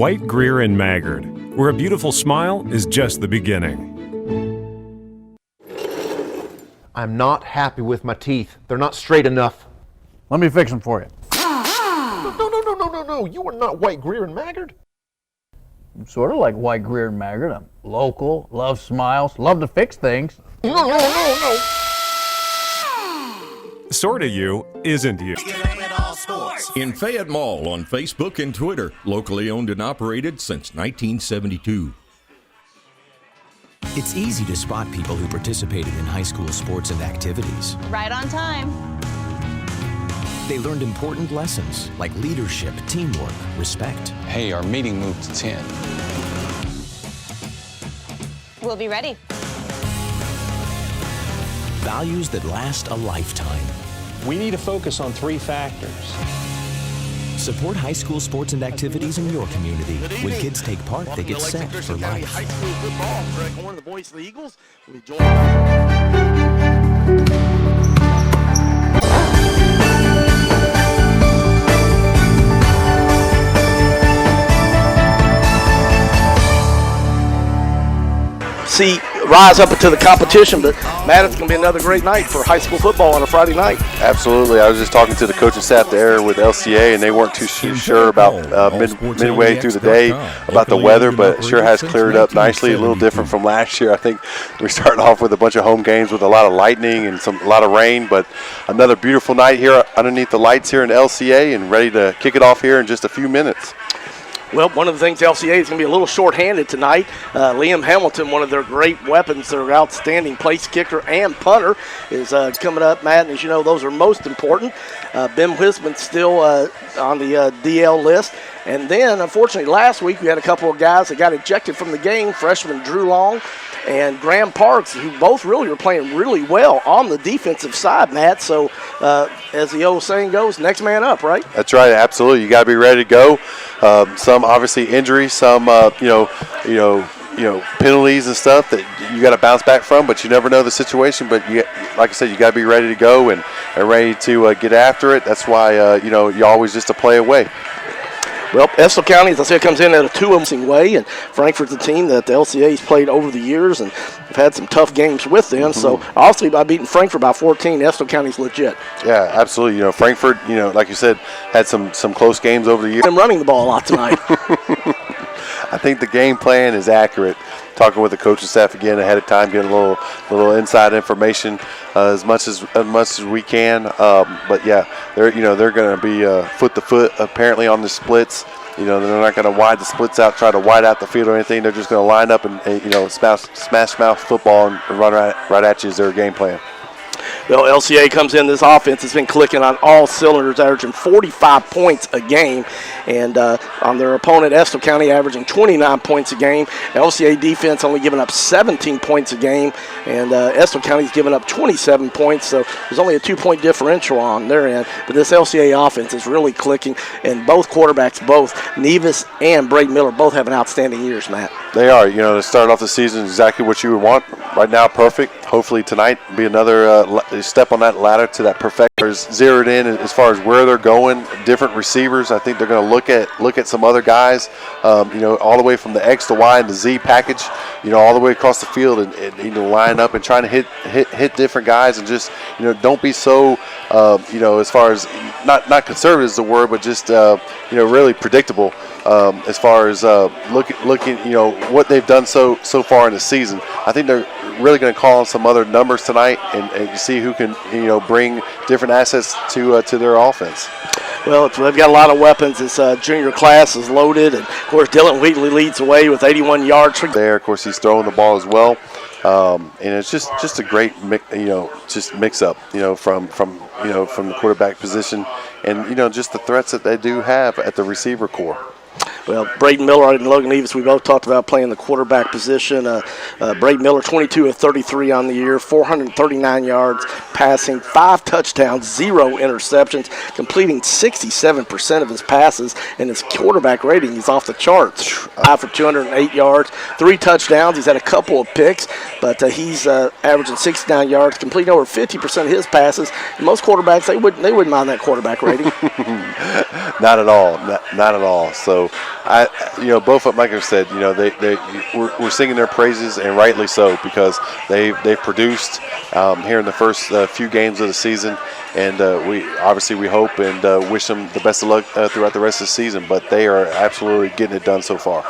White, Greer, and Maggard, where a beautiful smile is just the beginning. I'm not happy with my teeth. They're not straight enough. Let me fix them for you. No. You are not White, Greer, and Maggard. I'm sort of like White, Greer, and Maggard. I'm local, love smiles, love to fix things. No. Sorta you isn't you. In Fayette Mall on Facebook and Twitter, locally owned and operated since 1972. It's easy to spot people who participated in high school sports and activities. Right on time. They learned important lessons like leadership, teamwork, respect. Hey, our meeting moved to 10. We'll be ready. Values that last a lifetime. We need to focus on 3 factors. Support high school sports and activities in your community. When kids take part, they get set for life. High school football. Greg Horn, the voice of the Eagles. We join. See, rise up into the competition, but Matt, it's going to be another great night for high school football on a Friday night. Absolutely. I was just talking to the coaching staff there with LCA, and they weren't too sure about midway through the day about the weather, but it sure has cleared up nicely. A little different from last year. I think we started off with a bunch of home games with a lot of lightning and a lot of rain, but another beautiful night here underneath the lights here in LCA, and ready to kick it off here in just a few minutes. Well, one of the things LCA is going to be a little short-handed tonight. Liam Hamilton, one of their great weapons, their outstanding place kicker and punter, is coming up, Matt. And as you know, those are most important. Ben Wisman's still on the DL list. And then, unfortunately, last week we had a couple of guys that got ejected from the game, freshman Drew Long and Graham Parks, who both really were playing really well on the defensive side, Matt. So, as the old saying goes, next man up, right? That's right, absolutely. You got to be ready to go. Some obviously injuries, some penalties and stuff that you got to bounce back from, but you never know the situation. But like I said, you got to be ready to go and ready to get after it. That's why you're always just a play away. Well, Estill County, as I said, comes in at a 2-0 way, and Frankfurt's a team that the LCA's played over the years and have had some tough games with them. Mm-hmm. So, obviously, by beating Frankfurt by 14, Estill County's legit. Yeah, absolutely. Frankfurt, like you said, had some close games over the years. I'm running the ball a lot tonight. I think the game plan is accurate. Talking with the coaching staff again ahead of time, getting a little inside information as much as we can. But yeah, they're going to be foot to foot apparently on the splits. They're not going to wide the splits out, try to wide out the field or anything. They're just going to line up and smash mouth football and run right at you is their game plan. Well, LCA comes in, this offense has been clicking on all cylinders, averaging 45 points a game. And on their opponent, Estill County, averaging 29 points a game. LCA defense only giving up 17 points a game. And Estill County's giving up 27 points. So there's only a 2-point differential on their end. But this LCA offense is really clicking. And both quarterbacks, both Nevis and Braden Miller, both having outstanding years, Matt. They are. To start off the season exactly what you would want. Right now, perfect. Hopefully tonight be another step on that ladder to that perfect. Zeroed in as far as where they're going, different receivers. I think they're going to look at some other guys, all the way from the X to Y and the Z package, all the way across the field and line up and trying to hit different guys and just, don't be so, as far as not conservative is the word, but just, really predictable as far as looking, what they've done so far in the season. I think they're really going to call on some other numbers tonight and see who can, bring different assets to their offense. Well, they've got a lot of weapons. This junior class is loaded, and of course Dylan Wheatley leads the way with 81 yards. There, of course, he's throwing the ball as well, and it's just a great mix up, from the quarterback position, and just the threats that they do have at the receiver core. Well, Braden Miller and Logan Nevis, we both talked about playing the quarterback position. Braden Miller, 22 of 33 on the year, 439 yards passing, 5 touchdowns, 0 interceptions, completing 67% of his passes, and his quarterback rating is off the charts. 5 for 208 yards, 3 touchdowns. He's had a couple of picks, but he's averaging 69 yards, completing over 50% of his passes. And most quarterbacks, they wouldn't mind that quarterback rating. Not at all. Not at all. So, both of them, like I said, we're singing their praises, and rightly so, because they've produced here in the first few games of the season, and we hope and wish them the best of luck throughout the rest of the season. But they are absolutely getting it done so far.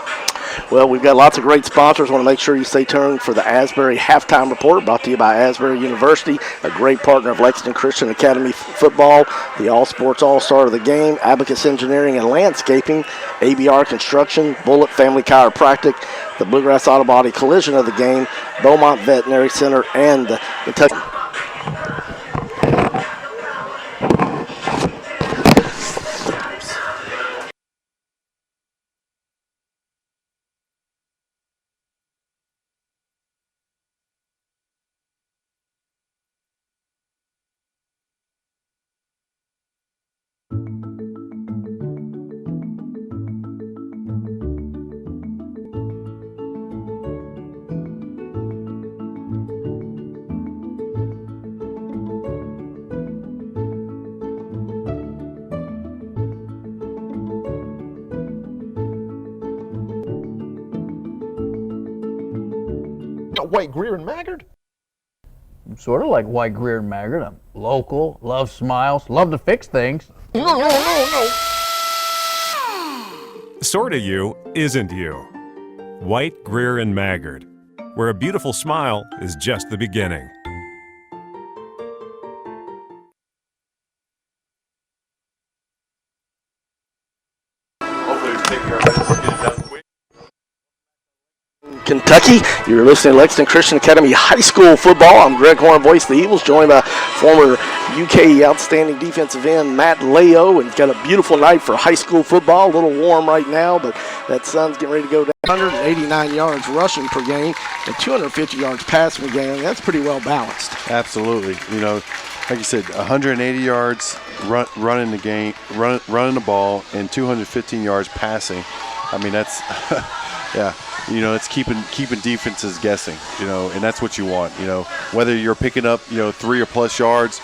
Well, we've got lots of great sponsors. I want to make sure you stay tuned for the Asbury Halftime Report, brought to you by Asbury University, a great partner of Lexington Christian Academy Football, the All Sports All-Star of the Game, Abacus Engineering and Landscaping, ABR Construction, Bullet Family Chiropractic, the Bluegrass Auto Body Collision of the Game, Beaumont Veterinary Center, and the Kentucky. Wait, Greer and Maggard? Sort of like White Greer and Maggard. I'm local, love smiles, love to fix things. No. Sorta you isn't you. White, Greer, and Maggard, where a beautiful smile is just the beginning. Hopefully we take care of it. Get it done quick. Kentucky. You're listening to Lexington Christian Academy High School Football. I'm Greg Horn, voice of the Eagles, joined by former UK outstanding defensive end Matt Leo, and it's got a beautiful night for high school football. A little warm right now, but that sun's getting ready to go down. 189 yards rushing per game and 250 yards passing per game. That's pretty well balanced. Absolutely. Like you said, 180 yards running the game, running the ball, and 215 yards passing. I mean, that's yeah. It's keeping defenses guessing, and that's what you want, whether you're picking up, 3 or plus yards,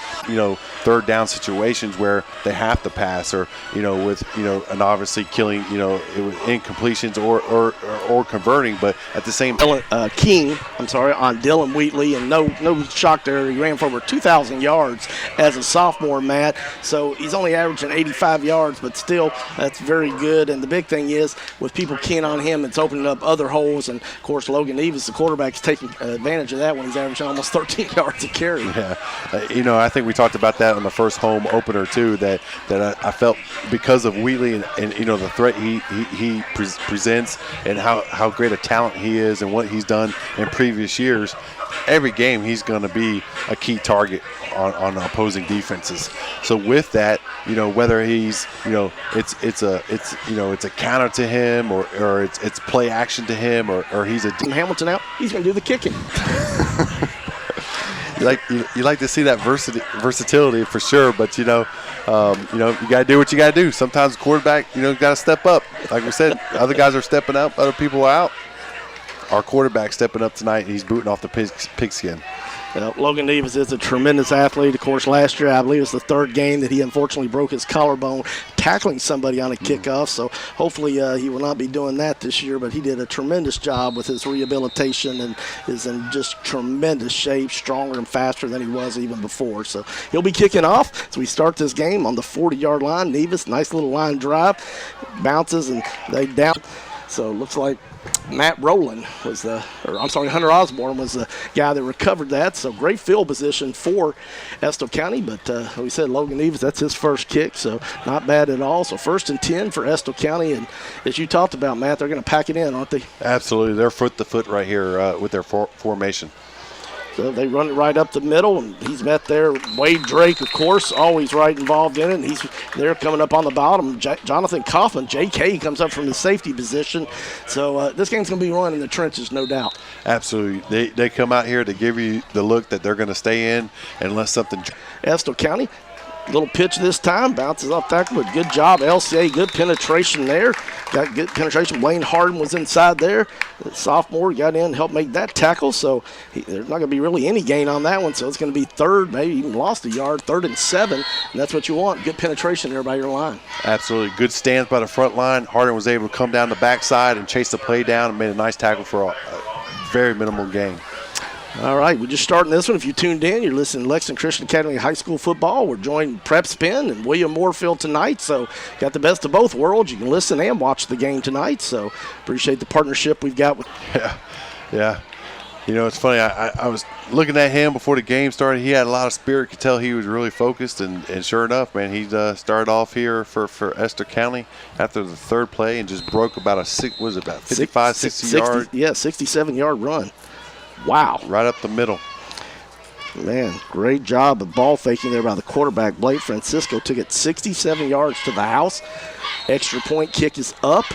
third down situations where they have to pass, or, with, and obviously killing, incompletions or converting, but at the same time. King, on Dylan Wheatley, and no shock there. He ran for over 2,000 yards as a sophomore, Matt. So he's only averaging 85 yards, but still, that's very good. And the big thing is, with people keying on him, it's opening up other holes. And, of course, Logan Nevis, the quarterback, is taking advantage of that when he's averaging almost 13 yards a carry. Yeah. I think we talked about that on the first home opener, too, that I felt because of Wheatley and the threat he presents and how great a talent he is and what he's done in previous years, every game he's going to be a key target on opposing defenses. So with that, whether he's, it's a counter to him or it's play action to him or he's a Hamilton out, he's going to do the kicking. You like to see that versatility for sure, but you got to do what you got to do. Sometimes the quarterback, got to step up. Like we said, other guys are stepping up, other people are out. Our quarterback stepping up tonight, and he's booting off the pigskin. Logan Nevis is a tremendous athlete. Of course, last year, I believe it's the third game that he unfortunately broke his collarbone tackling somebody on a kickoff. So hopefully he will not be doing that this year, but he did a tremendous job with his rehabilitation and is in just tremendous shape, stronger and faster than he was even before. So he'll be kicking off as we start this game on the 40-yard line. Nevis, nice little line drive, bounces, and they down. So it looks like Hunter Osborne was the guy that recovered that. So great field position for Estill County, but we said Logan Nevis, that's his first kick, so not bad at all. So 1st and 10 for Estill County, and as you talked about, Matt, they're going to pack it in, aren't they? Absolutely. They're foot to foot right here with their formation. So they run it right up the middle, and he's met there. Wade Drake, of course, always right involved in it, and he's there coming up on the bottom. Jonathan Coughlin, JK, comes up from the safety position. So this game's going to be run in the trenches, no doubt. Absolutely. They come out here to give you the look that they're going to stay in unless something. Estill County Little pitch this time, bounces off tackle, but good job, LCA. Good penetration there. Got good penetration. Wayne Harden was inside there. The sophomore got in, helped make that tackle. So there's not going to be really any gain on that one. So it's going to be third, maybe even lost a yard, 3rd and 7. And that's what you want. Good penetration there by your line. Absolutely. Good stance by the front line. Harden was able to come down the backside and chase the play down and made a nice tackle for a very minimal gain. All right, we're just starting this one. If you tuned in, you're listening to Lexington Christian Academy High School football. We're joined PrepSpin and William Moorfield tonight, so got the best of both worlds. You can listen and watch the game tonight, so appreciate the partnership we've got with. Yeah. You know, it's funny. I was looking at him before the game started. He had a lot of spirit. Could tell he was really focused, and sure enough, man, he started off here for Estill County after the 3rd play and just broke about 55, 60 yard. Yeah, 67-yard run. Wow. Right up the middle. Man, great job of ball faking there by the quarterback. Blake Francisco took it 67 yards to the house. Extra point kick is up.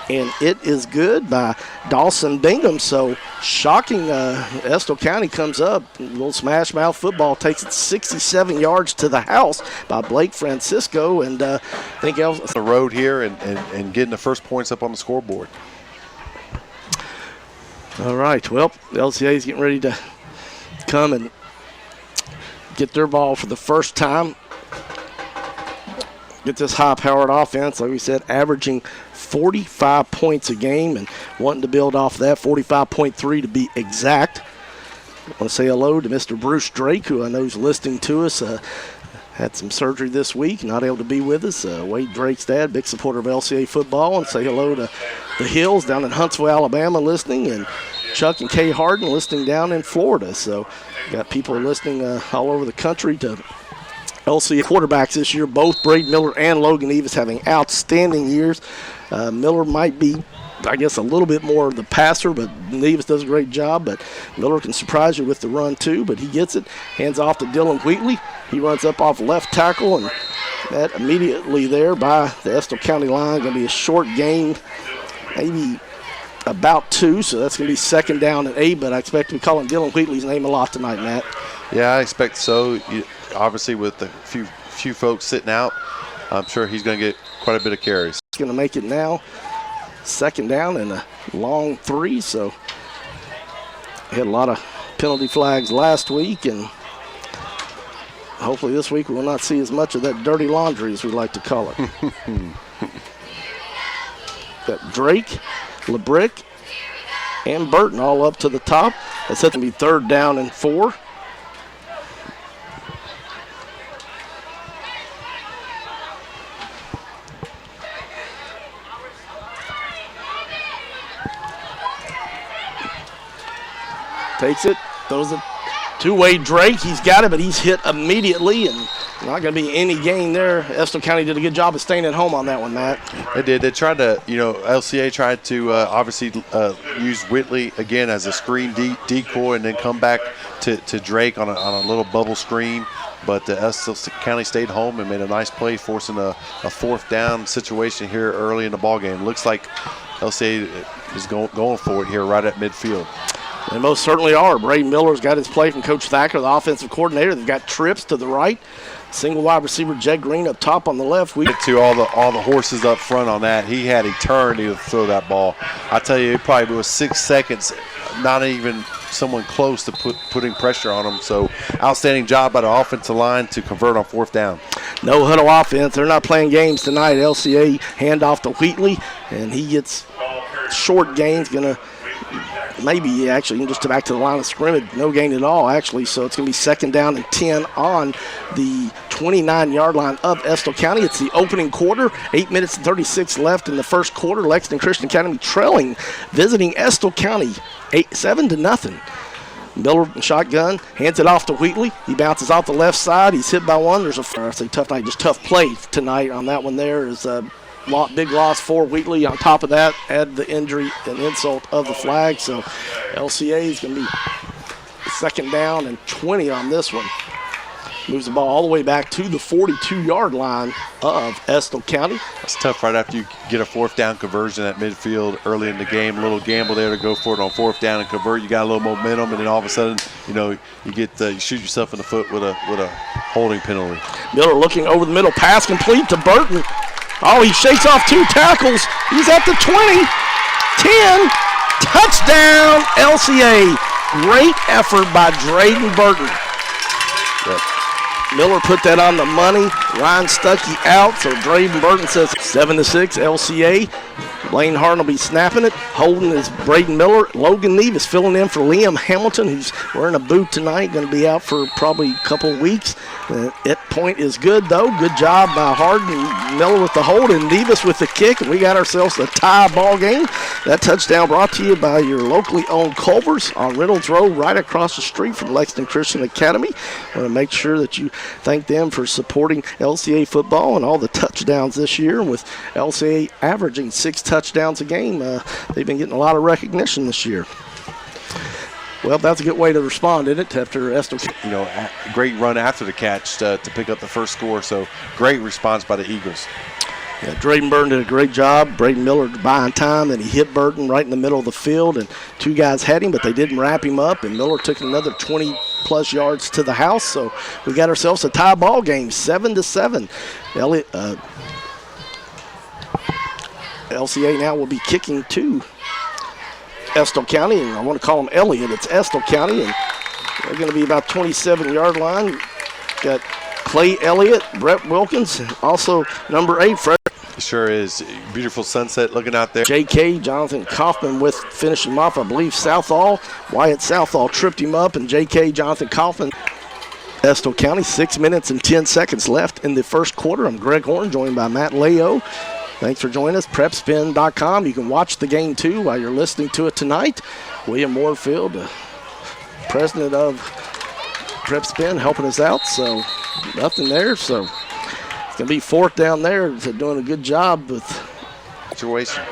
And it is good by Dawson Bingham. So shocking, Estill County comes up. A little smash mouth football takes it 67 yards to the house by Blake Francisco. And I think the road here and getting the first points up on the scoreboard. All right, well, the LCA is getting ready to come and get their ball for the first time. Get this high-powered offense, like we said, averaging 45 points a game and wanting to build off that, 45.3 to be exact. I want to say hello to Mr. Bruce Drake, who I know is listening to us. Had some surgery this week, not able to be with us. Wade Drake's dad, big supporter of LCA football, and say hello to the Hills down in Huntsville, Alabama listening, and Chuck and Kay Harden listening down in Florida. So got people listening all over the country to LCA quarterbacks this year. Both Braden Miller and Logan Evis having outstanding years. Miller might be, I guess, a little bit more the passer, but Nevis does a great job. But Miller can surprise you with the run, too. But he gets it, hands off to Dylan Wheatley. He runs up off left tackle, and that immediately there by the Estill County line. Going to be a short gain, maybe about 2. So that's going to be 2nd down and 8. But I expect to be calling Dylan Wheatley's name a lot tonight, Matt. Yeah, I expect so. Obviously, with the few folks sitting out, I'm sure he's going to get quite a bit of carries. He's going to make it now. 2nd down and a long 3, so he had a lot of penalty flags last week, and hopefully this week we will not see as much of that dirty laundry, as we like to call it. Got Drake, LeBrick, and Burton all up to the top. That's going to be 3rd down and 4. Takes it, throws it to Wade Drake. He's got it, but he's hit immediately, and not going to be any gain there. Estill County did a good job of staying at home on that one, Matt. They did. They tried to, LCA tried to obviously use Whitley again as a screen decoy and then come back to Drake on a little bubble screen. But Estill County stayed home and made a nice play, forcing a 4th down situation here early in the ballgame. Looks like LCA is going for it here right at midfield. They most certainly are. Braden Miller's got his play from Coach Thacker, the offensive coordinator. They've got trips to the right. Single wide receiver Jed Green up top on the left. We get to all the horses up front on that. He had eternity to throw that ball. I tell you, it probably was 6 seconds, not even someone close to putting pressure on him. So outstanding job by the offensive line to convert on 4th down. No huddle offense. They're not playing games tonight. LCA handoff to Wheatley, and he gets short gains. Going to maybe actually just back to the line of scrimmage. No gain at all, actually. So it's going to be 2nd down and 10 on the 29-yard line of Estill County. It's the opening quarter. 8 minutes and 36 left in the first quarter. Lexington Christian Academy trailing, visiting Estill County 7-0. Miller shotgun, hands it off to Wheatley. He bounces off the left side. He's hit by one. There's a tough night, just tough play tonight on that one there. Is big loss for Wheatley. On top of that, add the injury and insult of the flag. So LCA is going to be 2nd down and 20 on this one. Moves the ball all the way back to the 42-yard line of Estill County. It's tough right after you get a 4th down conversion at midfield early in the game. A little gamble there to go for it on 4th down and convert. You got a little momentum, and then all of a sudden, you shoot yourself in the foot with a holding penalty. Miller looking over the middle, pass complete to Burton. Oh, he shakes off 2 tackles. He's at the 20, 10, touchdown LCA. Great effort by Drayden Burton. Yep. Miller put that on the money. Ryan Stuckey out, so Drayden Burton says 7-6 LCA. Blaine Harden will be snapping it. Holding is Braden Miller. Logan Nevis filling in for Liam Hamilton, who's wearing a boot tonight, going to be out for probably a couple weeks. That point is good, though. Good job by Harden. Miller with the hold and Nevis with the kick. And we got ourselves a tie ball game. That touchdown brought to you by your locally owned Culvers on Reynolds Road, right across the street from Lexington Christian Academy. I want to make sure that you thank them for supporting LCA football and all the touchdowns this year. And with LCA averaging 6 touchdowns a game, they've been getting a lot of recognition this year. Well, that's a good way to respond, isn't it, after Estill? You know, great run after the catch to pick up the first score, so great response by the Eagles. Yeah, Drayden Burton did a great job. Braden Miller buying time, and he hit Burton right in the middle of the field, and 2 guys had him, but they didn't wrap him up, and Miller took another 20-plus yards to the house, so we got ourselves a tie ball game, 7-7. LCA now will be kicking to Estill County, and I want to call him Elliott. It's Estill County, and they're going to be about 27-yard line. Got Clay Elliott, Brett Wilkins, and also number 8, Fred. Sure is. Beautiful sunset looking out there. J.K. Jonathan Kaufman with finishing him off, I believe, Southall. Wyatt Southall tripped him up, and J.K. Jonathan Kaufman. Estill County, 6 minutes and 10 seconds left in the first quarter. I'm Greg Horn, joined by Matt Leo. Thanks for joining us. PrepSpin.com. You can watch the game, too, while you're listening to it tonight. William Moorfield, president of PrepSpin, helping us out. So nothing there. So it's going to be 4th down there. So doing a good job with situation.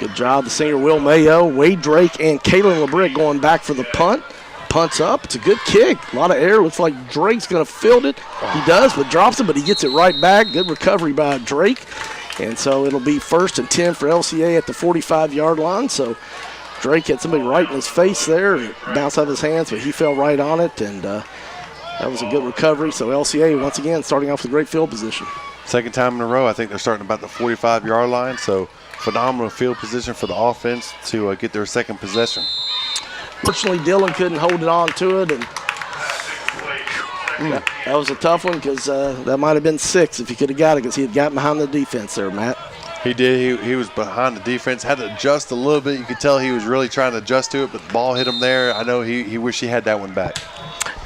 Good job, the senior Will Mayo, Wade Drake, and Kalen LeBrick going back for the punt. Punts up. It's a good kick. A lot of air. Looks like Drake's going to field it. He does, but drops it, but he gets it right back. Good recovery by Drake. And so it'll be 1st and 10 for LCA at the 45-yard line. So Drake had somebody right in his face there. It bounced out of his hands, but he fell right on it, and that was a good recovery. So LCA, once again, starting off with a great field position. Second time in a row, I think they're starting about the 45-yard line. So phenomenal field position for the offense to get their second possession. Fortunately, Dillon couldn't hold it on to it, and that was a tough one because that might have been 6 if he could have got it because he had gotten behind the defense there, Matt. He did. He was behind the defense, had to adjust a little bit. You could tell he was really trying to adjust to it, but the ball hit him there. I know he wished he had that one back.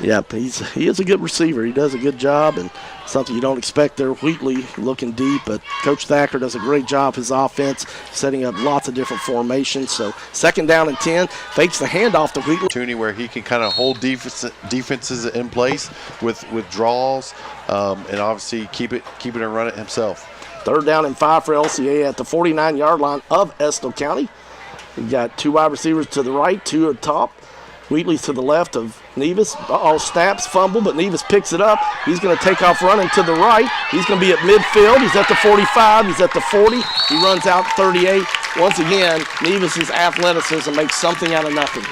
Yep, he is a good receiver. He does a good job, and something you don't expect there. Wheatley looking deep, but Coach Thacker does a great job. His offense setting up lots of different formations. So 2nd down and 10, fakes the handoff to Wheatley. Opportunity where he can kind of hold defenses in place with draws, and obviously keep it and run it himself. 3rd down and 5 for LCA at the 49-yard line of Estill County. We got 2 wide receivers to the right, 2 at the top. Wheatley's to the left of Nevis. Snaps, fumble, but Nevis picks it up. He's going to take off running to the right. He's going to be at midfield. He's at the 45. He's at the 40. He runs out 38. Once again, Nevis's athleticism makes something out of nothing.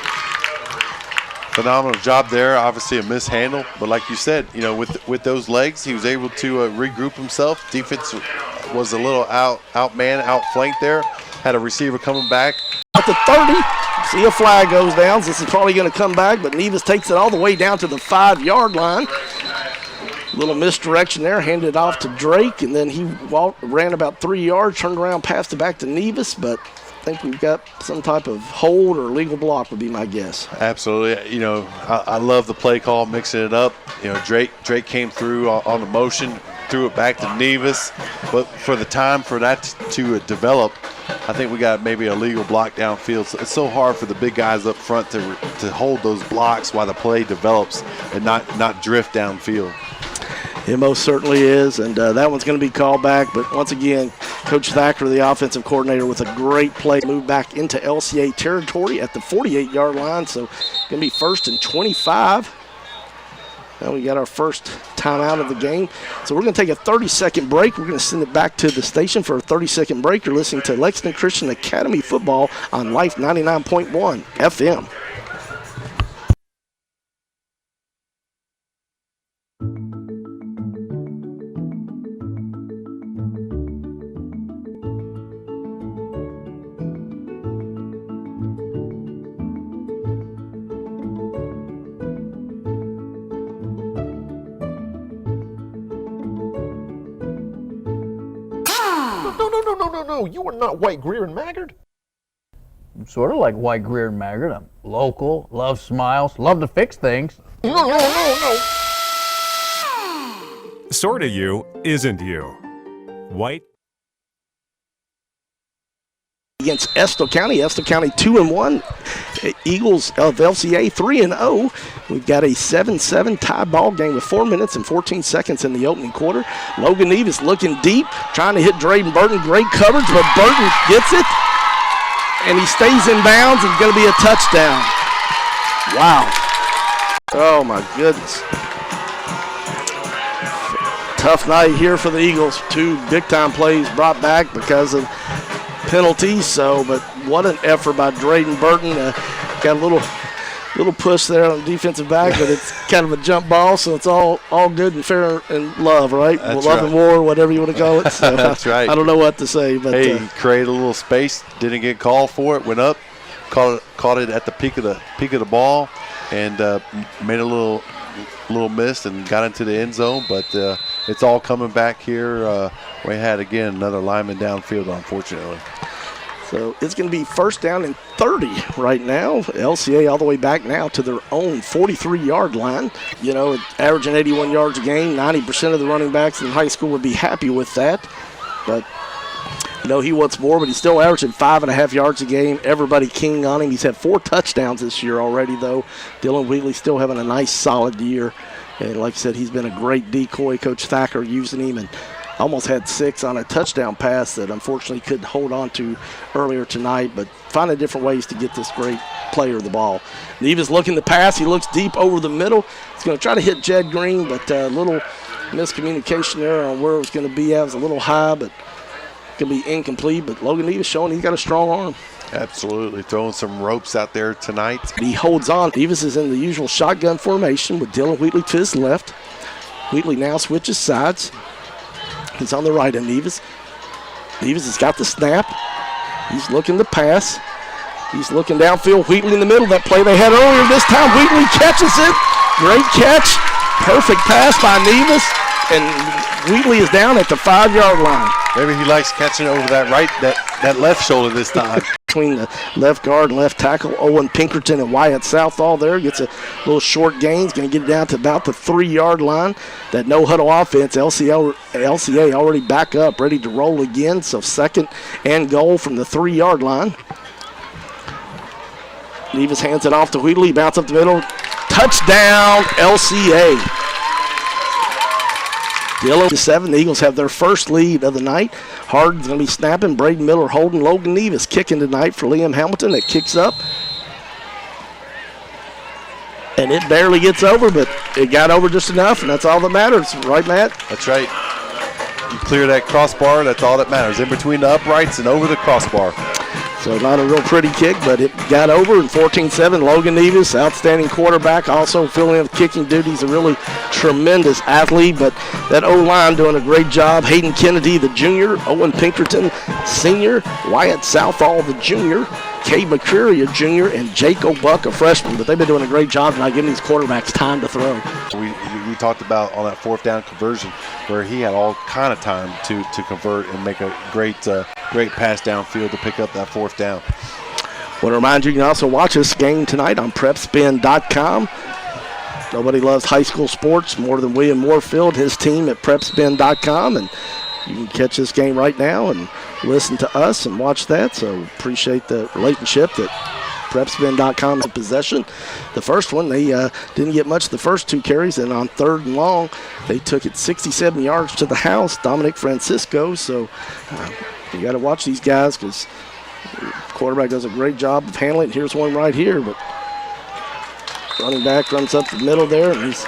Phenomenal job there. Obviously a mishandle, but like you said, you know, with those legs, he was able to regroup himself. Defense was a little outflanked there. Had a receiver coming back. At the 30, see a flag goes down. This is probably going to come back, but Nevis takes it all the way down to the 5-yard line. Little misdirection there, handed it off to Drake, and then he ran about 3 yards, turned around, passed it back to Nevis, but I think we've got some type of hold or legal block would be my guess. Absolutely. You know, I love the play call, mixing it up. You know, Drake came through on the motion, threw it back to Nevis, but for the time for that to develop, I think we got maybe a legal block downfield. So it's so hard for the big guys up front to hold those blocks while the play develops and not drift downfield. It most certainly is, and that one's going to be called back. But once again, Coach Thacker, the offensive coordinator, with a great play, moved back into LCA territory at the 48-yard line. So going to be 1st and 25. Now we got our first timeout of the game. So we're going to take a 30-second break. We're going to send it back to the station for a 30-second break. You're listening to Lexington Christian Academy football on Life 99.1 FM. No. You are not White, Greer, and Maggard. I'm sort of like White, Greer, and Maggard. I'm local, love smiles, love to fix things. No. Sorta you isn't you. White. Against Estill County 2-1. Eagles of LCA 3-0. We've got a 7-7 tie ball game with 4 minutes and 14 seconds in the opening quarter. Logan Nevis looking deep, trying to hit Drayden Burton. Great coverage, but Burton gets it, and he stays in bounds, and going to be a touchdown. Wow. Oh, my goodness. Tough night here for the Eagles. 2 big-time plays brought back because of penalties, but what an effort by Drayden Burton. Got a little push there on the defensive back, but it's kind of a jump ball, so it's all good and fair and love, right? That's love right. and war, whatever you want to call it. So That's right. I don't know what to say, but hey, he created a little space, didn't get called for it, went up, caught it at the peak of the ball, and made a little miss and got into the end zone. But it's all coming back here. We had again another lineman downfield, unfortunately. So it's going to be first down and 30 right now. LCA all the way back now to their own 43-yard line. You know, averaging 81 yards a game. 90% of the running backs in high school would be happy with that. But, he wants more, but he's still averaging 5.5 yards a game. Everybody keen on him. He's had 4 touchdowns this year already, though. Dylan Wheatley still having a nice, solid year. And like I said, he's been a great decoy. Coach Thacker using him, and almost had 6 on a touchdown pass that unfortunately couldn't hold on to earlier tonight, but finding different ways to get this great player the ball. Neva's looking to pass. He looks deep over the middle. He's going to try to hit Jed Green, but a little miscommunication there on where it was going to be. It was a little high, but going to be incomplete. But Logan Neva's showing he's got a strong arm. Absolutely. Throwing some ropes out there tonight. He holds on. Nevis is in the usual shotgun formation with Dylan Wheatley to his left. Wheatley now switches sides. He's on the right of Nevis. Nevis has got the snap. He's looking to pass. He's looking downfield. Wheatley in the middle. That play they had earlier. This time Wheatley catches it. Great catch. Perfect pass by Nevis. And Wheatley is down at the 5-yard line. Maybe he likes catching over that left shoulder this time. Between the left guard and left tackle, Owen Pinkerton and Wyatt Southall there. Gets a little short gain. He's going to get it down to about the 3-yard line. That no-huddle offense, LCA already back up, ready to roll again. So 2nd and goal from the 3-yard line. Nevis hands it off to Wheatley. Bounce up the middle. Touchdown, LCA. Dylan 7. The Eagles have their first lead of the night. Harden's going to be snapping. Braden Miller holding. Logan Nevis kicking tonight for Liam Hamilton. That kicks up. And it barely gets over, but it got over just enough, and that's all that matters. Right, Matt? That's right. You clear that crossbar, that's all that matters. In between the uprights and over the crossbar. So not a real pretty kick, but it got over in 14-7. Logan Nevis, outstanding quarterback, also filling in with kicking duty. He's a really tremendous athlete, but that O-line doing a great job. Hayden Kennedy, the junior, Owen Pinkerton, senior, Wyatt Southall, the junior, Kay McCreary, a junior, and Jake O'Buck, a freshman. But they've been doing a great job tonight giving these quarterbacks time to throw. We talked about on that 4th down conversion where he had all kind of time to convert and make a great pass downfield to pick up that 4th down. I want to remind you can also watch this game tonight on PrepSpin.com. Nobody loves high school sports more than William Moorfield, his team at PrepSpin.com, and you can catch this game right now and listen to us and watch that. So appreciate the relationship that PrepSpin.com in possession. The first one, they didn't get much the first 2 carries, and on 3rd and long, they took it 67 yards to the house, Dominic Francisco. So you got to watch these guys because the quarterback does a great job of handling it. Here's one right here, but running back runs up the middle there, and he's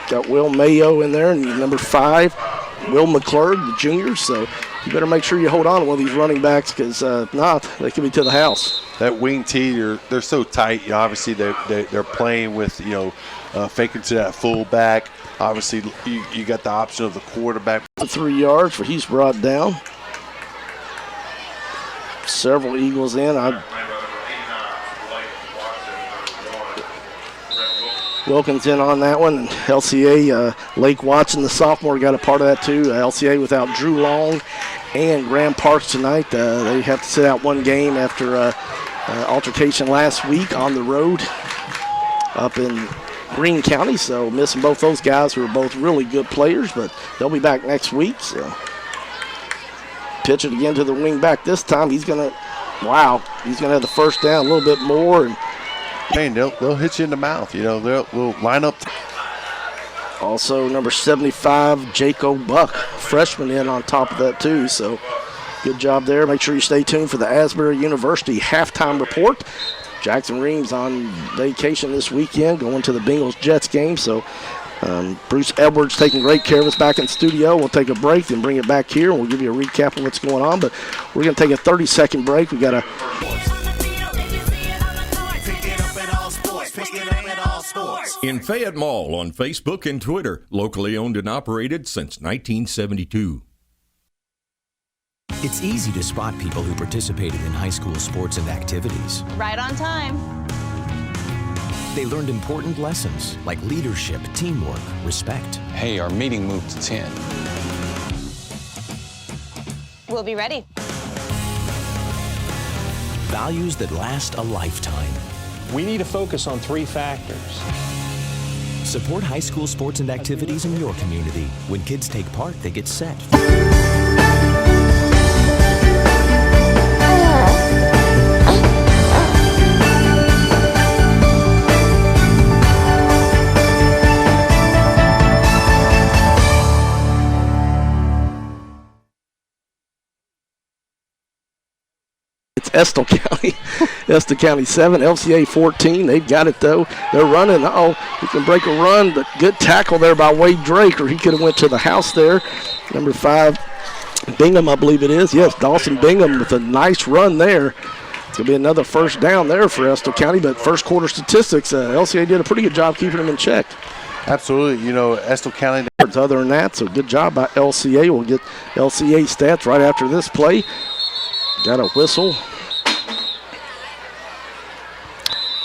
got Will Mayo in there, and number 5, Will McClurg, the junior. So you better make sure you hold on to one of these running backs because not, they could be to the house. That wing tee, they're so tight. Obviously, they're playing with, faking to that fullback. Obviously, you got the option of the quarterback. 3 yards for he's brought down. Several Eagles in. Wilkins in on that one, and LCA, Lake Watson, the sophomore, got a part of that too. LCA without Drew Long and Graham Parks tonight. They have to sit out one game after altercation last week on the road up in Greene County, so missing both those guys who are both really good players, but they'll be back next week. So pitch it again to the wing back this time. He's going to have the first down a little bit more. And Man, they'll hit you in the mouth. You know, they'll line up. Also, number 75, Jacob Buck, freshman, in on top of that too. So good job there. Make sure you stay tuned for the Asbury University halftime report. Jackson Reams on vacation this weekend, going to the Bengals-Jets game. So Bruce Edwards taking great care of us back in the studio. We'll take a break, then bring it back here, and we'll give you a recap of what's going on. But we're going to take a 30-second break. We got a In Fayette Mall on Facebook and Twitter, locally owned and operated since 1972. It's easy to spot people who participated in high school sports and activities. Right on time. They learned important lessons like leadership, teamwork, respect. Hey, our meeting moved to 10. We'll be ready. Values that last a lifetime. We need to focus on 3 factors. Support high school sports and activities in your community. When kids take part, they get set. Estill County. Estill County 7, LCA 14. They've got it, though. They're running. He can break a run, but good tackle there by Wade Drake, or he could have went to the house there. Number 5, Bingham, I believe it is. Yes, Dawson Bingham with a nice run there. It's going to be another first down there for Estill County, but first quarter statistics, LCA did a pretty good job keeping them in check. Absolutely. You know, Estill County. Other than that, so good job by LCA. We'll get LCA stats right after this play. Got a whistle.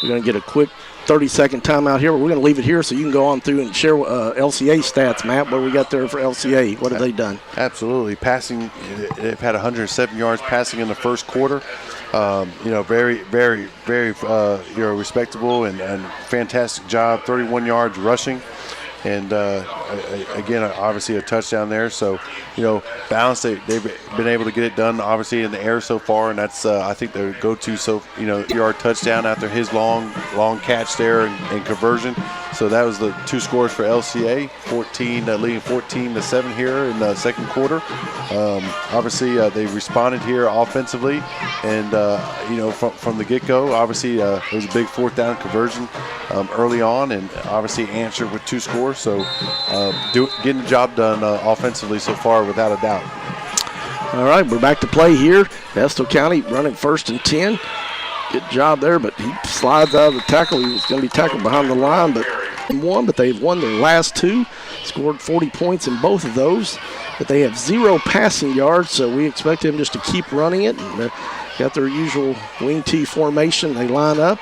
We're going to get a quick 30-second timeout here, but we're going to leave it here so you can go on through and share LCA stats, Matt, what we got there for LCA. What have they done? Absolutely. Passing, they've had 107 yards passing in the first quarter. Very, very, very, respectable and fantastic job. 31 yards rushing. And, again, obviously a touchdown there. So, balanced. They've been able to get it done, obviously, in the air so far. And that's, I think, their go-to, yard touchdown after his long catch there and conversion. So that was the 2 scores for LCA, leading 14-7 here in the second quarter. Obviously, they responded here offensively. And, from the get-go, obviously, it was a big 4th down conversion early on, and obviously answered with 2 scores. So getting the job done offensively so far without a doubt. All right, we're back to play here. Estill County running 1st and 10. Good job there, but he slides out of the tackle. He was going to be tackled behind the line, but they've won their last 2, scored 40 points in both of those. But they have 0 passing yards, so we expect them just to keep running it. And got their usual wing T formation. They line up.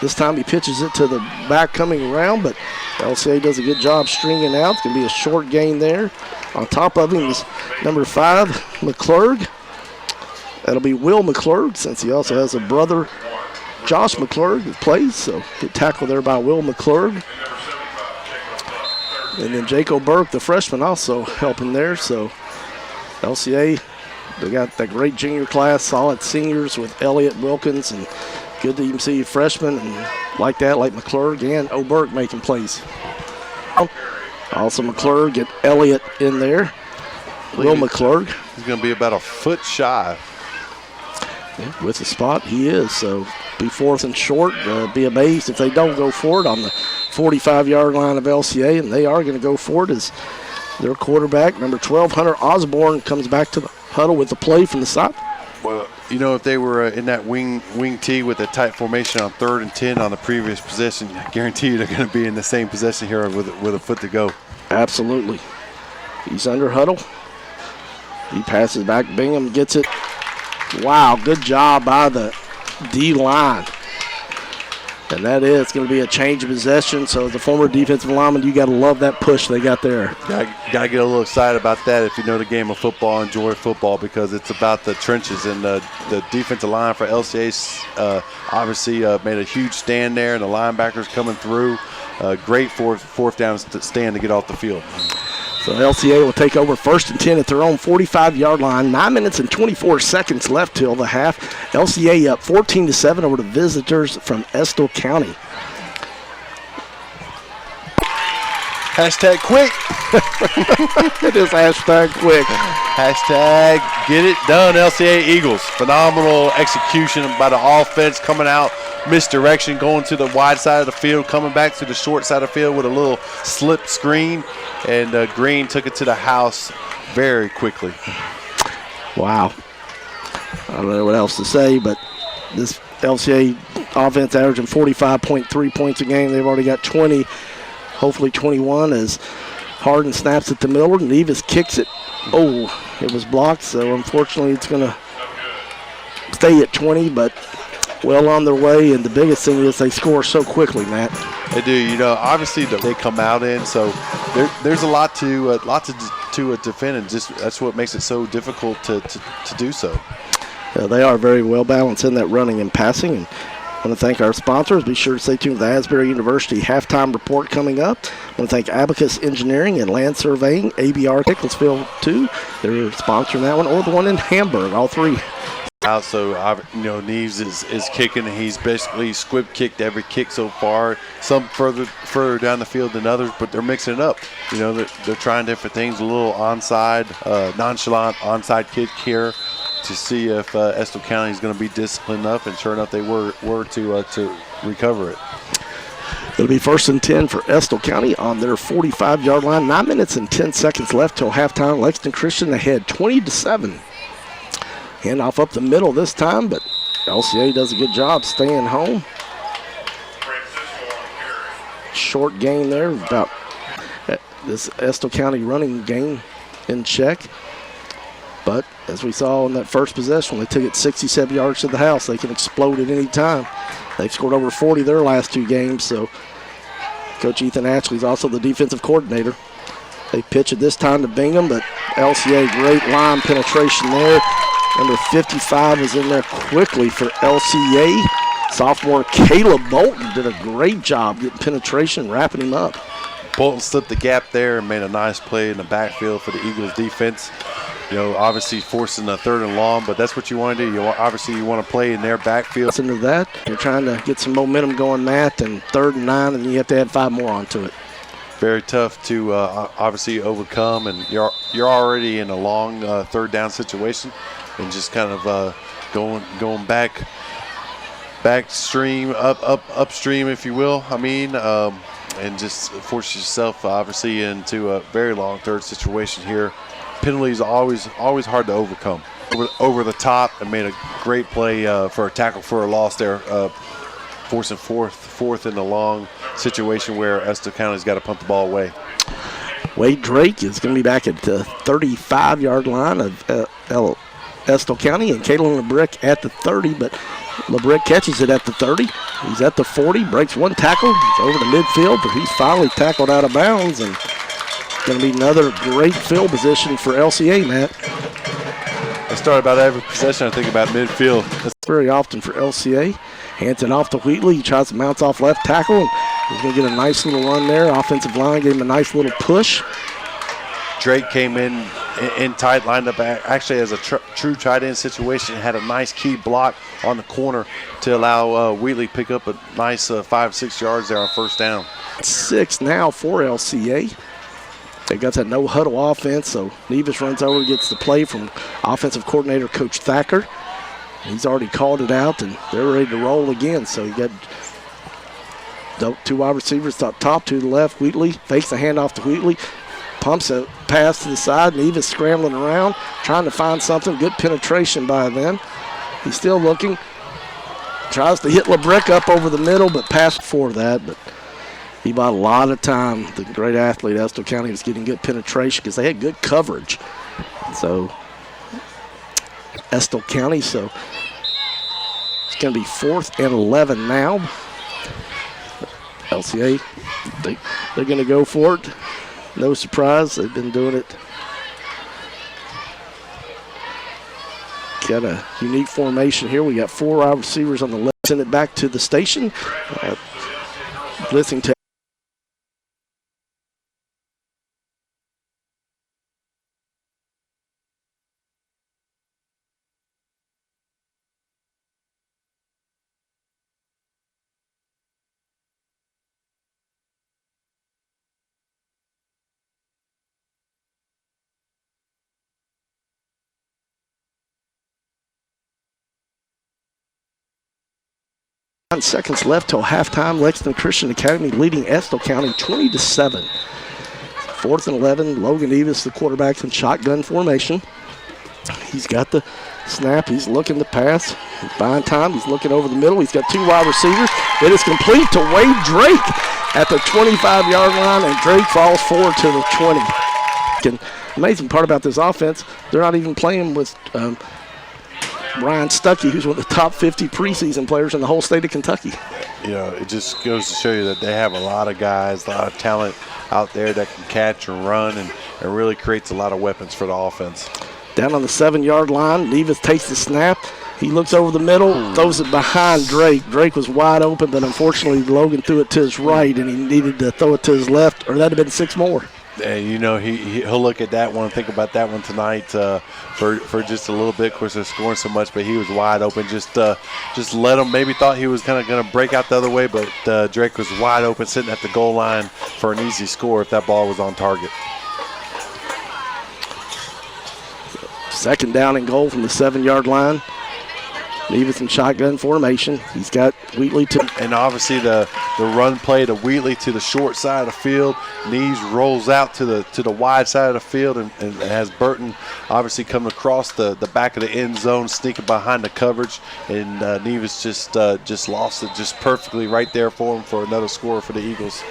This time he pitches it to the back coming around, but LCA does a good job stringing out. It's going to be a short gain there. On top of him is number 5, McClurg. That'll be Will McClurg, since he also has a brother, Josh McClurg, who plays. So good tackle there by Will McClurg. And then Jacob Burke, the freshman, also helping there. So LCA, they got that great junior class, solid seniors with Elliott, Wilkins, and good to even see freshmen and like McClurg and O'Burke making plays. Also McClurg and Elliott in there. Will McClurg. He's going to be about a foot shy. Yeah, with the spot, he is. So be 4th and short. Be amazed if they don't go for it on the 45-yard line of LCA, and they are going to go for it as their quarterback, number 12, Hunter Osborne, comes back to the huddle with the play from the side. Well, if they were in that wing T with a tight formation on 3rd and 10 on the previous possession, I guarantee you they're going to be in the same possession here with a foot to go. Absolutely. He's under huddle. He passes back. Bingham gets it. Wow, good job by the D-line. And that is going to be a change of possession. So as a former defensive lineman, you got to love that push they got there. Got to get a little excited about that if you know the game of football, enjoy football, because it's about the trenches. And the defensive line for LCA obviously made a huge stand there, and the linebackers coming through. Great fourth down stand to get off the field. So LCA will take over 1st and 10 at their own 45-yard line. 9 minutes and 24 seconds left till the half. LCA up 14-7 over the visitors from Estill County. Hashtag quick. It is hashtag quick. Hashtag get it done, LCA Eagles. Phenomenal execution by the offense, coming out misdirection, going to the wide side of the field, coming back to the short side of the field with a little slip screen, and Green took it to the house very quickly. Wow. I don't know what else to say, but this LCA offense averaging 45.3 points a game. They've already got 20, hopefully 21, as Harden snaps it to Miller. Nevis kicks it. Oh, it was blocked, so unfortunately it's going to stay at 20, but well on their way, and the biggest thing is they score so quickly, Matt. They do. You know, obviously they come out in, so there's a lot to defend, and just that's what makes it so difficult to do so. They are very well balanced in that running and passing. And I want to thank our sponsors. Be sure to stay tuned to the Asbury University halftime report coming up. I want to thank Abacus Engineering and Land Surveying, ABR Tickelsville 2. They're sponsoring that one, or the one in Hamburg, all three. So, Neves is kicking. He's basically squib kicked every kick so far. Some further down the field than others, but they're mixing it up. You know, they're trying different things. A little onside, nonchalant onside kick here to see if Estill County is going to be disciplined enough, and sure enough, they were to recover it. It'll be 1st and 10 for Estill County on their 45-yard line. 9 minutes and 10 seconds left till halftime. Lexington Christian ahead 20-7. Handoff up the middle this time, but LCA does a good job staying home. Short gain there, about this Estill County running game in check. But as we saw in that first possession, they took it 67 yards to the house. They can explode at any time. They've scored over 40 their last 2 games, so Coach Ethan Ashley is also the defensive coordinator. They pitch it this time to Bingham, but LCA, great line penetration there. Number 55 is in there quickly for LCA. Sophomore Caleb Bolton did a great job getting penetration, wrapping him up. Bolton slipped the gap there and made a nice play in the backfield for the Eagles defense. You know, obviously forcing a 3rd and long, but that's what you want to do. You want to play in their backfield. Listen to that. You're trying to get some momentum going, Matt, and 3rd and 9, and you have to add 5 more onto it. Very tough to obviously overcome, and you're already in a long 3rd down situation, and just kind of going backstream, upstream, if you will. And just force yourself obviously into a very long 3rd situation here. Penalties always hard to overcome. Over the top, and made a great play for a tackle for a loss there, forcing fourth in the long situation where Estill County's got to punt the ball away. Wade Drake is going to be back at the 35-yard line of Estill County, and Caitlin LeBrick at the 30, but LeBrick catches it at the 30. He's at the 40, breaks one tackle, he's over the midfield, but he's finally tackled out of bounds, and going to be another great field position for LCA, Matt. I start about every possession I think about midfield. That's very often for LCA. Hands it off to Wheatley. He tries to bounce off left tackle. And he's going to get a nice little run there. Offensive line gave him a nice little push. Drake came in tight, lined up actually as a true tight end situation. Had a nice key block on the corner to allow Wheatley pick up a nice 5-6 yards there on 1st down. 6 now for LCA. They got that no huddle offense, so Nevis runs over, gets the play from offensive coordinator Coach Thacker. He's already called it out, and they're ready to roll again. So you got 2 wide receivers top, to the left. Wheatley fakes the handoff to Wheatley, pumps a pass to the side. Nevis scrambling around, trying to find something. Good penetration by them. He's still looking. Tries to hit LeBrick up over the middle, but passed for that. But he bought a lot of time. The great athlete, Estill County, was getting good penetration because they had good coverage. So Estill County, so it's going to be 4th and 11 now. LCA, they're going to go for it. No surprise, they've been doing it. Got a unique formation here. We got 4 wide receivers on the left. Send it back to the station. Lexington. Seconds left till halftime. Lexington Christian Academy leading Estill County 20-7. 4th and 11. Logan Evis, the quarterback, in shotgun formation. He's got the snap. He's looking to pass. He's buying time. He's looking over the middle. He's got 2 wide receivers. It is complete to Wade Drake at the 25-yard line, and Drake falls forward to the 20. And amazing part about this offense, they're not even playing with Ryan Stuckey, who's one of the top 50 preseason players in the whole state of Kentucky. You know, it just goes to show you that they have a lot of guys, a lot of talent out there that can catch and run, and it really creates a lot of weapons for the offense. Down on the 7-yard line, Nevis takes the snap. He looks over the middle, throws it behind Drake. Drake was wide open, but unfortunately Logan threw it to his right, and he needed to throw it to his left, or that would have been 6 more. And, you know, he'll look at that one, think about that one tonight for just a little bit. Of course, they're scoring so much, but he was wide open. Just let him. Maybe thought he was kind of going to break out the other way, but Drake was wide open, sitting at the goal line for an easy score if that ball was on target. 2nd down and goal from the 7-yard line. Nevis in shotgun formation. He's got Wheatley to. And obviously the run play to Wheatley to the short side of the field. Neves rolls out to the wide side of the field and has Burton obviously come across the back of the end zone, sneaking behind the coverage. And Neves just lost it just perfectly right there for him for another score for the Eagles.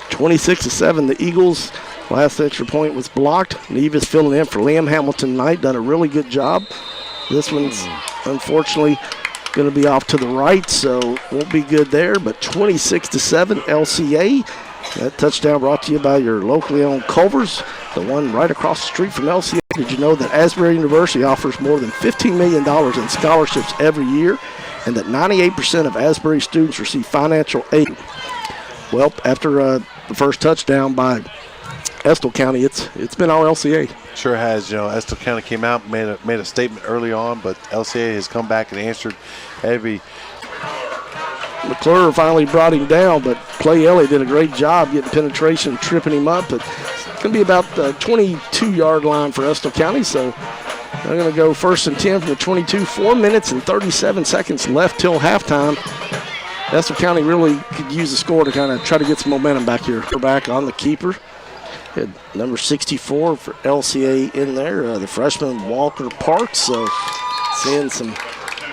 26-7, the Eagles. Last extra point was blocked. Nevis filling in for Liam Hamilton tonight. Done a really good job. This one's unfortunately going to be off to the right, so won't be good there. But 26-7, LCA. That touchdown brought to you by your locally owned Culvers, the one right across the street from LCA. Did you know that Asbury University offers more than $15 million in scholarships every year, and that 98% of Asbury students receive financial aid? Well, after the first touchdown by Estill County, it's been all LCA. Sure has. You know, Estill County came out, made a statement early on, but LCA has come back and answered heavy. McClure finally brought him down, but Clay Elliott did a great job getting penetration, tripping him up. But it's going to be about the 22-yard line for Estill County, so they're going to go 1st and 10 from the 22. 4 minutes and 37 seconds left till halftime. Estill County really could use the score to kind of try to get some momentum back here. We're back on the keeper. Had number 64 for LCA in there, the freshman Walker Parks. So seeing some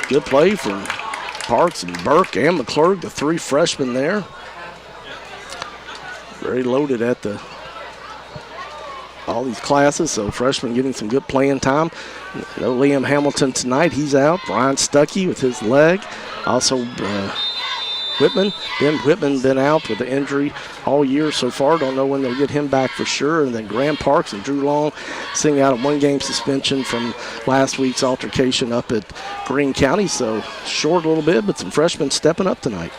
good play from Parks and Burke and McClurg, the 3 freshmen there. Very loaded at all these classes, so freshmen getting some good playing time. No Liam Hamilton tonight, he's out. Brian Stuckey with his leg. Also Whitman. Ben Whitman been out with the injury all year so far. Don't know when they'll get him back for sure. And then Graham Parks and Drew Long sitting out a 1-game suspension from last week's altercation up at Greene County. So short a little bit, but some freshmen stepping up tonight.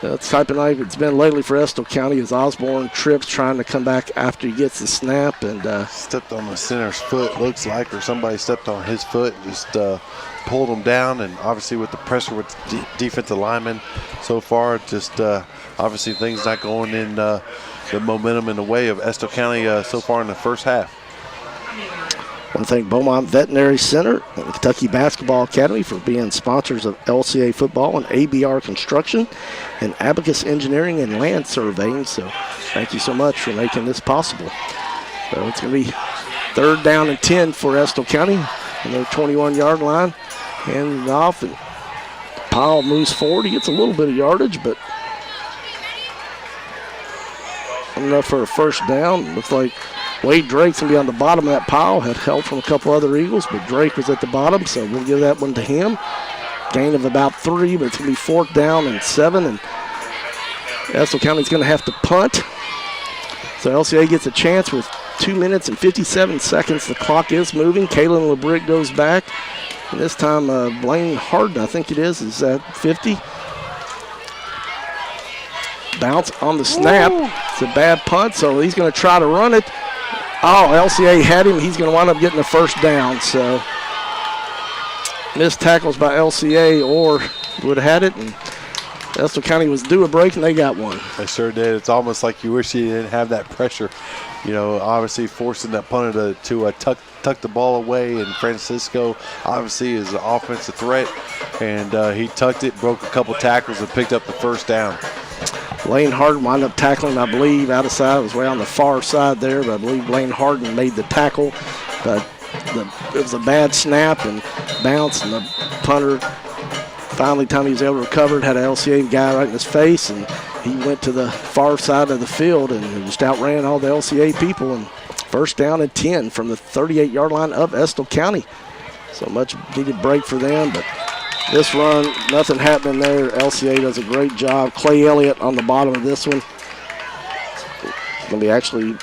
That's the type of night it's been lately for Estill County as Osborne trips trying to come back after he gets the snap. And stepped on the center's foot, looks like, or somebody stepped on his foot and just pulled him down. And obviously with the pressure with the defensive linemen so far, just obviously things not going in the momentum in the way of Estill County so far in the first half. I want to thank Beaumont Veterinary Center and the Kentucky Basketball Academy for being sponsors of LCA football and ABR Construction and Abacus Engineering and Land Surveying. So thank you so much for making this possible. So it's going to be 3rd down and 10 for Estill County on their 21-yard line. Handing it off, and Powell moves forward. He gets a little bit of yardage, but enough for a 1st down. Looks like Wade Drake's going to be on the bottom of that pile. Had help from a couple other Eagles, but Drake was at the bottom, so we'll give that one to him. gain of about 3, but it's going to be 4th down and 7, and Estill County's going to have to punt. So LCA gets a chance with 2 minutes and 57 seconds. The clock is moving. Kaylin LeBrick goes back. And this time, Blaine Harden, I think it is at 50. Bounce on the snap. It's a bad punt, so he's going to try to run it. Oh, LCA had him. He's going to wind up getting the 1st down. So missed tackles by LCA, or would have had it. And Estill County was due a break, and they got one. They sure did. It's almost like you wish you didn't have that pressure. You know, obviously forcing that punter to tuck the ball away, and Francisco obviously is an offensive threat, and he tucked it, broke a couple tackles, and picked up the 1st down. Blaine Harden wound up tackling, I believe, out of side. It was way on the far side there, but I believe Blaine Harden made the tackle. But it was a bad snap and bounce, and the punter finally, time he was able to recover, had an LCA guy right in his face, and he went to the far side of the field and just outran all the LCA people. And 1st down and 10 from the 38-yard line of Estill County. So much needed break for them, but this run, nothing happening there. LCA does a great job. Clay Elliott on the bottom of this one. It's going to be actually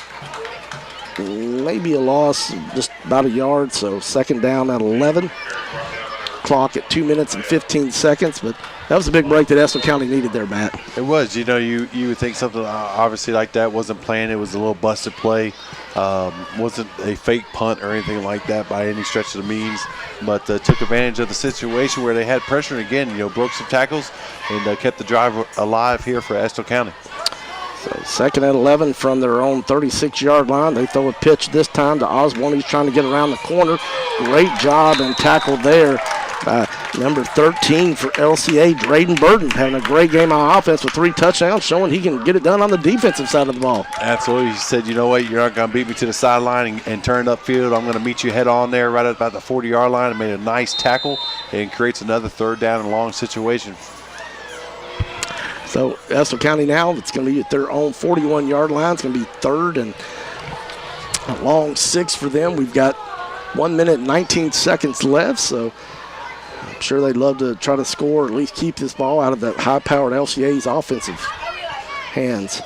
maybe a loss, just about a yard, so 2nd down at 11. Clock at 2 minutes and 15 seconds, but that was a big break that Estill County needed there, Matt. It was. You know, you would think something obviously like that wasn't planned. It was a little busted play. Wasn't a fake punt or anything like that by any stretch of the means, but took advantage of the situation where they had pressure and, again, you know, broke some tackles and kept the drive alive here for Estill County. So 2nd at 11 from their own 36-yard line. They throw a pitch this time to Osborne. He's trying to get around the corner. Great job and tackle there by number 13 for LCA, Drayden Burton, having a great game on offense with 3 touchdowns, showing he can get it done on the defensive side of the ball. Absolutely. He said, you know what, you're not going to beat me to the sideline and turn upfield. I'm going to meet you head on there right at about the 40-yard line, and made a nice tackle and creates another 3rd down and long situation. So Estill County now, it's going to be at their own 41-yard line. It's going to be 3rd and a long 6 for them. We've got 1 minute and 19 seconds left, so I'm sure they'd love to try to score, or at least keep this ball out of the high-powered LCA's offensive hands.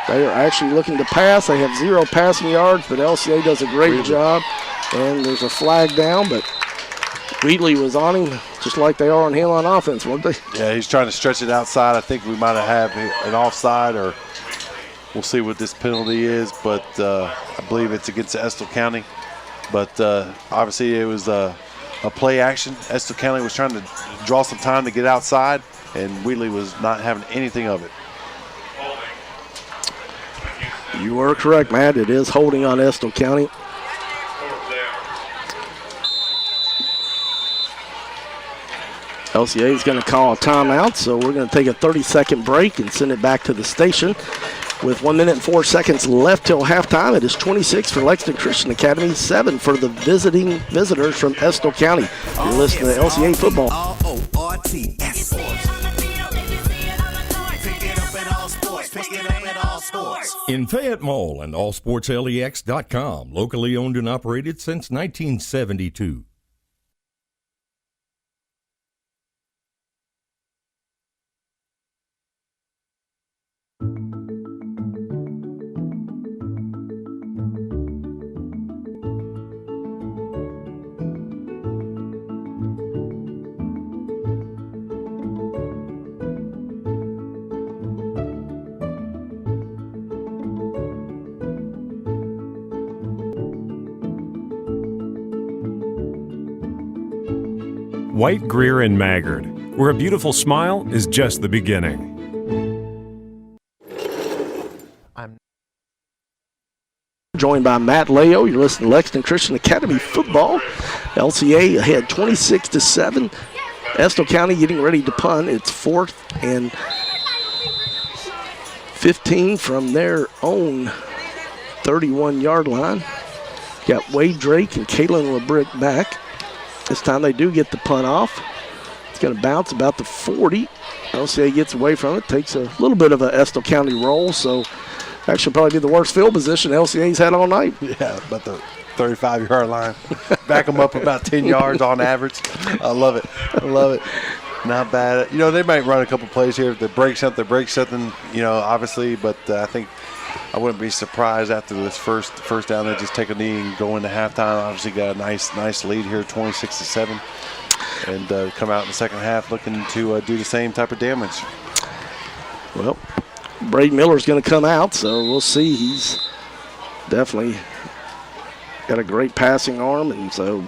They are actually looking to pass. They have 0 passing yards, but LCA does a great job. And there's a flag down, but Wheatley was on him just like they are on him on offense, weren't they? Yeah, he's trying to stretch it outside. I think we might have had an offside, or we'll see what this penalty is, but I believe it's against Estill County. But obviously it was a play action. Estill County was trying to draw some time to get outside, and Wheatley was not having anything of it. You are correct, Matt. It is holding on Estill County. LCA is going to call a timeout, so we're going to take a 30-second break and send it back to the station. With 1 minute and 4 seconds left till halftime, it is 26 for Lexington Christian Academy, 7 for the visiting visitors from Estill County. You're listening to LCA football. In Fayette Mall and allsportslex.com, locally owned and operated since 1972. White, Greer, and Maggard, where a beautiful smile is just the beginning. Joined by Matt Leo. You're listening to Lexington Christian Academy football. LCA ahead 26-7. Estill County getting ready to punt. It's 4th and 15 from their own 31-yard line. Got Wade Drake and Kaylin LeBrick back. This time they do get the punt off. It's going to bounce about the 40. LCA gets away from it, takes a little bit of a Estill County roll, so actually probably be the worst field position LCA's had all night. Yeah, but 35-yard line. Back them up about 10 yards on average. I love it. I love it. Not bad. You know, they might run a couple plays here. If they break something, you know, obviously. But I think I wouldn't be surprised after this first down. They just take a knee and go into halftime. Obviously got a nice lead here, 26-7. And come out in the second half looking to do the same type of damage. Well, Braden Miller's going to come out, so we'll see. He's definitely got a great passing arm, and so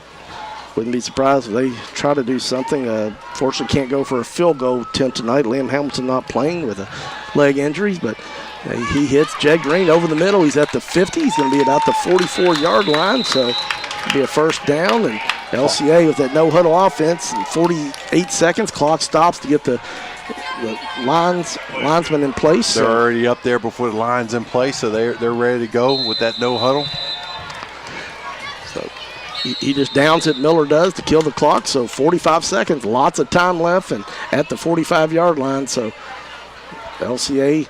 wouldn't be surprised if they try to do something. Fortunately, can't go for a field goal attempt tonight. Liam Hamilton not playing with a leg injury, but he hits Jed Green over the middle. He's at the 50. He's going to be about the 44-yard line, so it'll be a first down. And LCA with that no-huddle offense, in 48 seconds, clock stops to get the linesman in place. They're already up there before the line's in place, so they're ready to go with that no-huddle. So he just downs it, Miller does, to kill the clock. So 45 seconds, lots of time left, and at the 45-yard line. So LCA,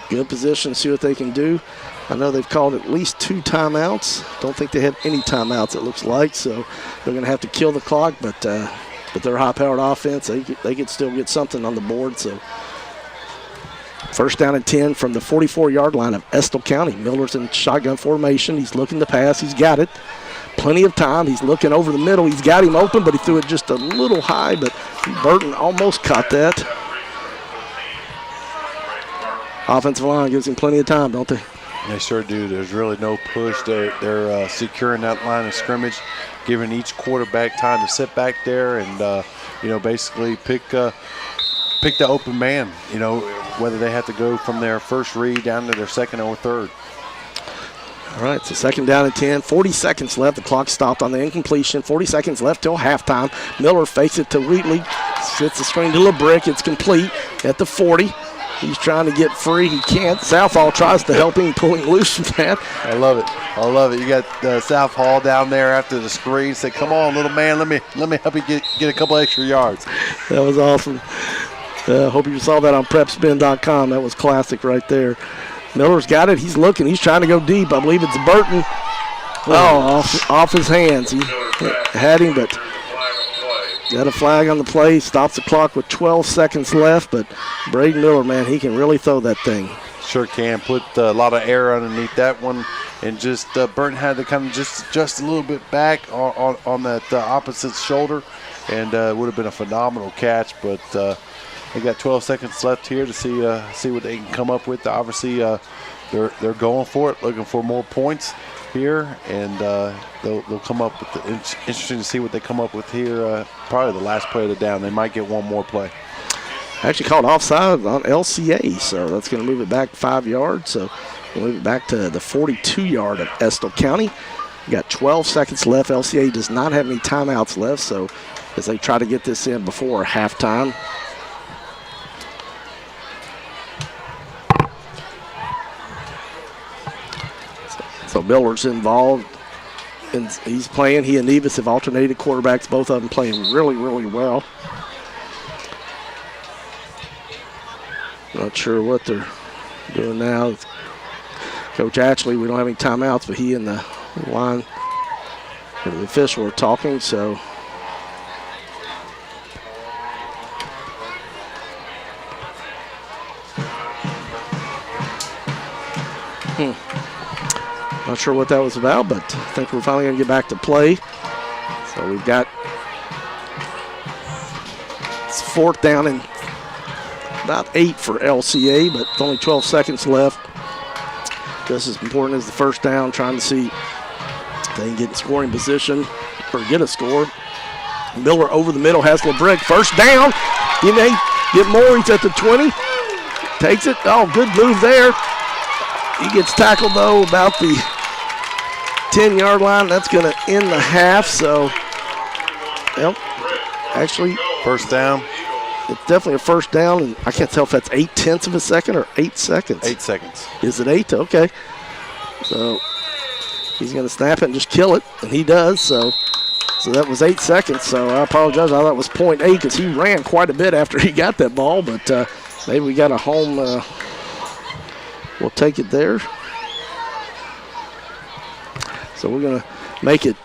good position to see what they can do. I know they've called at least 2 timeouts. Don't think they have any timeouts, it looks like. So they're going to have to kill the clock, but their high-powered offense, they could still get something on the board. So first down and 10 from the 44-yard line of Estill County. Miller's in shotgun formation. He's looking to pass. He's got it. Plenty of time. He's looking over the middle. He's got him open, but he threw it just a little high, but Burton almost caught that. Offensive line gives him plenty of time, don't they? They sure do. There's really no push. They're securing that line of scrimmage, giving each quarterback time to sit back there and, basically pick the open man, whether they have to go from their first read down to their second or third. All right, so second down and 10, 40 seconds left. The clock stopped on the incompletion. 40 seconds left till halftime. Miller fakes it to Wheatley, sits the screen to LeBrick. It's complete at the 40. He's trying to get free. He can't. Southall tries to help him, pulling loose from that. I love it. You got Southall down there after the screen. Say, come on, little man, let me help you get a couple extra yards. That was awesome. Hope you saw that on PrepSpin.com. That was classic right there. Miller's got it. He's looking. He's trying to go deep. I believe it's Burton. Off his hands. He had him, but got a flag on the play. Stops the clock with 12 seconds left. But Braden Miller, man, he can really throw that thing. Sure can. Put a lot of air underneath that one. And just Burton had to kind of just a little bit back on that opposite shoulder. And it would have been a phenomenal catch. But they got 12 seconds left here to see what they can come up with. Obviously, they're going for it, looking for more points here, and they'll come up with interesting to see what they come up with here. Probably the last play of the down. They might get one more play. Actually called offside on LCA, so that's going to move it back 5 yards. So we'll move it back to the 42-yard of Estill County. We got 12 seconds left. LCA does not have any timeouts left, so as they try to get this in before halftime. So Miller's involved, and he's playing. He and Nevis have alternated quarterbacks, both of them playing really, really well. Not sure what they're doing now. Coach Ashley, we don't have any timeouts, but he and the line, the official are talking, so. Not sure what that was about, but I think we're finally going to get back to play. So we've got it's fourth down and about 8 for LCA, but only 12 seconds left. Just as important as the first down, trying to see if they can get in scoring position or get a score. Miller over the middle has LeBrick. First down. He may get more. He's at the 20. Takes it. Oh, good move there. He gets tackled, though, about the 10-yard line. That's going to end the half. So, well, actually, first down. It's definitely a first down, and I can't tell if that's 0.8 of a second or 8 seconds. 8 seconds. Is it 8? Okay. So he's going to snap it and just kill it, and he does. So that was 8 seconds. So I apologize. I thought it was 0.8 because he ran quite a bit after he got that ball, but maybe we got a home. We'll take it there. So we're going to make it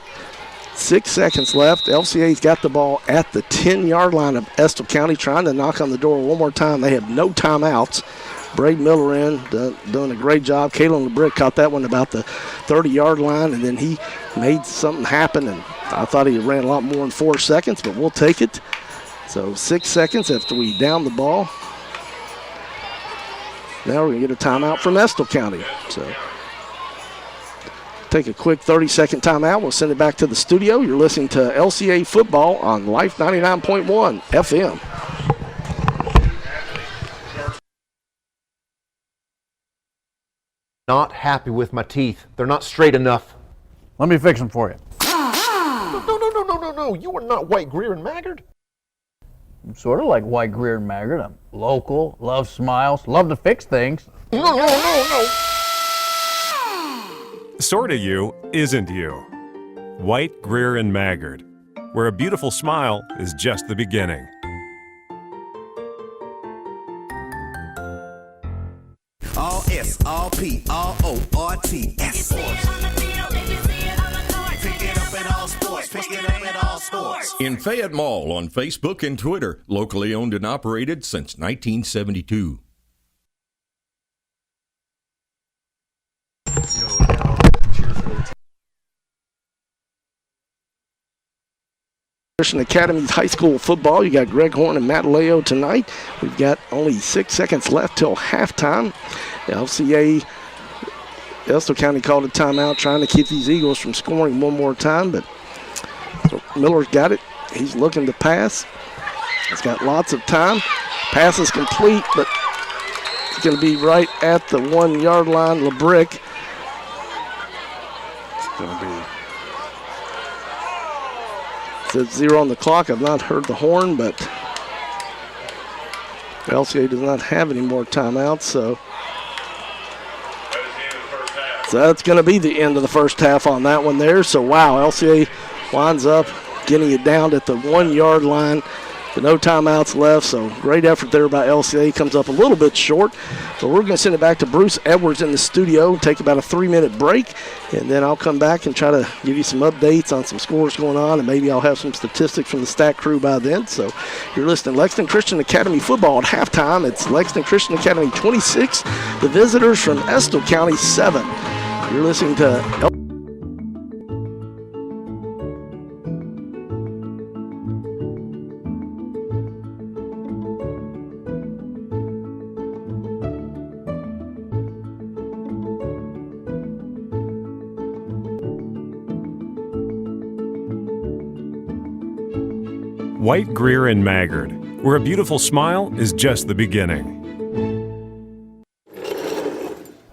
6 seconds left. LCA's got the ball at the 10-yard line of Estill County, trying to knock on the door one more time. They have no timeouts. Braden Miller doing a great job. Kalen LeBrick caught that one about the 30-yard line, and then he made something happen, and I thought he ran a lot more in 4 seconds, but we'll take it. So 6 seconds after we down the ball. Now we're going to get a timeout from Estill County. So take a quick 30-second timeout. We'll send it back to the studio. You're listening to LCA football on Life 99.1 FM. Not happy with my teeth. They're not straight enough. Let me fix them for you. No. You are not White, Greer, and Maggard. I'm sort of like White, Greer, and Maggard. I'm local, love smiles, love to fix things. No. Sorta you isn't you. White, Greer, and Maggard, where a beautiful smile is just the beginning. All S, all P, all O, R, T, S. Pick it up at all sports. Pick it up at all sports. In Fayette Mall on Facebook and Twitter, locally owned and operated since 1972. Christian Academy's high school football. You got Greg Horn and Matt Leo tonight. We've got only 6 seconds left till halftime. LCA, Estill County called a timeout trying to keep these Eagles from scoring one more time, but so Miller's got it. He's looking to pass. He's got lots of time. Pass is complete, but it's going to be right at the 1-yard line. LeBrick. It's going to be. Says 0 on the clock. I've not heard the horn, but LCA does not have any more timeouts, so that's going to be the end of the first half on that one there. So, wow, LCA winds up getting it down at the 1-yard line with no timeouts left. So, great effort there by LCA. Comes up a little bit short. So, we're going to send it back to Bruce Edwards in the studio, take about a 3-minute break, and then I'll come back and try to give you some updates on some scores going on, and maybe I'll have some statistics from the stat crew by then. So, you're listening to Lexington Christian Academy football at halftime. It's Lexington Christian Academy 26, the visitors from Estill County 7. You're listening to White, Greer, and Maggard, where a beautiful smile is just the beginning.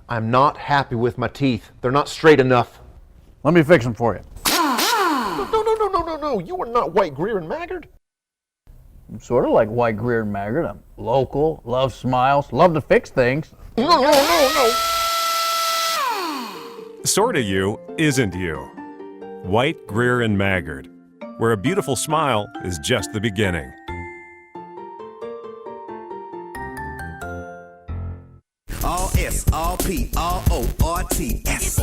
I'm not happy with my teeth. They're not straight enough. Let me fix them for you. No. You are not White, Greer, and Maggard. I'm sort of like White, Greer, and Maggard. I'm local, love smiles, love to fix things. No. Sorta you isn't you. White, Greer, and Maggard, where a beautiful smile is just the beginning. All S, all P, all O, R, T, S.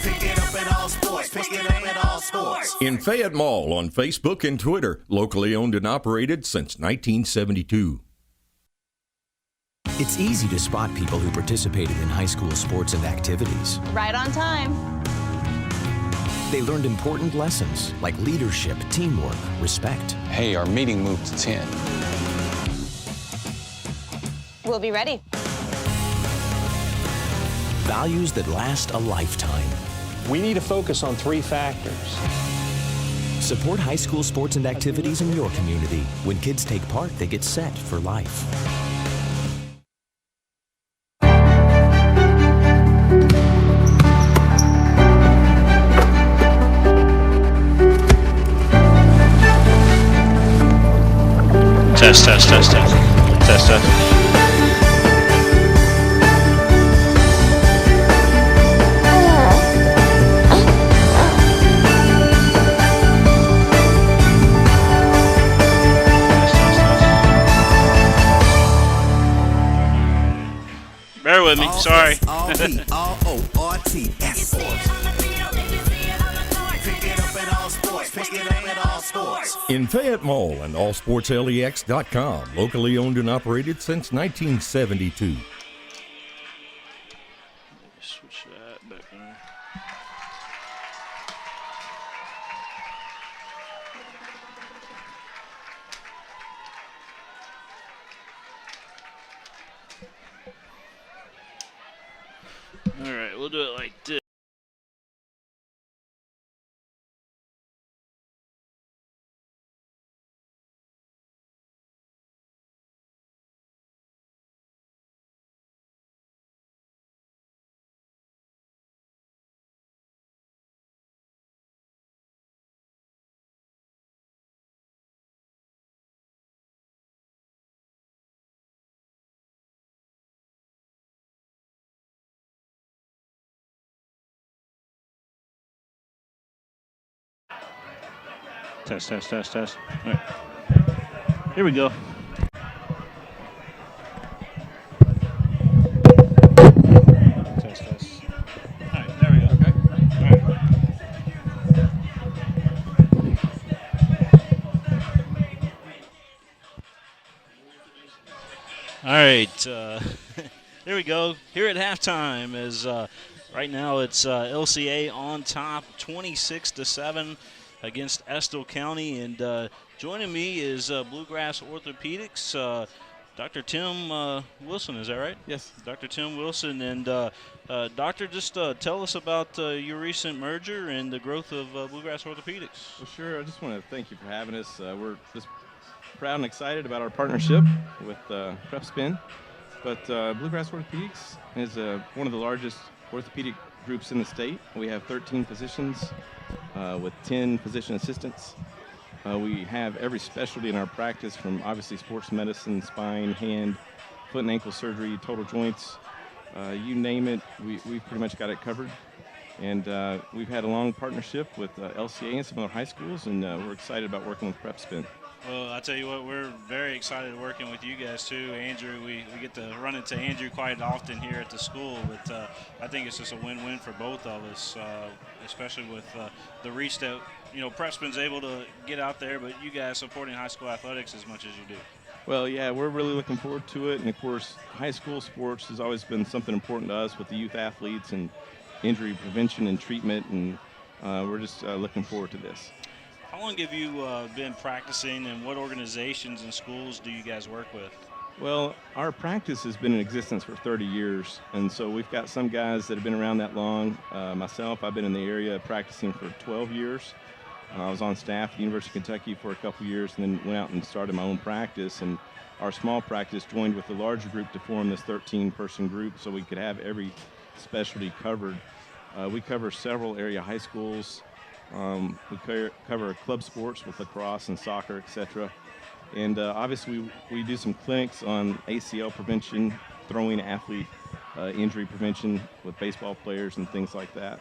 Pick it up at all sports. Pick it up at all sports. In Fayette Mall on Facebook and Twitter, locally owned and operated since 1972. It's easy to spot people who participated in high school sports and activities. Right on time. They learned important lessons like leadership, teamwork, respect. Hey, our meeting moved to 10. We'll be ready. Values that last a lifetime. We need to focus on 3 factors. Support high school sports and activities in your community. When kids take part, they get set for life. Test. Bear with me, sorry. All P, all O, R, T, S. sports. In Fayette Mall and allsportslex.com, locally owned and operated since 1972. Switch that back there. All right, we'll do it like this. Test. All right. Here we go. Test. All right, there we go. Okay. All right. Here we go. Here at halftime is right now it's LCA on top, 26-7. Against Estill County, and joining me is Bluegrass Orthopedics, Dr. Tim Wilson, is that right? Yes. Dr. Tim Wilson, and Doctor, just tell us about your recent merger and the growth of Bluegrass Orthopedics. Well, sure. I just want to thank you for having us. We're just proud and excited about our partnership with PrepSpin, but Bluegrass Orthopedics is one of the largest orthopedic groups in the state. We have 13 physicians with 10 physician assistants. We have every specialty in our practice, from obviously sports medicine, spine, hand, foot and ankle surgery, total joints. You name it, we've pretty much got it covered. And we've had a long partnership with LCA and some other high schools, and we're excited about working with PrepSpin. Well, I tell you what, we're very excited working with you guys too, Andrew. We get to run into Andrew quite often here at the school, but I think it's just a win-win for both of us, especially with the reach that PrepSpin's able to get out there, but you guys supporting high school athletics as much as you do. Well, yeah, we're really looking forward to it, and of course, high school sports has always been something important to us with the youth athletes and injury prevention and treatment, and we're just looking forward to this. How long have you been practicing, and what organizations and schools do you guys work with? Well, our practice has been in existence for 30 years, and so we've got some guys that have been around that long. Myself, I've been in the area practicing for 12 years. I was on staff at the University of Kentucky for a couple years, and then went out and started my own practice. And our small practice joined with the larger group to form this 13-person group so we could have every specialty covered. We cover several area high schools. We cover club sports with lacrosse and soccer, etc. And obviously we do some clinics on ACL prevention, throwing athlete injury prevention with baseball players and things like that.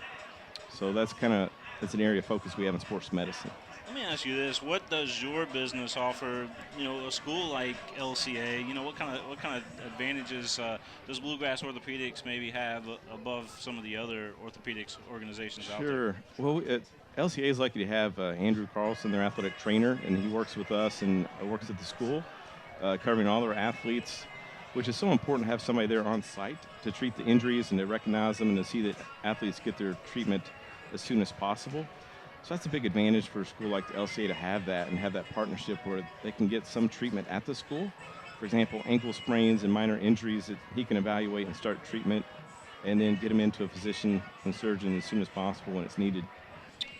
So that's an area of focus we have in sports medicine. Let me ask you this: what does your business offer? A school like LCA. What kind of advantages does Bluegrass Orthopedics maybe have above some of the other orthopedics organizations out there? Sure. Well, LCA is lucky to have Andrew Carlson, their athletic trainer, and he works with us and works at the school, covering all their athletes, which is so important to have somebody there on site to treat the injuries and to recognize them and to see that athletes get their treatment as soon as possible. So that's a big advantage for a school like the LCA to have that and have that partnership where they can get some treatment at the school. For example, ankle sprains and minor injuries that he can evaluate and start treatment, and then get them into a physician and surgeon as soon as possible when it's needed.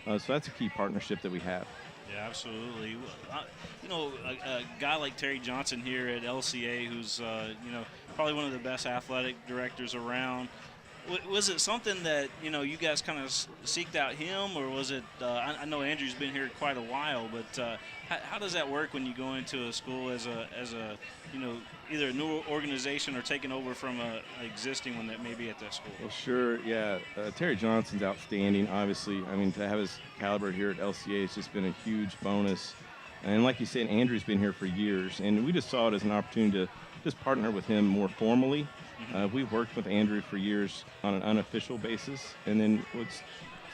So that's a key partnership that we have. Yeah, absolutely. A guy like Terry Johnson here at LCA, who's probably one of the best athletic directors around. Was it something that you guys kind of seeked out him, or was it? I know Andrew's been here quite a while, but how does that work when you go into a school as a either a new organization or taking over from an existing one that may be at that school? Well, sure, yeah. Terry Johnson's outstanding. Obviously, to have his caliber here at LCA has just been a huge bonus. And like you said, Andrew's been here for years, and we just saw it as an opportunity to just partner with him more formally. We've worked with Andrew for years on an unofficial basis, and then was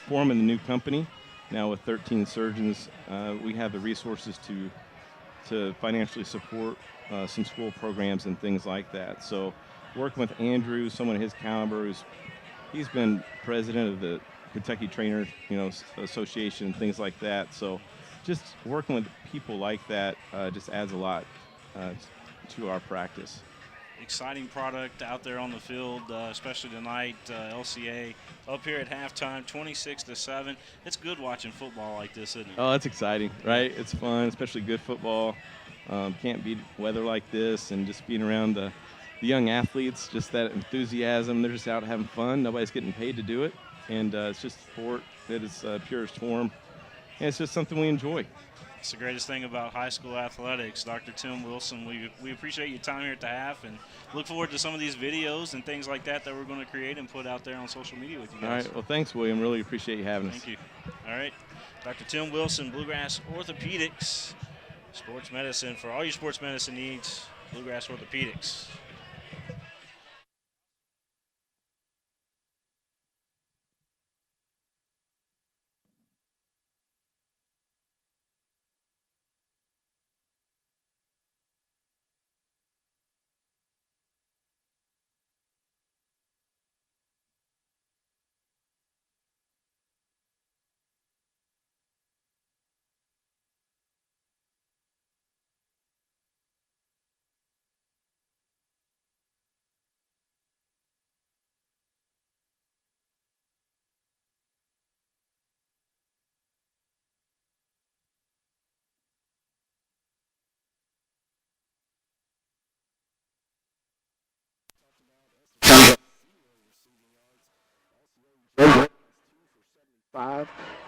forming the new company. Now with 13 surgeons, we have the resources to financially support some school programs and things like that. So working with Andrew, someone of his caliber, he's been president of the Kentucky Trainers, Association and things like that. So just working with people like that just adds a lot to our practice. Exciting product out there on the field, especially tonight. LCA up here at halftime, 26-7. It's good watching football like this, isn't it? Oh, it's exciting, right? It's fun, especially good football. Can't beat weather like this, and just being around the young athletes, just that enthusiasm. They're just out having fun. Nobody's getting paid to do it, and it's just sport at its purest form, and it's just something we enjoy. It's the greatest thing about high school athletics. Dr. Tim Wilson, we appreciate your time here at the half and look forward to some of these videos and things like that we're going to create and put out there on social media with you guys. All right. Well, thanks, William. Really appreciate you having us. Thank you. All right. Dr. Tim Wilson, Bluegrass Orthopedics, sports medicine for all your sports medicine needs, Bluegrass Orthopedics.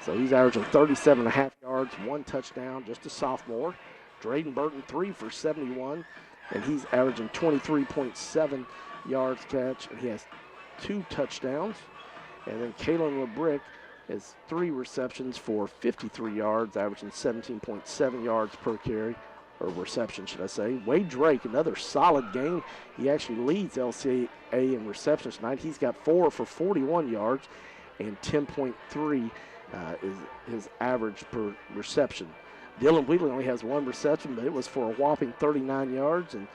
So he's averaging 37.5 yards, 1 touchdown, just a sophomore. Drayden Burton, 3 for 71, and he's averaging 23.7 yards catch, and he has 2 touchdowns. And then Kalen LeBrick has 3 receptions for 53 yards, averaging 17.7 yards per carry, or reception, should I say. Wade Drake, another solid game. He actually leads LCA in receptions tonight. He's got 4 for 41 yards, and 10.3 is his average per reception. Dylan Wheatley only has 1 reception, but it was for a whopping 39 yards, and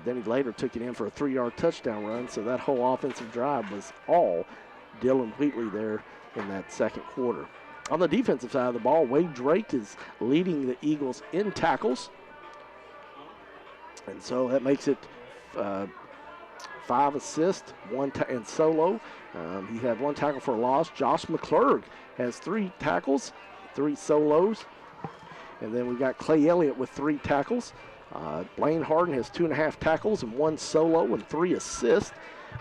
then he later took it in for a 3-yard touchdown run, so that whole offensive drive was all Dylan Wheatley there in that second quarter. On the defensive side of the ball, Wade Drake is leading the Eagles in tackles, and so that makes it 5 assists, 1 and solo. He had 1 tackle for a loss. Josh McClurg has 3 tackles, 3 solos. And then we got Clay Elliott with 3 tackles. Blaine Harden has 2.5 tackles and 1 solo and 3 assists.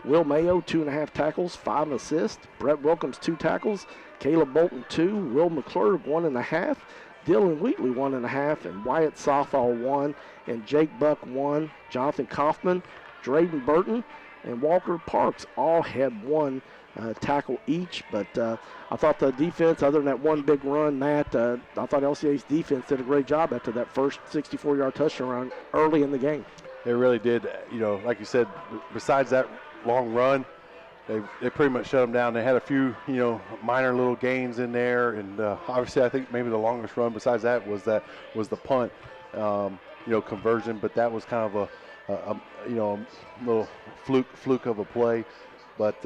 Will Mayo, 2.5 tackles, 5 assists. Brett Wilkins, 2 tackles. Caleb Bolton, 2. Will McClurg, 1.5. Dylan Wheatley, 1.5. And Wyatt Southall, 1. And Jake Buck, 1. Jonathan Kaufman, Drayden Burton, and Walker Parks all had 1 tackle each. But I thought the defense, other than that 1 big run, I thought LCA's defense did a great job after that first 64-yard touchdown run early in the game. They really did. Like you said, besides that long run, they pretty much shut them down. They had a few, minor little gains in there, and obviously I think maybe the longest run besides that was the punt, conversion. But that was kind of a little fluke of a play. But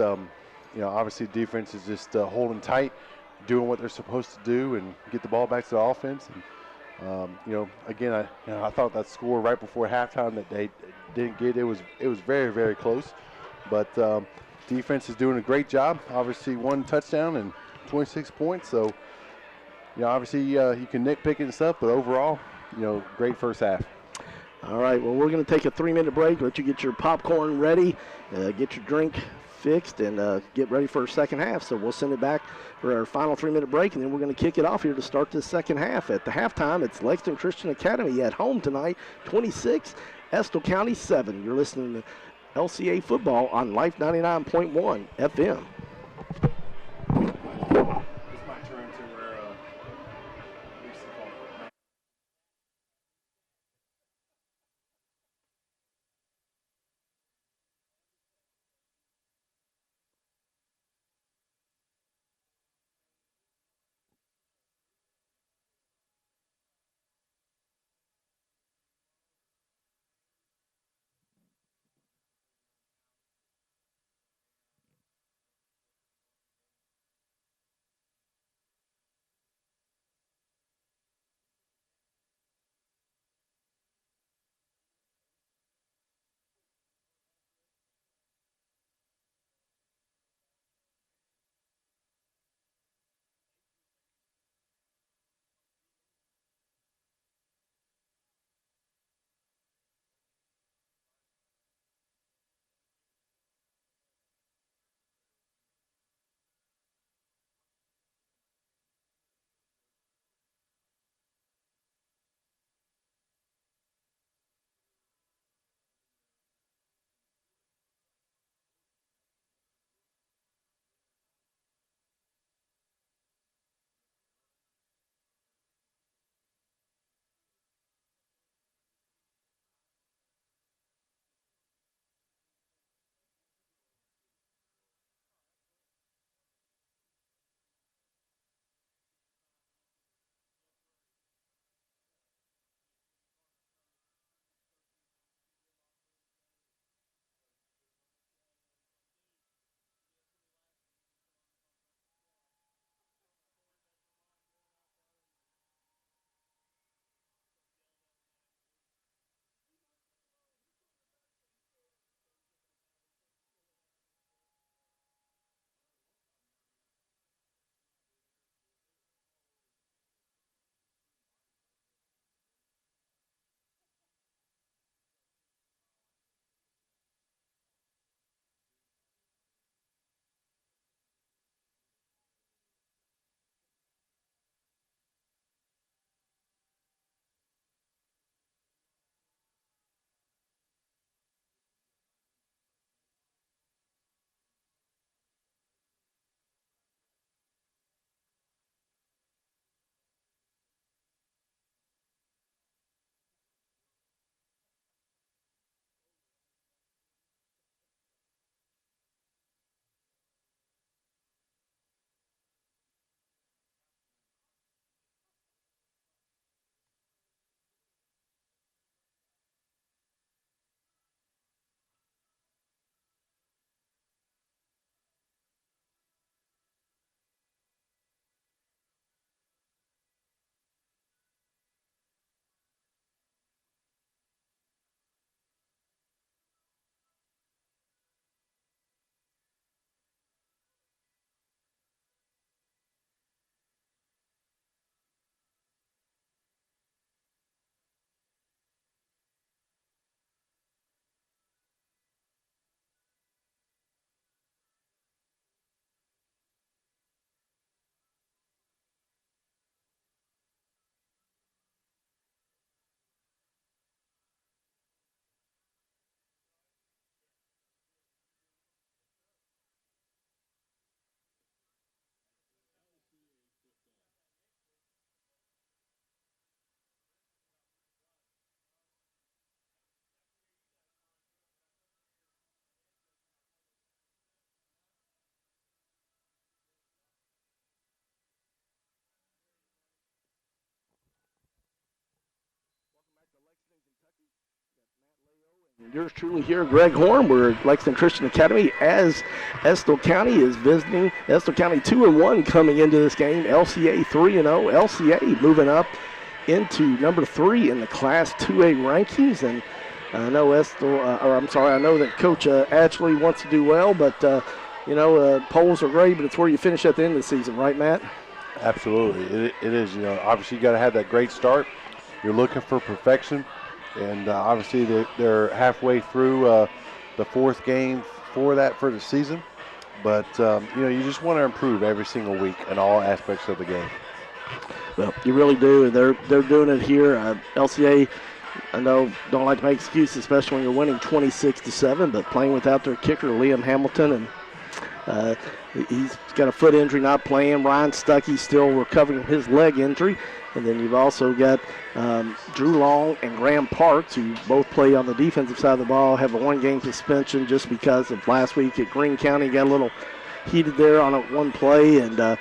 obviously defense is just holding tight, doing what they're supposed to do, and get the ball back to the offense. And again, I thought that score right before halftime that they didn't get, it was very, very close. But defense is doing a great job. Obviously 1 touchdown and 26 points. So obviously you can nitpick and stuff, but overall, great first half. All right, well, we're going to take a 3-minute break, let you get your popcorn ready, get your drink fixed, and get ready for our second half. So we'll send it back for our final 3-minute break, and then we're going to kick it off here to start this second half. At the halftime, it's Lexington Christian Academy at home tonight, 26, Estill County 7. You're listening to LCA football on Life 99.1 FM. Yours truly here, Greg Horn. We're at Lexington Christian Academy as Estill County is visiting. Estill County 2-1 coming into this game. LCA 3-0. LCA moving up into number 3 in the Class 2A rankings. And I know I know that Coach Ashley wants to do well, but polls are great, but it's where you finish at the end of the season, right, Matt? Absolutely, it is. Obviously you got to have that great start. You're looking for perfection. And obviously they're halfway through the 4th game for the season. But, you just want to improve every single week in all aspects of the game. Well, you really do. They're doing it here. LCA, I know, don't like to make excuses, especially when you're winning 26-7, but playing without their kicker, Liam Hamilton, and he's got a foot injury, not playing. Ryan Stuckey still recovering from his leg injury. And then you've also got Drew Long and Graham Parks, who both play on the defensive side of the ball, have a 1-game suspension just because of last week at Greene County. Got a little heated there on one play. And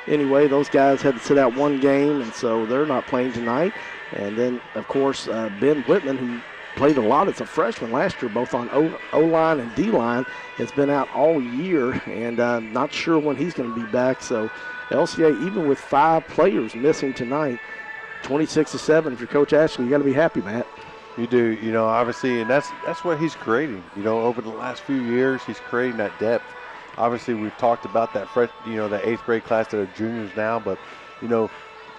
anyway, those guys had to sit out 1 game, and so they're not playing tonight. And then, of course, Ben Whitman, who played a lot as a freshman last year, both on O-line and D-line, has been out all year, and not sure when he's going to be back. So LCA, even with 5 players missing tonight, 26-7. If you're Coach Ashley, you got to be happy, Matt. You do, obviously, and that's what he's creating. Over the last few years, he's creating that depth. Obviously, we've talked about that the 8th grade class that are juniors now, but the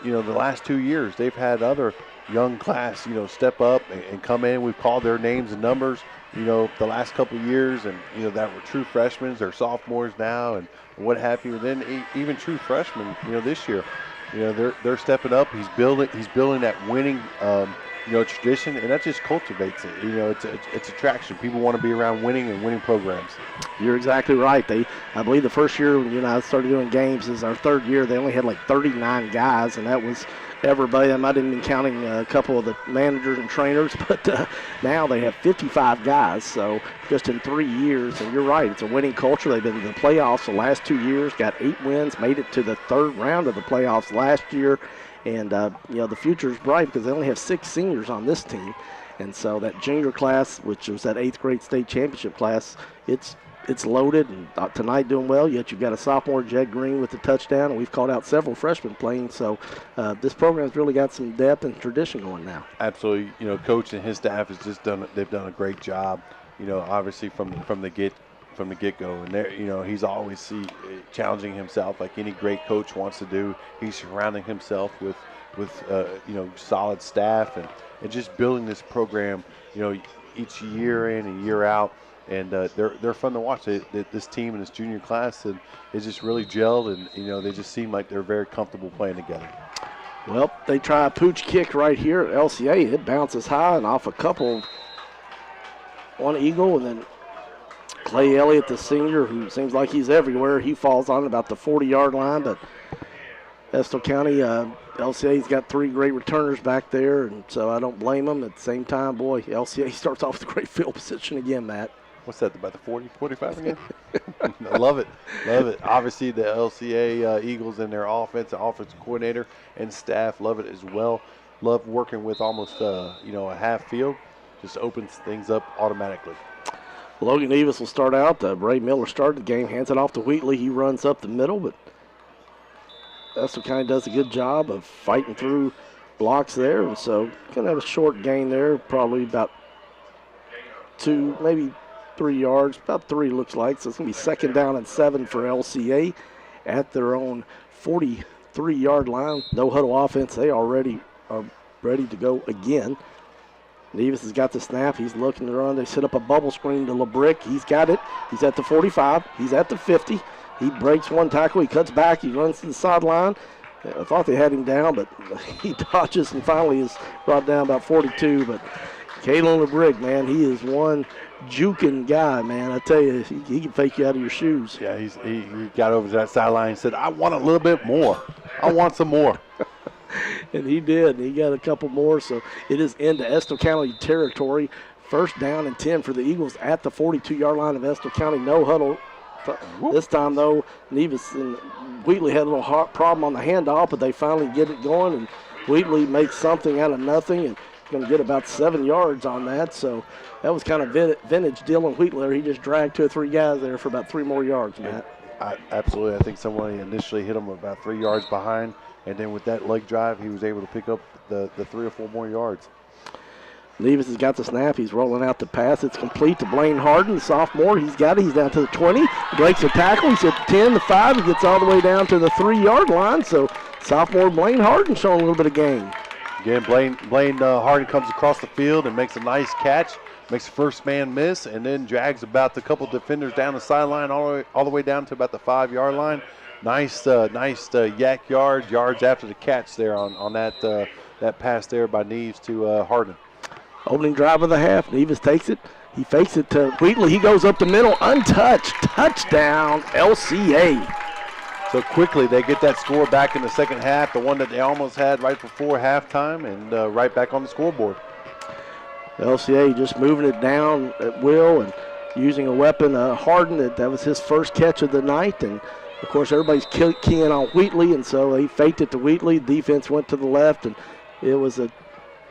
last 2 years they've had other young class, step up and come in. We've called their names and numbers, the last couple of years, and that were true freshmen or sophomores now, and what have you. And then even true freshmen, this year, they're stepping up. He's building that winning, tradition, and that just cultivates it. It's attraction. People want to be around winning and winning programs. You're exactly right. I believe the first year when I started doing games is our 3rd year. They only had like 39 guys, and that was everybody. I might have been counting a couple of the managers and trainers, but now they have 55 guys. So just in 3 years, and you're right, it's a winning culture. They've been to the playoffs the last 2 years, got 8 wins, made it to the 3rd round of the playoffs last year. And, the future is bright because they only have 6 seniors on this team. And so that junior class, which was that 8th grade state championship class, it's loaded. And tonight doing well, yet you've got a sophomore, Jed Green, with the touchdown. And we've called out several freshmen playing. So this program's really got some depth and tradition going now. Absolutely. Coach and his staff they've done a great job, obviously from the get-go, and he's always challenging himself like any great coach wants to do. He's surrounding himself with solid staff and just building this program, each year in and year out. And they're fun to watch. This team and this junior class, and it's just really gelled, and they just seem like they're very comfortable playing together. Well, they try a pooch kick right here at LCA. It bounces high and off a couple. One eagle, and then Clay Elliott, the senior, who seems like he's everywhere, he falls on about the 40-yard line. But Estill County, LCA's got 3 great returners back there, and so I don't blame them. At the same time, boy, LCA starts off with a great field position again, Matt. What's that, about the 40, 45 again? I love it. Obviously, the LCA Eagles and their offensive coordinator and staff love it as well. Love working with almost, a half field. Just opens things up automatically. Logan Davis will start out. Bray Miller started the game, hands it off to Wheatley. He runs up the middle, but Estill County does a good job of fighting through blocks there. And so going to have a short gain there, probably about 2, maybe 3 yards, about 3 looks like. So it's going to be 2nd down and 7 for LCA at their own 43-yard line. No huddle offense. They already are ready to go again. Nevis has got the snap. He's looking to run. They set up a bubble screen to LeBrick. He's got it. He's at the 45. He's at the 50. He breaks one tackle. He cuts back. He runs to the sideline. I thought they had him down, but he dodges and finally is brought down about 42. But Kalen LeBrick, man, he is one juking guy, man. I tell you, he can fake you out of your shoes. Yeah, he got over to that sideline and said, I want a little bit more. I want some more. And he did. He got a couple more, so it is into Estill County territory. 1st down and 10 for the Eagles at the 42-yard line of Estill County. No huddle. This time, though, Nevis and Wheatley had a little problem on the handoff, but they finally get it going, and Wheatley makes something out of nothing. And going to get about 7 yards on that. So that was kind of vintage Dylan Wheatler. He just dragged 2 or 3 guys there for about 3 more yards, Matt. Absolutely. I think someone initially hit him about 3 yards behind, and then with that leg drive, he was able to pick up the 3 or 4 more yards. Nevis has got the snap. He's rolling out the pass. It's complete to Blaine Harden, the sophomore. He's got it. He's down to the 20. He breaks the tackle. He's at the 10, the 5. He gets all the way down to the 3-yard line. So sophomore Blaine Harden showing a little bit of gain. Again, Blaine Harden comes across the field and makes a nice catch, makes the first man miss, and then drags about a couple defenders down the sideline all the way down to about the 5-yard line. Nice yak yards after the catch there on that pass there by Neves to Harden. Opening drive of the half. Nevis takes it. He fakes it to Wheatley. He goes up the middle, untouched. Touchdown, LCA. So quickly they get that score back in the second half, the one that they almost had right before halftime, and right back on the scoreboard. LCA just moving it down at will and using a weapon, Harden. That was his first catch of the night. And, of course, everybody's keying on Wheatley, and so he faked it to Wheatley. Defense went to the left, and it was a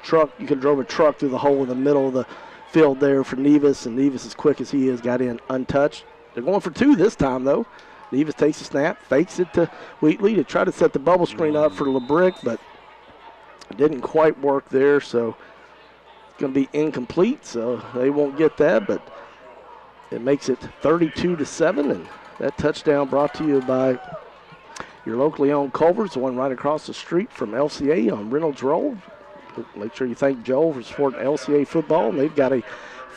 truck. You could have drove a truck through the hole in the middle of the field there for Nevis, and Nevis, as quick as he is, got in untouched. They're going for 2 this time, though. Nevis takes a snap, fakes it to Wheatley to try to set the bubble screen up for LeBrick, but it didn't quite work there, so it's going to be incomplete, so they won't get that, but it makes it 32-7, and that touchdown brought to you by your locally owned Culver's, the one right across the street from LCA on Reynolds Road. Make sure you thank Joel for supporting LCA football, and they've got a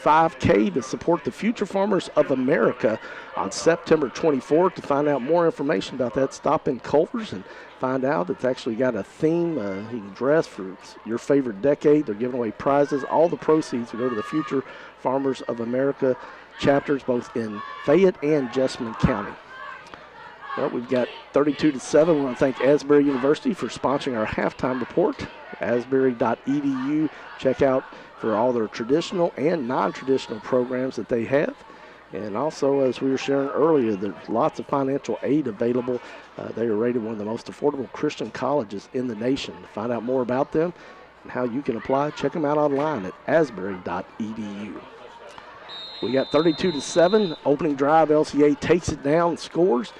5K to support the future farmers of America on September 24th. To find out more information about that, stop in Culver's and find out. It's actually got a theme. You can dress for your favorite decade. They're giving away prizes. All the proceeds will go to the Future Farmers of America chapters, both in Fayette and Jessamine County. Well, we've got 32-7. We want to thank Asbury University for sponsoring our halftime report. Asbury.edu. Check out for all their traditional and non-traditional programs that they have. And also, as we were sharing earlier, there's lots of financial aid available. They are rated one of the most affordable Christian colleges in the nation. To find out more about them and how you can apply, check them out online at asbury.edu. We got 32-7. Opening drive, LCA takes it down, scores.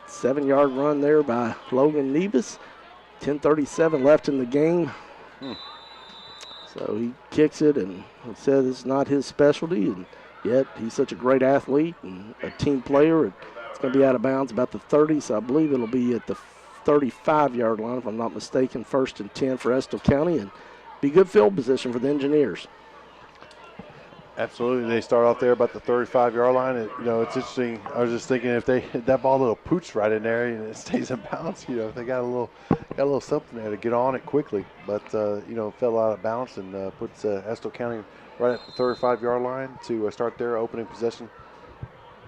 7-yard run there by Logan Nevis. 10:37 left in the game. So he kicks it, and he says it's not his specialty, and yet he's such a great athlete and a team player. It's going to be out of bounds about the 30, so I believe it'll be at the 35-yard line, if I'm not mistaken. 1st and 10 for Estill County, and be good field position for the Engineers. Absolutely. They start off there about the 35-yard line. It's interesting. I was just thinking if they hit that ball a little pooch right in there and it stays in bounds, if they got a little something there to get on it quickly. But, fell out of bounds and puts Estill County right at the 35-yard line to start their opening possession.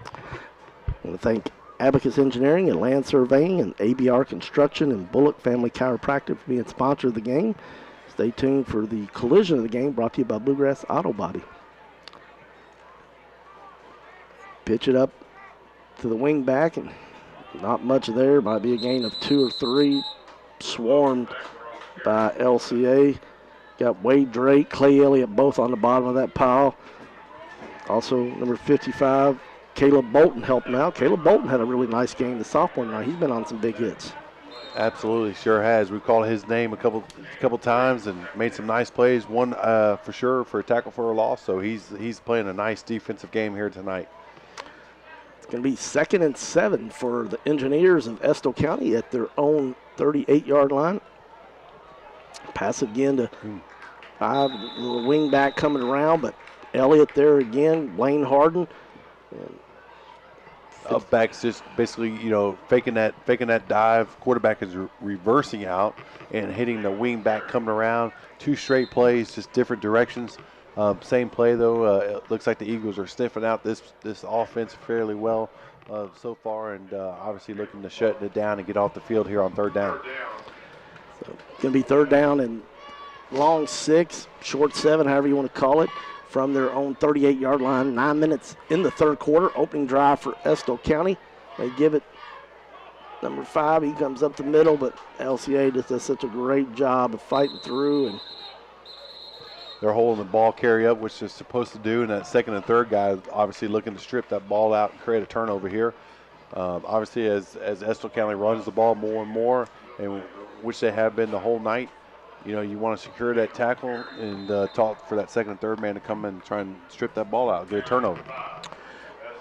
I want to thank Abacus Engineering and Land Surveying and ABR Construction and Bullock Family Chiropractic for being sponsor of the game. Stay tuned for the collision of the game brought to you by Bluegrass Auto Body. Pitch it up to the wing back, and not much there. Might be a gain of 2 or 3. Swarmed by LCA. Got Wade Drake, Clay Elliott both on the bottom of that pile. Also, number 55, Caleb Bolton helping out. Caleb Bolton had a really nice game the sophomore night. He's been on some big hits. Absolutely, sure has. We called his name a couple times and made some nice plays. One for sure for a tackle for a loss. So he's playing a nice defensive game here tonight. Going to be 2nd and 7 for the Engineers of Estill County at their own 38-yard line. Pass again to 5, the wing back coming around, but Elliott there again, Blaine Harden. Upback's just basically, faking that dive. Quarterback is reversing out and hitting the wing back coming around. 2 straight plays, just different directions. Same play, though. It looks like the Eagles are sniffing out this offense fairly well so far, and obviously looking to shut it down and get off the field here on 3rd down. So it's going to be 3rd down and long 6, short 7, however you want to call it, from their own 38-yard line. 9 minutes in the 3rd quarter. Opening drive for Estill County. They give it number 5. He comes up the middle, but LCA just does such a great job of fighting through and they're holding the ball carry up, which they're supposed to do, and that second and third guy obviously looking to strip that ball out and create a turnover here. Obviously, as Estill County runs the ball more and more, and which they have been the whole night, you know, you want to secure that tackle and talk for that second and third man to come in and try and strip that ball out, get a turnover.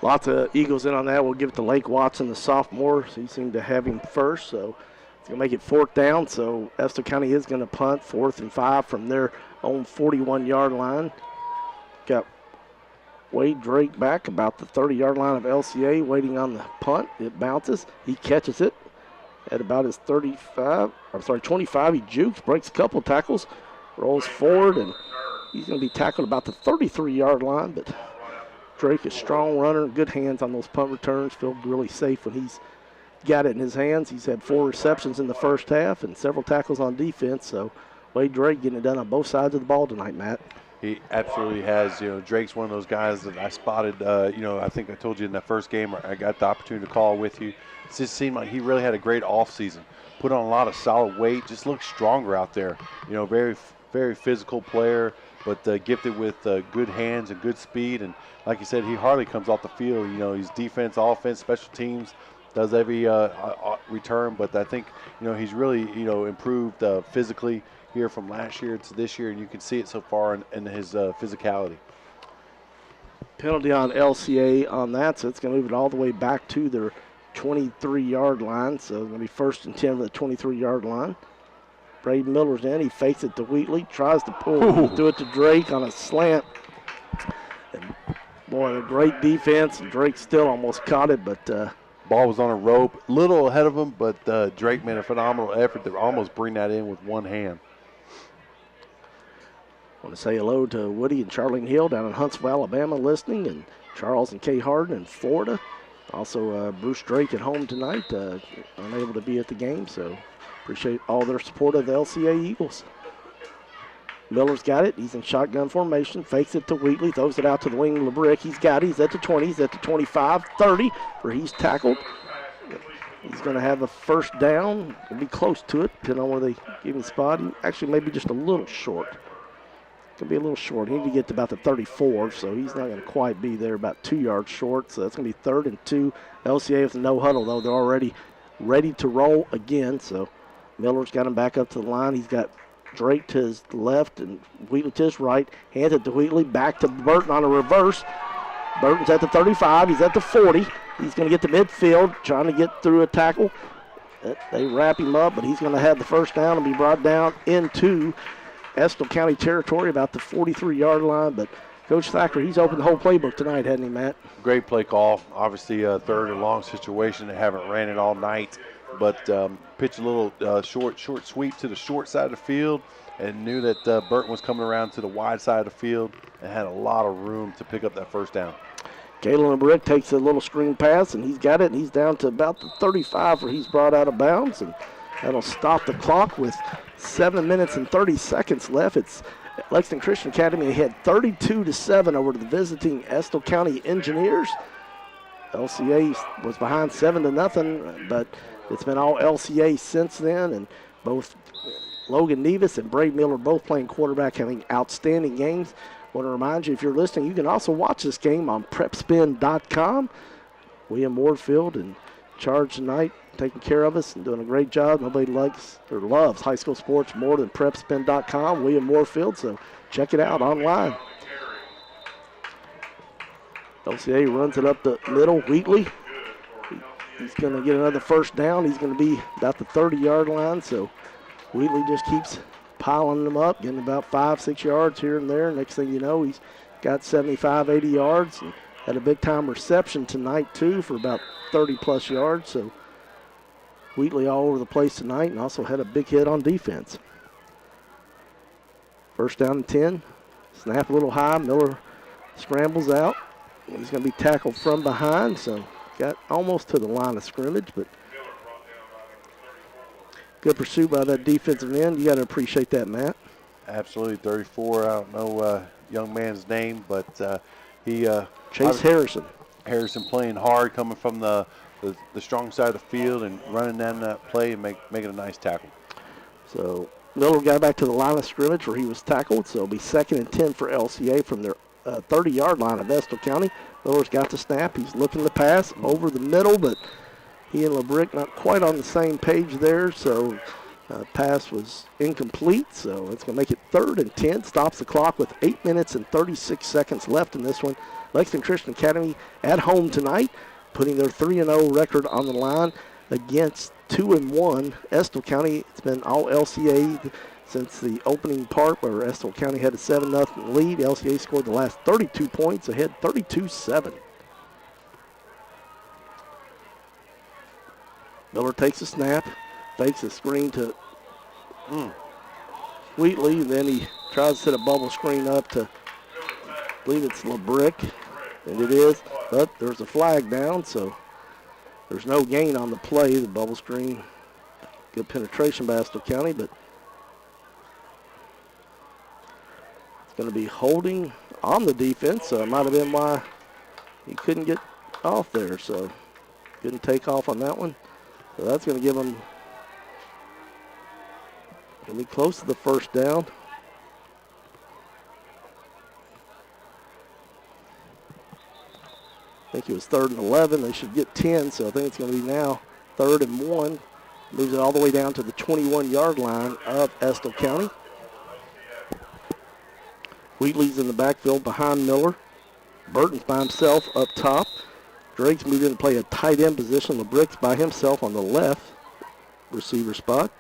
Lots of Eagles in on that. We'll give it to Lake Watson, the sophomore. So he seemed to have him first, so it's going to make it 4th down. So Estill County is going to punt 4th and 5 from their own 41-yard line. Got Wade Drake back about the 30-yard line of LCA, waiting on the punt. It bounces. He catches it at about his 25. He jukes, breaks a couple tackles, rolls forward, and he's going to be tackled about the 33-yard line. But Drake is a strong runner, good hands on those punt returns. Feels really safe when he's got it in his hands. He's had 4 receptions in the first half and several tackles on defense. So Wade Drake getting it done on both sides of the ball tonight, Matt. He absolutely has. You know, Drake's one of those guys that I spotted, you know, I think I told you in that first game I got the opportunity to call with you. It just seemed like he really had a great offseason. Put on a lot of solid weight, just looked stronger out there. You know, very, very physical player, but gifted with good hands and good speed. And like you said, he hardly comes off the field. You know, he's defense, offense, special teams, does every return. But I think, you know, he's really, you know, improved physically here from last year to this year, and you can see it so far in his physicality. Penalty on LCA on that, so it's going to move it all the way back to their 23-yard line. So it's going to be 1st and 10 from the 23-yard line. Braden Miller's in. He fakes it to Wheatley, tries to pull, do it to Drake on a slant. And boy, a great defense. Drake still almost caught it, but ball was on a rope, little ahead of him, but Drake made a phenomenal effort to almost bring that in with one hand. I want to say hello to Woody and Charlene Hill down in Huntsville, Alabama, listening, and Charles and Kay Harden in Florida. Also, Bruce Drake at home tonight, unable to be at the game, so appreciate all their support of the LCA Eagles. Miller's got it. He's in shotgun formation, fakes it to Wheatley, throws it out to the wing of LeBrick. He's got it. He's at the 20. He's at the 25, 30, where he's tackled. He's going to have a 1st down. He'll be close to it, depending on where they give him the spot. Actually, maybe just a little short. Going to be a little short. He need to get to about the 34, so he's not going to quite be there, about 2 yards short. So that's going to be 3rd and 2. LCA with no huddle, though. They're already ready to roll again. So Miller's got him back up to the line. He's got Drake to his left and Wheatley to his right. Hands it to Wheatley, back to Burton on a reverse. Burton's at the 35. He's at the 40. He's going to get to midfield, trying to get through a tackle. They wrap him up, but he's going to have the 1st down and be brought down into Estill County territory, about the 43-yard line. But Coach Thacker, he's opened the whole playbook tonight, hasn't he, Matt? Great play call. Obviously, a 3rd and long situation. They haven't ran it all night, but pitched a little short sweep to the short side of the field and knew that Burton was coming around to the wide side of the field and had a lot of room to pick up that 1st down. Galen LeBrick takes a little screen pass, and he's got it, and he's down to about the 35 where he's brought out of bounds, and that'll stop the clock with 7 minutes and 30 seconds left. It's Lexington Christian Academy. They had 32-7 over to the visiting Estill County Engineers. LCA was behind 7-0, but it's been all LCA since then, and both Logan Nevis and Bray Miller both playing quarterback, having outstanding games. I want to remind you, if you're listening, you can also watch this game on PrepSpin.com. William Warfield in charge tonight, taking care of us and doing a great job. Nobody likes or loves high school sports more than PrepSpin.com, William Warfield, so check it out online. LCA runs it up the middle. Wheatley, he's going to get another 1st down. He's going to be about the 30-yard line, so Wheatley just keeps piling them up, getting about 5-6 yards here and there. Next thing you know, he's got 75, 80 yards and had a big-time reception tonight, too, for about 30-plus yards. So Wheatley all over the place tonight and also had a big hit on defense. 1st down and 10. Snap a little high. Miller scrambles out. He's going to be tackled from behind, so got almost to the line of scrimmage, but good pursuit by that defensive end. You got to appreciate that, Matt. Absolutely. 34, I don't know young man's name, but he Chase Harrison. Harrison playing hard, coming from the the strong side of the field and running down that play and making a nice tackle. So Miller got back to the line of scrimmage where he was tackled, so it'll be 2nd and 10 for LCA from their 30-yard line of Estill County. Miller's got the snap. He's looking to pass over the middle, but he and LeBrick not quite on the same page there, so pass was incomplete, so it's going to make it 3rd and 10. Stops the clock with 8 minutes and 36 seconds left in this one. Lexington Christian Academy at home tonight, putting their 3-0 record on the line against 2-1 Estill County. It's been all LCA since the opening part where Estill County had a 7-0 lead. LCA scored the last 32 points, ahead 32-7. Miller takes a snap, fakes a screen to Wheatley, and then he tries to set a bubble screen up to, I believe it's LeBrick, and it is, but there's a flag down, so there's no gain on the play. The bubble screen, good penetration by Estill County, but it's going to be holding on the defense, so it might have been why he couldn't get off there, so couldn't take off on that one. So that's going to give him, going to be close to the first down. I think it was 3rd and 11. They should get 10, so I think it's going to be now 3rd and 1. Moves it all the way down to the 21-yard line of Estill County. Wheatley's in the backfield behind Miller. Burton's by himself up top. Drake's moved in to play a tight end position. LeBrick's by himself on the left receiver spot.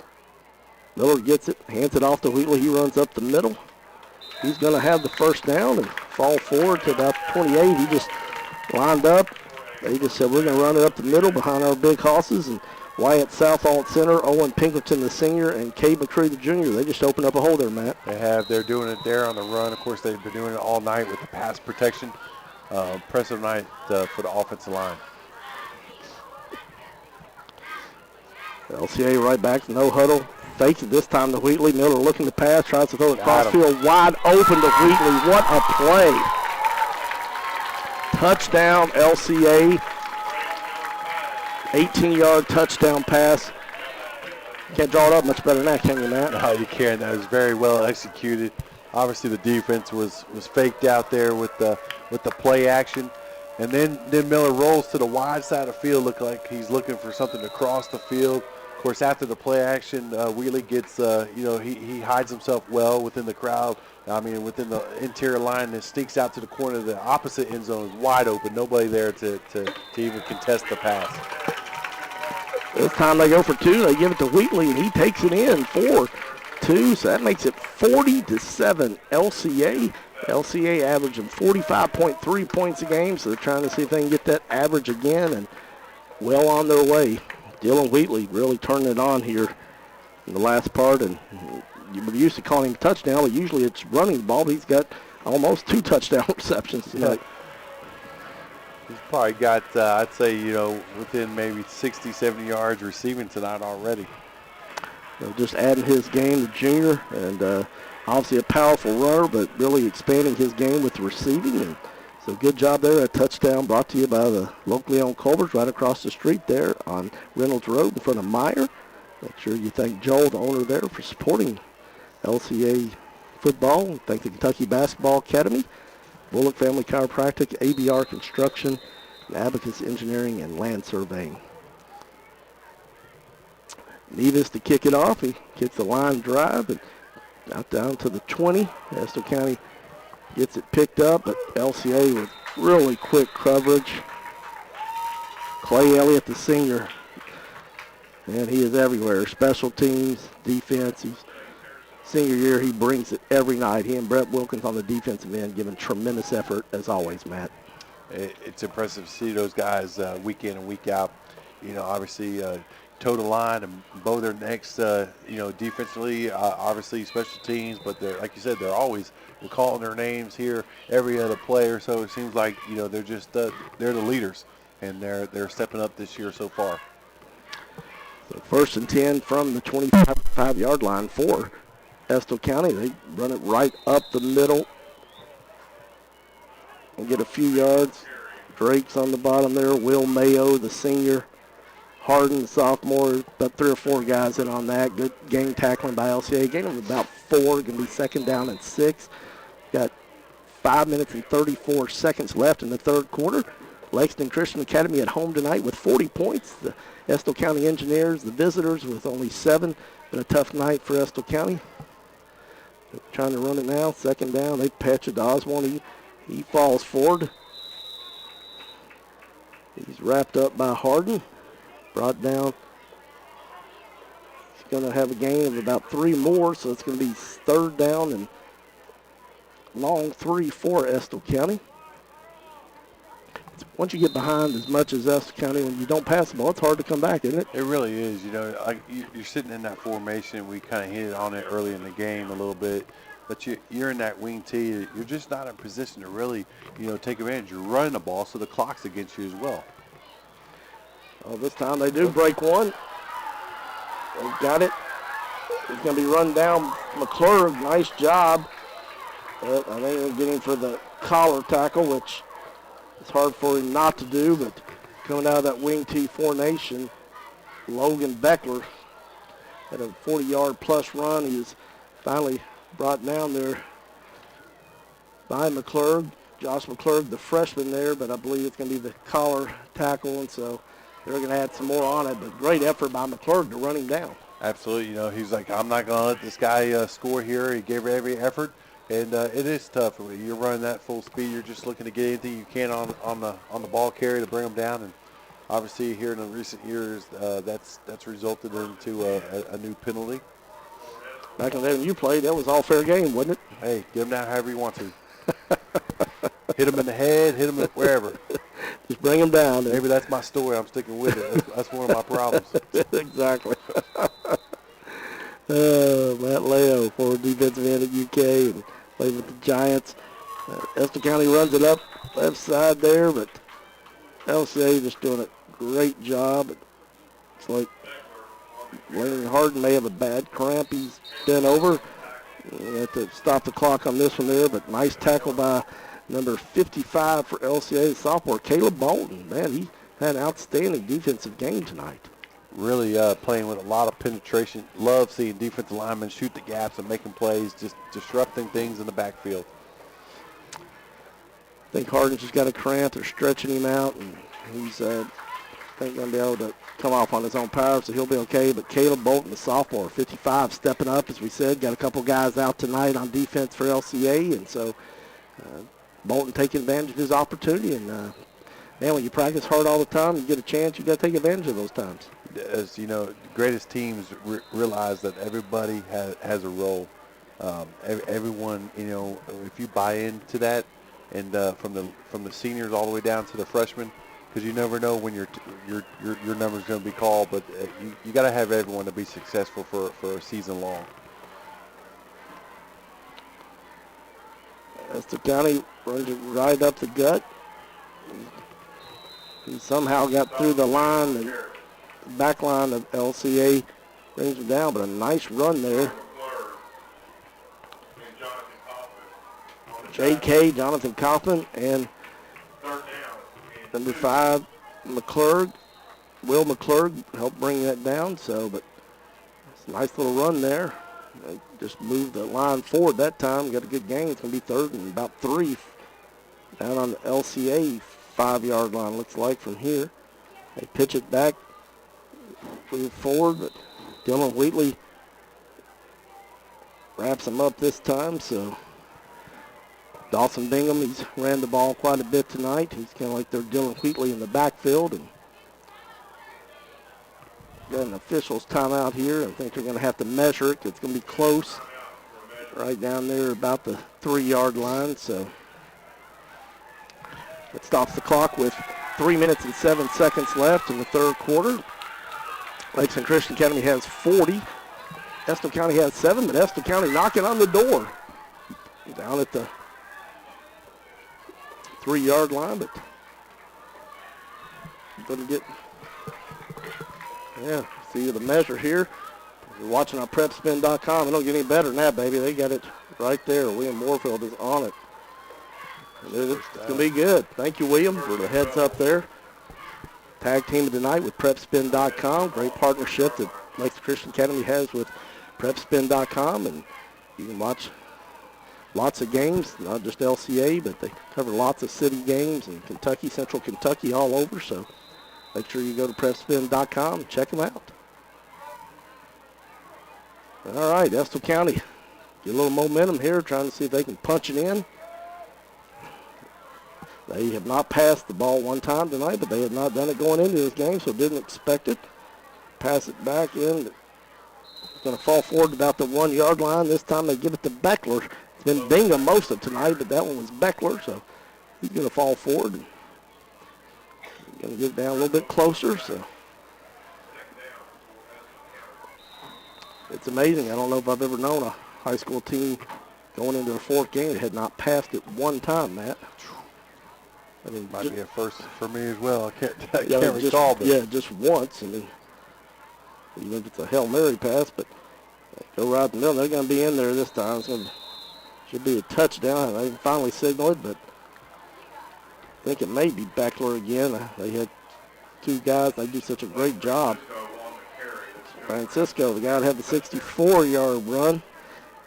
Miller gets it, hands it off to Wheatley. He runs up the middle. He's going to have the first down and fall forward to about 28. He just lined up. They just said, we're going to run it up the middle behind our big hosses. And Wyatt Southall at center, Owen Pinkerton the senior, and Cade McCree the junior. They just opened up a hole there, Matt. They have. They're doing it there on the run. Of course, they've been doing it all night with the pass protection. Impressive night for the offensive line. LCA right back, no huddle. Fakes it this time to Wheatley. Miller looking to pass, tries to throw it crossfield, wide open to Wheatley. What a play. Touchdown, LCA. 18-yard touchdown pass. Can't draw it up much better than that, can you, Matt? No, you can't. That was very well executed. Obviously, the defense was faked out there with the play action. And then Miller rolls to the wide side of the field, look like he's looking for something to cross the field. Of course, after the play action, Wheatley gets, he hides himself well within the crowd. Within the interior line, and sneaks out to the corner of the opposite end zone, is wide open. Nobody there to even contest the pass. This time they go for 2. They give it to Wheatley, and he takes it in 4-2. So that makes it 40-7 LCA. LCA averaging 45.3 points a game, so they're trying to see if they can get that average again, and well on their way. Dylan Wheatley really turning it on here in the last part, and we're used to calling him a touchdown, but usually it's running the ball, but he's got almost 2 touchdown receptions tonight. He's probably got, I'd say, within maybe 60, 70 yards receiving tonight already. Just adding his game, the junior, and obviously a powerful runner, but really expanding his game with the receiving. And so good job there. A touchdown brought to you by the locally owned Culver's right across the street there on Reynolds Road in front of Meyer. Make sure you thank Joel, the owner there, for supporting LCA football. Thank the Kentucky Basketball Academy, Bullock Family Chiropractic, ABR Construction, and Abacus Engineering and Land Surveying. Nevis to kick it off. He kicks the line drive and out down to the 20. Estill County gets it picked up, but LCA with really quick coverage. Clay Elliott, the senior, and he is everywhere. Special teams, defense. He's senior year, he brings it every night. He and Brett Wilkins on the defensive end giving tremendous effort as always, Matt. It's impressive to see those guys week in and week out. Obviously toe the line and bow their necks, defensively, obviously special teams, but they're, like you said, we're calling their names here every other player, so it seems like, they're just, they're the leaders, and they're stepping up this year so far. So 1st and 10 from the 25-yard line for Estill County. They run it right up the middle and get a few yards. Drake's on the bottom there. Will Mayo, the senior, Harden, the sophomore, about 3 or 4 guys in on that. Good game tackling by LCA. Gain of about 4, going to be second down and 6. Got 5 minutes and 34 seconds left in the third quarter. Lexington Christian Academy at home tonight with 40 points. The Estill County Engineers, the visitors, with only 7. Been a tough night for Estill County. They're trying to run it now. Second down. They patch it to Osborne. He falls forward. He's wrapped up by Harden. Brought down. He's going to have a gain of about 3 more, so it's going to be third down and long 3 for Estill County. Once you get behind as much as Estill County, when you don't pass the ball, it's hard to come back, isn't it? It really is. You know, you're sitting in that formation. We kind of hit on it early in the game a little bit. But you're in that wing tee. You're just not in position to really, take advantage. You're running the ball, so the clock's against you as well. Oh, this time they do break one. They got it. It's going to be run down. McClure, nice job. But I think they're getting for the collar tackle, which is hard for him not to do. But coming out of that wing tee formation, Logan Beckler had a 40-yard plus run. He was finally brought down there by McClure. Josh McClure, the freshman there, but I believe it's going to be the collar tackle, and so they're going to add some more on it. But great effort by McClure to run him down. Absolutely. He's like, I'm not going to let this guy score here. He gave every effort, and it is tough. You're running that full speed. You're just looking to get anything you can on the ball carry to bring them down. And obviously, here in the recent years, that's resulted into a new penalty. Back in the day when you played, that was all fair game, wasn't it? Hey, get him down however you want to. Hit him in the head, hit him wherever. Just bring him down. Maybe that's my story. I'm sticking with it. That's one of my problems. Exactly. Matt Leo for defensive end at UK and played with the Giants. Estill County runs it up left side there, but LCA just doing a great job. It's like Larry Harden may have a bad cramp. He's bent over. We have to stop the clock on this one there, but nice tackle by number 55 for LCA, the sophomore, Caleb Bolton. Man, he had an outstanding defensive game tonight. Really playing with a lot of penetration. Love seeing defensive linemen shoot the gaps and making plays, just disrupting things in the backfield. I think Harden's just got a cramp. They're stretching him out, and he's I think going to be able to come off on his own power, so he'll be okay. But Caleb Bolton, the sophomore, 55, stepping up, as we said. Got a couple guys out tonight on defense for LCA, and so Bolton taking advantage of his opportunity. And, man, when you practice hard all the time, you get a chance, you got to take advantage of those times. As you know, the greatest teams realize that everybody has a role. Everyone, if you buy into that, and from the seniors all the way down to the freshmen, because you never know when your number's going to be called, but you got to have everyone to be successful for a season long. Estill County runs it right up the gut. He somehow got through the line, the back line of LCA brings him down, but a nice run there. J.K. Jonathan Kaufman and number 5, McClurg. Will McClurg helped bring that down, but it's a nice little run there. They just moved the line forward that time, got a good gain. It's going to be third and about 3 down on the LCA 5-yard line, looks like, from here. They pitch it back, move forward, but Dylan Wheatley wraps him up this time, so Dawson Bingham, he's ran the ball quite a bit tonight. He's kind of like their Dylan Wheatley in the backfield. And got an official's timeout here. I think they're going to have to measure it. It's going to be close, right down there about the 3-yard line. So it stops the clock with 3 minutes and 7 seconds left in the third quarter. Lexington Christian Academy has 40. Estill County has 7, but Estill County knocking on the door. Down at the 3-yard line, but doesn't get, see the measure here. If you're watching on PrepSpin.com, it don't get any better than that, baby. They got it right there. William Warfield is on it. It's going to be good. Thank you, William, for the heads up there. tag team of the night with PrepSpin.com. Great partnership that Lexington Christian Academy has with PrepSpin.com, and you can watch lots of games, not just LCA, but they cover lots of city games in Kentucky, Central Kentucky, all over. So make sure you go to PrepSpin.com and check them out. All right, Estill County, get a little momentum here, trying to see if they can punch it in. They have not passed the ball one time tonight, but they have not done it going into this game, so didn't expect it. Pass it back in. It's going to fall forward about the 1 yard line. This time they give it to Beckler. It's been Bingham most of tonight, but that one was Beckler, so he's going to fall forward. And going to get it down a little bit closer, so. It's amazing. I don't know if I've ever known a high school team going into a fourth game that had not passed it one time, Matt. I mean, might be a first for me as well. I can't recall. But yeah, just once. I mean, even if it's a Hail Mary pass, but they go right in the middle. They're going to be in there this time. It's going to, should be a touchdown. They finally signaled it, but I think it may be Beckler again. They had two guys. They do such a great job. Francisco, the guy that had the 64-yard run.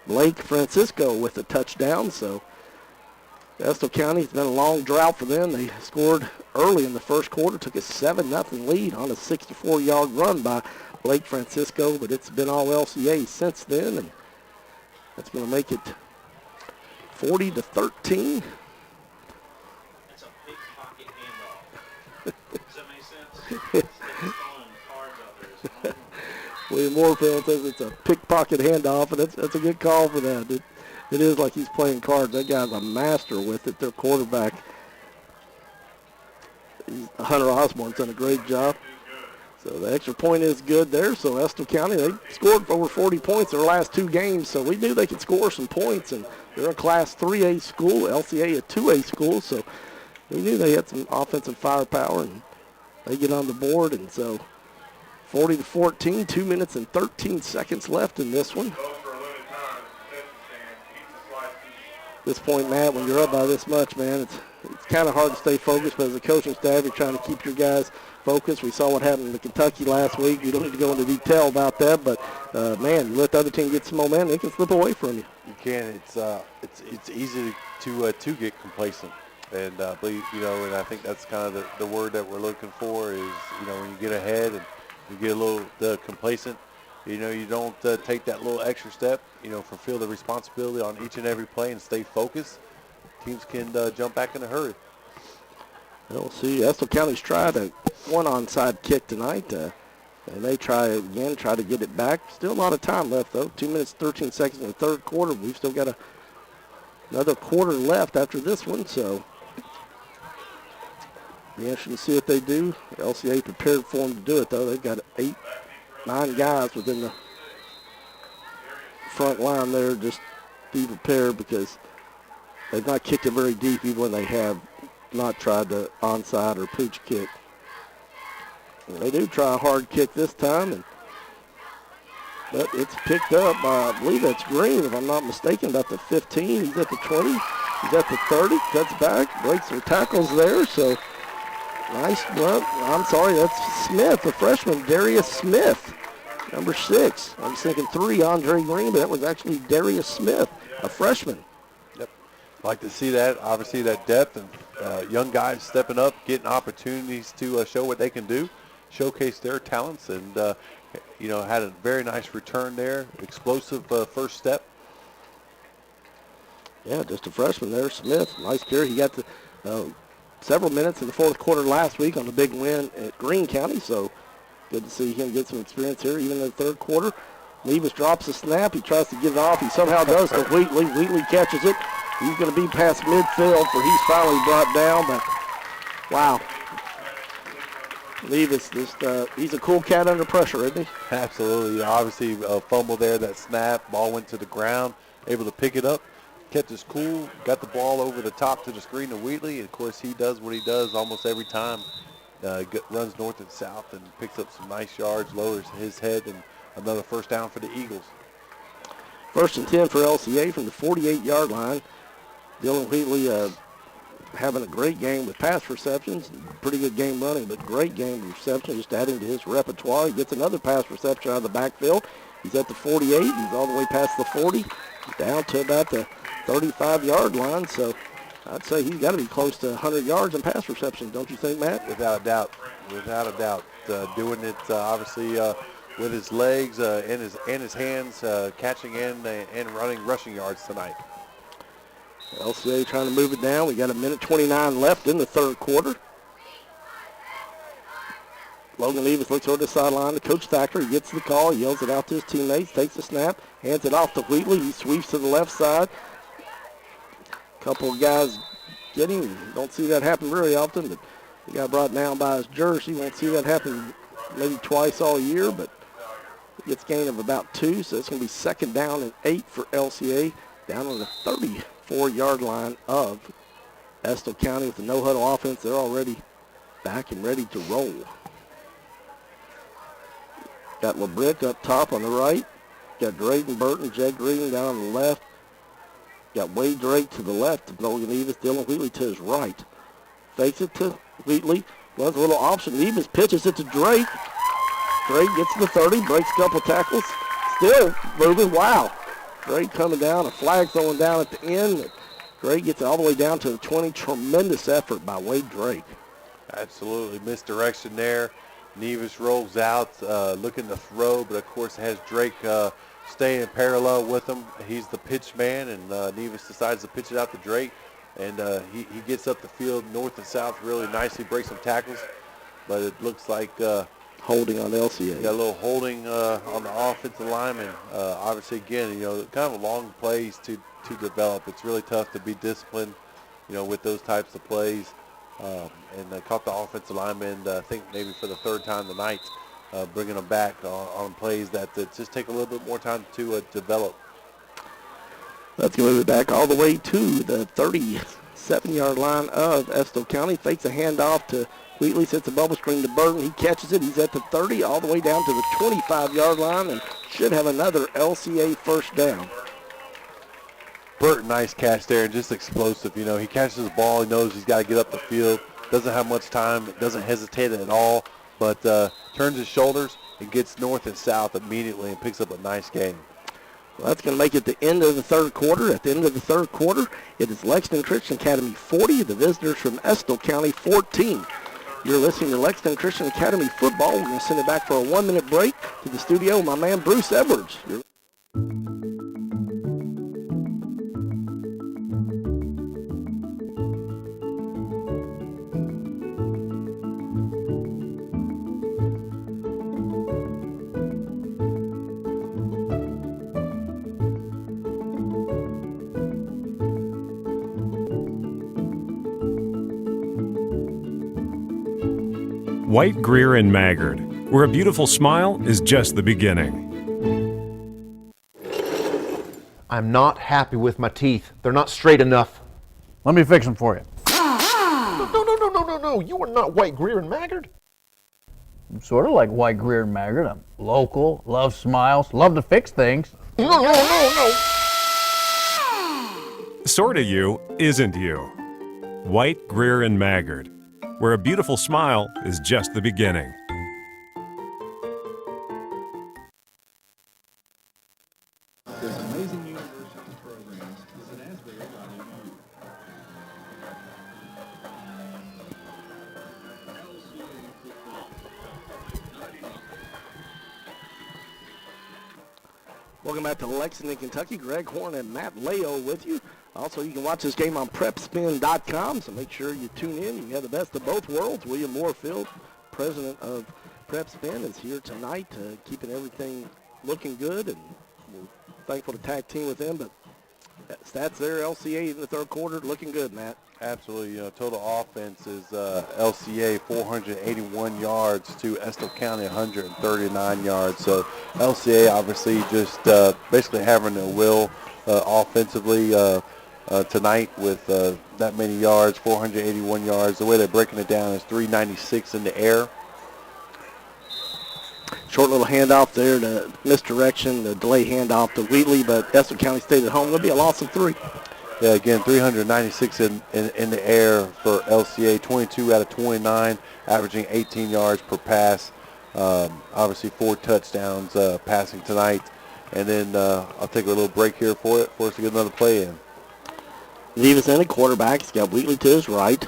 Blake Francisco with a touchdown, so Estill County, it's been a long drought for them. They scored early in the first quarter, took a 7-0 lead on a 64-yard run by Blake Francisco, but it's been all LCA since then, and that's going to make it 40-13. It's a big pocket handoff. Does that make sense? William Moorfield says it's a pickpocket handoff, and that's a good call for that. It is like he's playing cards. That guy's a master with it. Their quarterback, Hunter Osborne's done a great job. So the extra point is good there. So Estill County, they scored over 40 points in their last two games. So we knew they could score some points, and they're a Class 3A school, LCA a 2A school. So we knew they had some offensive firepower, and they get on the board. And so 40-14, 2 minutes and 13 seconds left in this one. At this point, Matt, when you're up by this much, man, it's kind of hard to stay focused, but as a coaching staff, you're trying to keep your guys focused. We saw what happened in Kentucky last week. You don't need to go into detail about that, but, man, you let the other team get some momentum, they can slip away from you. You can. It's easy to get complacent. And believe, and I think that's kind of the word that we're looking for is, when you get ahead and you get a little complacent, you don't take that little extra step, fulfill the responsibility on each and every play and stay focused. Teams can jump back in a hurry. We'll see. Estill County's tried one onside kick tonight. They may try again, try to get it back. Still a lot of time left, though. 2 minutes, 13 seconds in the third quarter. We've still got another quarter left after this one, so be interesting to see what they do. LCA prepared for them to do it, though. They've got 9 guys within the front line there. Just be prepared because they've not kicked it very deep even when they have not tried the onside or pooch kick. And they do try a hard kick this time, but it's picked up by, I believe that's Green, if I'm not mistaken, about the 15. He's at the 20. He's at the 30. Cuts back, breaks some tackles there, so nice. Well, I'm sorry, that's Smith, the freshman, Darius Smith, number 6. I was thinking 3, Andre Green, but that was actually Darius Smith, a freshman. Yep. Like to see that, obviously that depth and young guys stepping up, getting opportunities to show what they can do, showcase their talents, and, had a very nice return there, explosive first step. Yeah, just a freshman there, Smith. Nice carry. He got the several minutes in the fourth quarter last week on the big win at Greene County, so good to see him get some experience here even in the third quarter. Levis drops the snap. He tries to get it off. He somehow does to Wheatley. Wheatley catches it. He's going to be past midfield where he's finally brought down, but wow. Levis, he's a cool cat under pressure, isn't he? Absolutely. Obviously, a fumble there, that snap. Ball went to the ground, able to pick it up. Kept his cool, got the ball over the top to the screen to Wheatley. Of course, he does what he does almost every time. Runs north and south and picks up some nice yards, lowers his head, and another first down for the Eagles. 1st and 10 for LCA from the 48-yard line. Dylan Wheatley having a great game with pass receptions, pretty good game running, but great game reception, just adding to his repertoire. He gets another pass reception out of the backfield. He's at the 48. He's all the way past the 40, down to about the 35-yard line. So I'd say he's got to be close to 100 yards in pass reception, don't you think, Matt? Without a doubt. Without a doubt. Doing it, obviously, with his legs and his hands, catching and running rushing yards tonight. LCA trying to move it down. We got a minute 29 left in the third quarter. Logan Levis looks over the sideline to Coach Thacker. He gets the call, yells it out to his teammates, takes the snap, hands it off to Wheatley. He sweeps to the left side. Couple of guys get him. Don't see that happen very often, but he got brought down by his jersey. Won't see that happen maybe twice all year, but he gets gain of about 2, so it's going to be second down and 8 for LCA, down on the 34-yard line of Estill County with the no-huddle offense. They're already back and ready to roll. Got LeBrick up top on the right. Got Drayden Burton, Jed Green down on the left. Got Wade Drake to the left. Logan Evis, Dylan Wheatley to his right. Fakes it to Wheatley. Runs a little option. Evis pitches it to Drake. Drake gets to the 30, breaks a couple tackles. Still moving. Wow. Drake coming down. A flag throwing down at the end. Drake gets it all the way down to the 20. Tremendous effort by Wade Drake. Absolutely. Misdirection there. Nevis rolls out, looking to throw, but of course has Drake staying parallel with him. He's the pitch man, and Nevis decides to pitch it out to Drake, and he gets up the field north and south really nicely, breaks some tackles, but it looks like holding on LCA. Got a little holding on the offensive lineman. Obviously, again, kind of long plays to develop. It's really tough to be disciplined, with those types of plays. And they caught the offensive lineman, I think maybe for the third time tonight, bringing them back on plays that just take a little bit more time to develop. Let's move it back all the way to the 37-yard line of Estill County. Fakes a handoff to Wheatley, sets a bubble screen to Burton. He catches it. He's at the 30, all the way down to the 25-yard line, and should have another LCA first down. Burton, nice catch there, and just explosive. He catches the ball. He knows he's got to get up the field. Doesn't have much time. Doesn't hesitate at all, but turns his shoulders and gets north and south immediately and picks up a nice gain. Well, that's going to make it the end of the third quarter. At the end of the third quarter, it is Lexington Christian Academy 40, the visitors from Estill County 14. You're listening to Lexington Christian Academy football. We're going to send it back for a 1-minute break to the studio. My man Bruce Edwards. White, Greer, and Maggard, where a beautiful smile is just the beginning. I'm not happy with my teeth. They're not straight enough. Let me fix them for you. No. You are not White, Greer, and Maggard. I'm sort of like White, Greer, and Maggard. I'm local, love smiles, love to fix things. No. Sorta you isn't you. White, Greer, and Maggard, where a beautiful smile is just the beginning. There's amazing university programs that Asbury brought in you. Welcome back to Lexington, Kentucky. Greg Horn and Matt Leo with you. Also, you can watch this game on PrepSpin.com, so make sure you tune in. You can have the best of both worlds. William Moorfield, president of PrepSpin, is here tonight, keeping everything looking good, and we're thankful to tag team with them. But stats there, LCA in the third quarter, looking good, Matt. Absolutely. Total offense is LCA 481 yards to Estill County 139 yards. So LCA obviously just basically having their will offensively tonight with that many yards, 481 yards. The way they're breaking it down is 396 in the air. Short little handoff there to misdirection, the delay handoff to Wheatley, but Estill County stayed at home. There'll be a loss of 3. Yeah, again, 396 in the air for LCA, 22 out of 29, averaging 18 yards per pass. Obviously 4 touchdowns passing tonight. And then I'll take a little break here for us to get another play in. Nevis in at quarterback. He's got Wheatley to his right.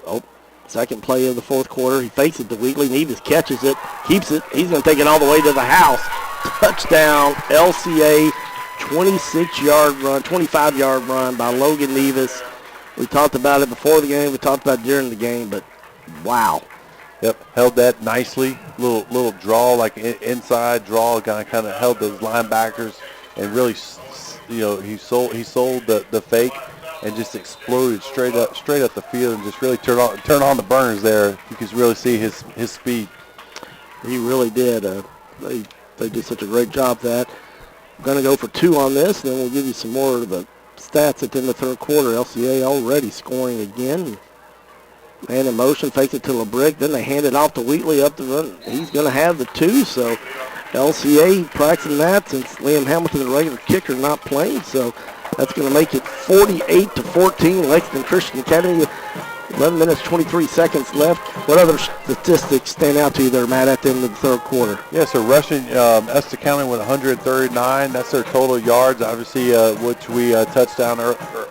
Oh, second play of the fourth quarter. He fakes it to Wheatley. Nevis catches it, keeps it. He's going to take it all the way to the house. Touchdown, LCA, 26-yard run, 25-yard run by Logan Nevis. We talked about it before the game. We talked about it during the game, but wow. Yep, held that nicely. Little draw, like inside draw, kind of held those linebackers, and really, he sold the fake, and just exploded straight up the field, and just really turn on the burners there. You could really see his speed. He really did. They did such a great job of that. I'm going to go for 2 on this, and then we'll give you some more of the stats at the end of the third quarter. LCA already scoring again. Man in motion, fakes it to LeBrick. Then they hand it off to Wheatley up the run. He's going to have the 2, so LCA practicing that since Liam Hamilton, the regular kicker, not playing. So that's going to make it 48-14. Lexington Christian Academy, 11 minutes, 23 seconds left. What other statistics stand out to you there, Matt, at the end of the third quarter? Yeah, so rushing, Estill County with 139. That's their total yards, obviously, which we touched down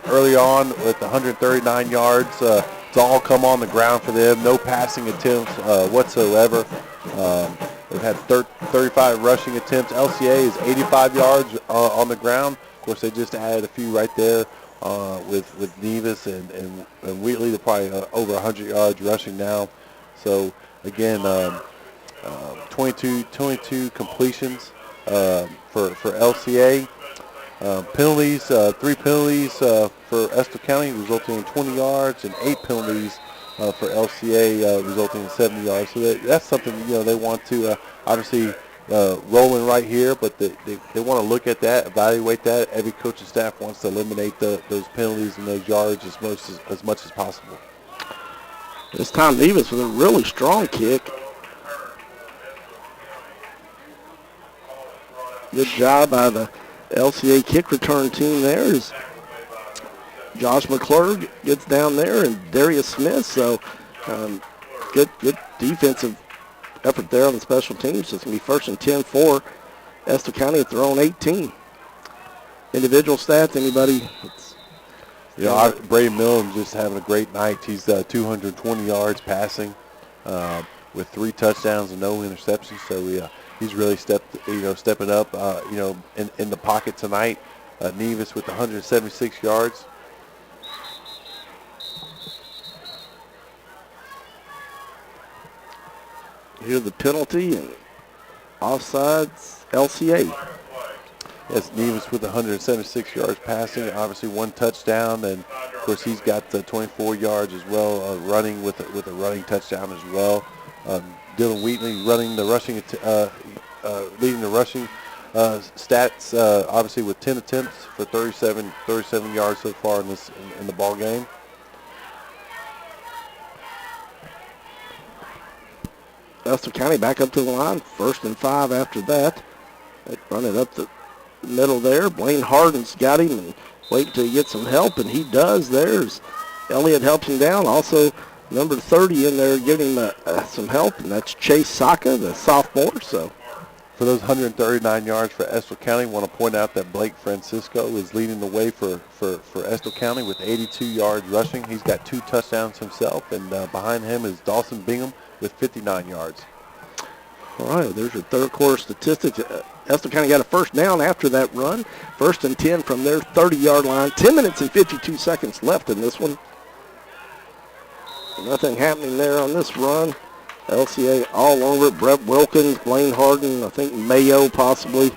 early on with 139 yards. It's all come on the ground for them. No passing attempts whatsoever. They've had 35 rushing attempts. LCA is 85 yards on the ground. Of course, they just added a few right there with Nevis and Wheatley. They're probably over 100 yards rushing now. So, again, 22 completions for LCA. Penalties, 3 penalties for Estill County, resulting in 20 yards, and 8 penalties for LCA, resulting in 70 yards. So that's something they want to obviously rolling right here, but they want to look at that, evaluate that. Every coach and staff wants to eliminate those penalties and those yards as much as possible. This time Nevis with a really strong kick. Good job by the LCA kick return team there as Josh McClure gets down there and Darius Smith. So good defensive effort there on the special teams. It's going to be 1st and 10 for Estill County at their own 18. Individual stats, anybody? Brady Millen just having a great night. He's 220 yards passing with 3 touchdowns and no interceptions. So he's really stepping up, in the pocket tonight. Nevis with 176 yards. Here's the penalty and offsides, LCA. Yes, Nevis with 176 yards passing, obviously 1 touchdown, and of course he's got 24 yards as well, running with a running touchdown as well. Dylan Wheatley running the rushing, leading the rushing stats, obviously with 10 attempts for 37 yards so far in the ball game. Estill County back up to the line, 1st and 5 after that. They run it up the middle there. Blaine Harden's got him and wait until he gets some help, and he does. There's Elliott helps him down. Also, number 30 in there giving him some help, and that's Chase Saka, the sophomore. So, for those 139 yards for Estill County, I want to point out that Blake Francisco is leading the way for Estill County with 82 yards rushing. He's got 2 touchdowns himself, and behind him is Dawson Bingham with 59 yards. All right, there's your third quarter statistics. Estill County got a 1st down after that run. 1st and 10 from their 30-yard line. 10 minutes and 52 seconds left in this one. Nothing happening there on this run. LCA all over it. Brett Wilkins, Blaine Harden, I think Mayo possibly.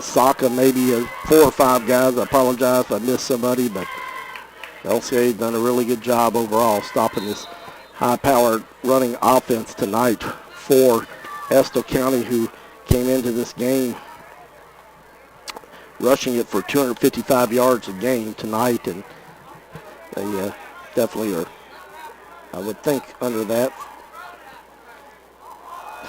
Saka maybe 4 or 5 guys. I apologize if I missed somebody, but LCA done a really good job overall stopping this high-powered running offense tonight for Estill County, who came into this game rushing it for 255 yards a game tonight, and they definitely are, I would think, under that.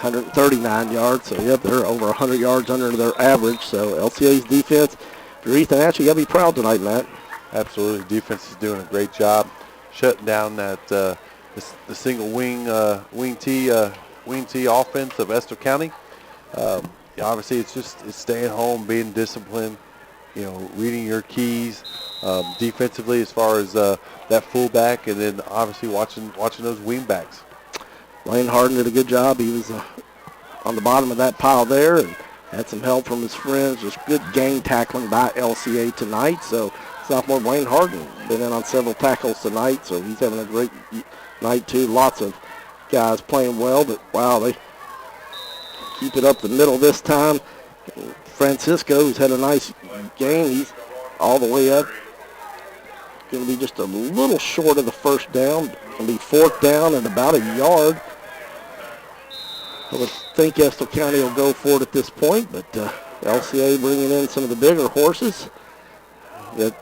139 yards, so yep, they're over 100 yards under their average. So LCA's defense, if you're Ethan Ash, you got to be proud tonight, Matt. Absolutely. Defense is doing a great job shutting down that the single wing T offense of Estill County. Obviously, it's staying home, being disciplined, reading your keys defensively as far as that fullback, and then obviously watching those wing backs. Lane Harden did a good job. He was on the bottom of that pile there and had some help from his friends. Just good gang tackling by LCA tonight. So sophomore Wayne Harden been in on several tackles tonight, so he's having a great night too. Lots of guys playing well, but wow, they keep it up the middle this time. Francisco, who's had a nice game, he's all the way up. Going to be just a little short of the first down. Going to be fourth down and about a yard. I would think Estill County will go for it at this point, but LCA bringing in some of the bigger horses. Got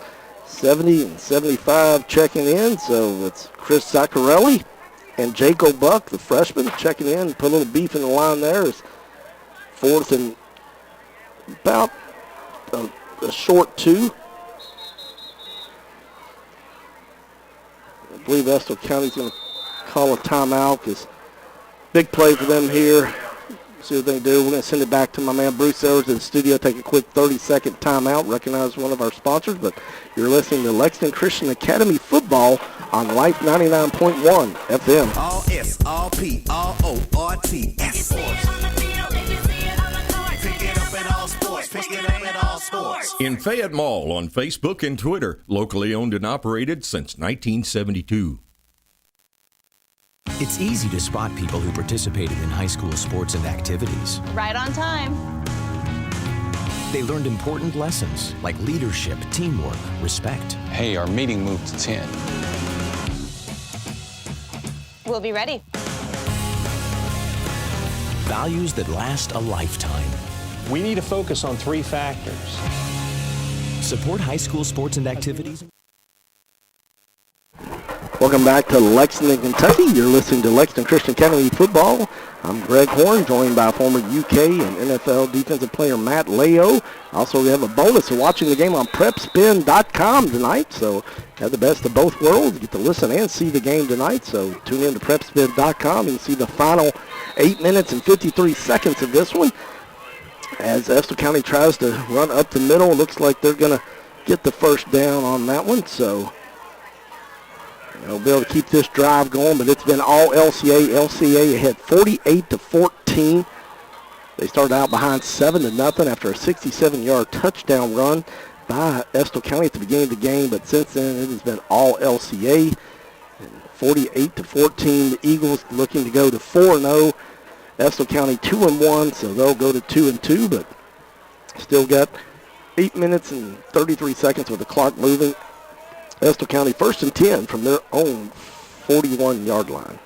70 and 75 checking in, so it's Chris Zaccarelli and Jacob Buck, the freshman, checking in. Put a little beef in the line there. It's fourth and about a short 2. I believe Estill County's going to call a timeout because big play for them here. See what they do. We're going to send it back to my man Bruce Sellers in the studio, take a quick 30-second timeout, recognize one of our sponsors, but you're listening to Lexington Christian Academy football on Life 99.1 FM. All S, all P, all O, R, T, S. Pick it up at all sports. Pick it up at all sports. In Fayette Mall on Facebook and Twitter, locally owned and operated since 1972. It's easy to spot people who participated in high school sports and activities. Right on time. They learned important lessons like leadership, teamwork, respect. Hey, our meeting moved to 10. We'll be ready. Values that last a lifetime. We need to focus on 3 factors. Support high school sports and activities. Welcome back to Lexington, Kentucky. You're listening to Lexington Christian Academy football. I'm Greg Horn, joined by former UK and NFL defensive player Matt Leo. Also, we have a bonus for watching the game on PrepSpin.com tonight. So, have the best of both worlds. You get to listen and see the game tonight. So, tune in to PrepSpin.com and see the final 8 minutes and 53 seconds of this one. As Estill County tries to run up the middle, looks like they're going to get the first down on that one. So, they'll be able to keep this drive going, but it's been all LCA. LCA ahead 48-14. They started out behind 7-0 after a 67-yard touchdown run by Estill County at the beginning of the game, but since then it has been all LCA. 48-14, the Eagles looking to go to 4-0. Estill County 2-1, so they'll go to 2-2, but still got 8 minutes and 33 seconds with the clock moving. Estill County 1st and 10 from their own 41-yard line.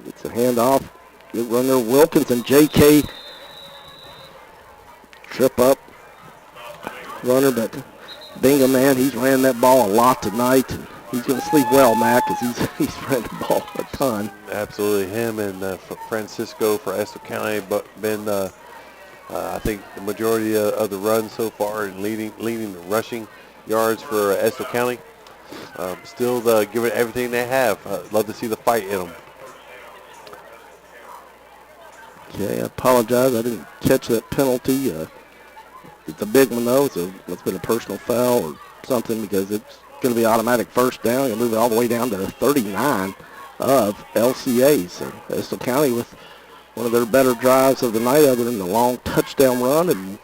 It's a handoff. Good run there. Wilkins and J.K. trip up. Runner, but Bingham, man, he's ran that ball a lot tonight. And he's going to sleep well, Matt, because he's ran the ball a ton. Absolutely. Him and Francisco for Estill County been, I think, the majority of the run so far and leading the rushing yards for Estill County. Still giving everything they have. Love to see the fight in them. Okay, I apologize. I didn't catch that penalty. It's a big one, though, so it's been a personal foul or something because it's going to be automatic first down. You'll move it all the way down to 39 of LCA. So Estill County with one of their better drives of the night other than the long touchdown run. And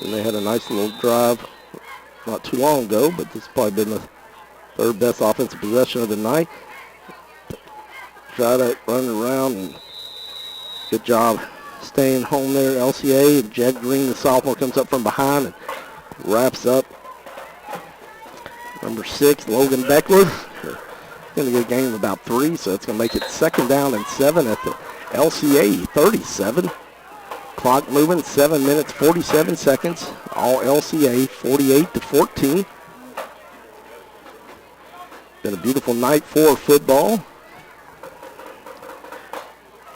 then they had a nice little drive not too long ago, but this has probably been the third best offensive possession of the night. Try that running around, and good job staying home there, LCA. And Jed Green, the sophomore, comes up from behind and wraps up. Number 6, Logan Beckler. Going to get a gain of about 3, so it's going to make it 2nd down and 7 at the LCA 37. Clock moving, 7 minutes, 47 seconds. All LCA, 48-14. Been a beautiful night for football.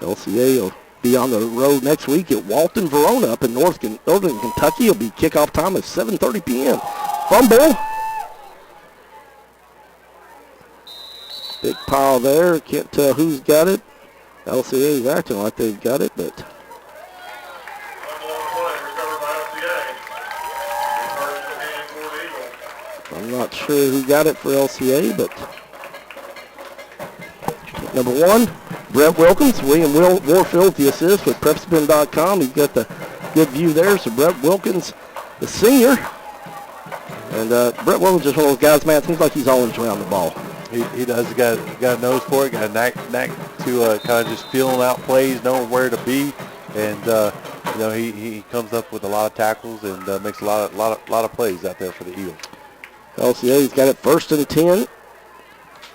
LCA will be on the road next week at Walton Verona up in northern Kentucky. It'll be kickoff time at 7:30 p.m. fumble. Big pile there. Can't tell who's got it. LCA is acting like they've got it, but I'm not sure who got it for LCA, but number 1, Brett Wilkins. William Warfield, the assist with PrepSpin.com. He's got the good view there. So Brett Wilkins, the senior. And Brett Wilkins is one of those guys, man, it seems like he's always around the ball. He does. He got a nose for it. Got a knack to kind of just feeling out plays, knowing where to be, and he comes up with a lot of tackles and makes a lot of plays out there for the Eagles. LCA's got it 1st and 10.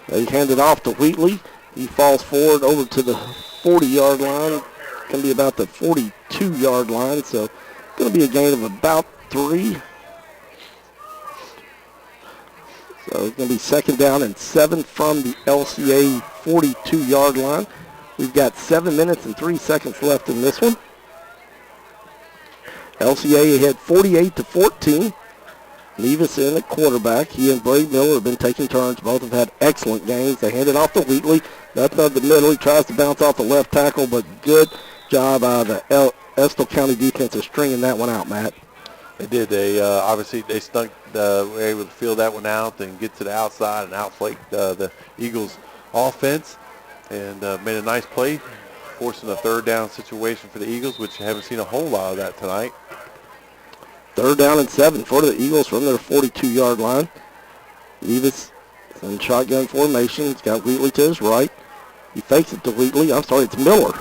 They hand it off to Wheatley. He falls forward over to the 40-yard line. Going to be about the 42-yard line, so going to be a gain of about 3. So it's going to be 2nd down and 7 from the LCA 42-yard line. We've got 7 minutes and 3 seconds left in this one. LCA ahead 48-14. Nevis in at quarterback. He and Brady Miller have been taking turns. Both have had excellent games. They hand it off to Wheatley. Nothing of the middle. He tries to bounce off the left tackle, but good job by the Estill County defense of stringing that one out, Matt. They did. They obviously they snuck. Were able to feel that one out and get to the outside and outflank the Eagles' offense, and made a nice play, forcing a 3rd down situation for the Eagles, which you haven't seen a whole lot of that tonight. 3rd down and 7 for the Eagles from their 42-yard line. Nevis in shotgun formation. He's got Wheatley to his right. He fakes it to Wheatley. I'm sorry, it's Miller.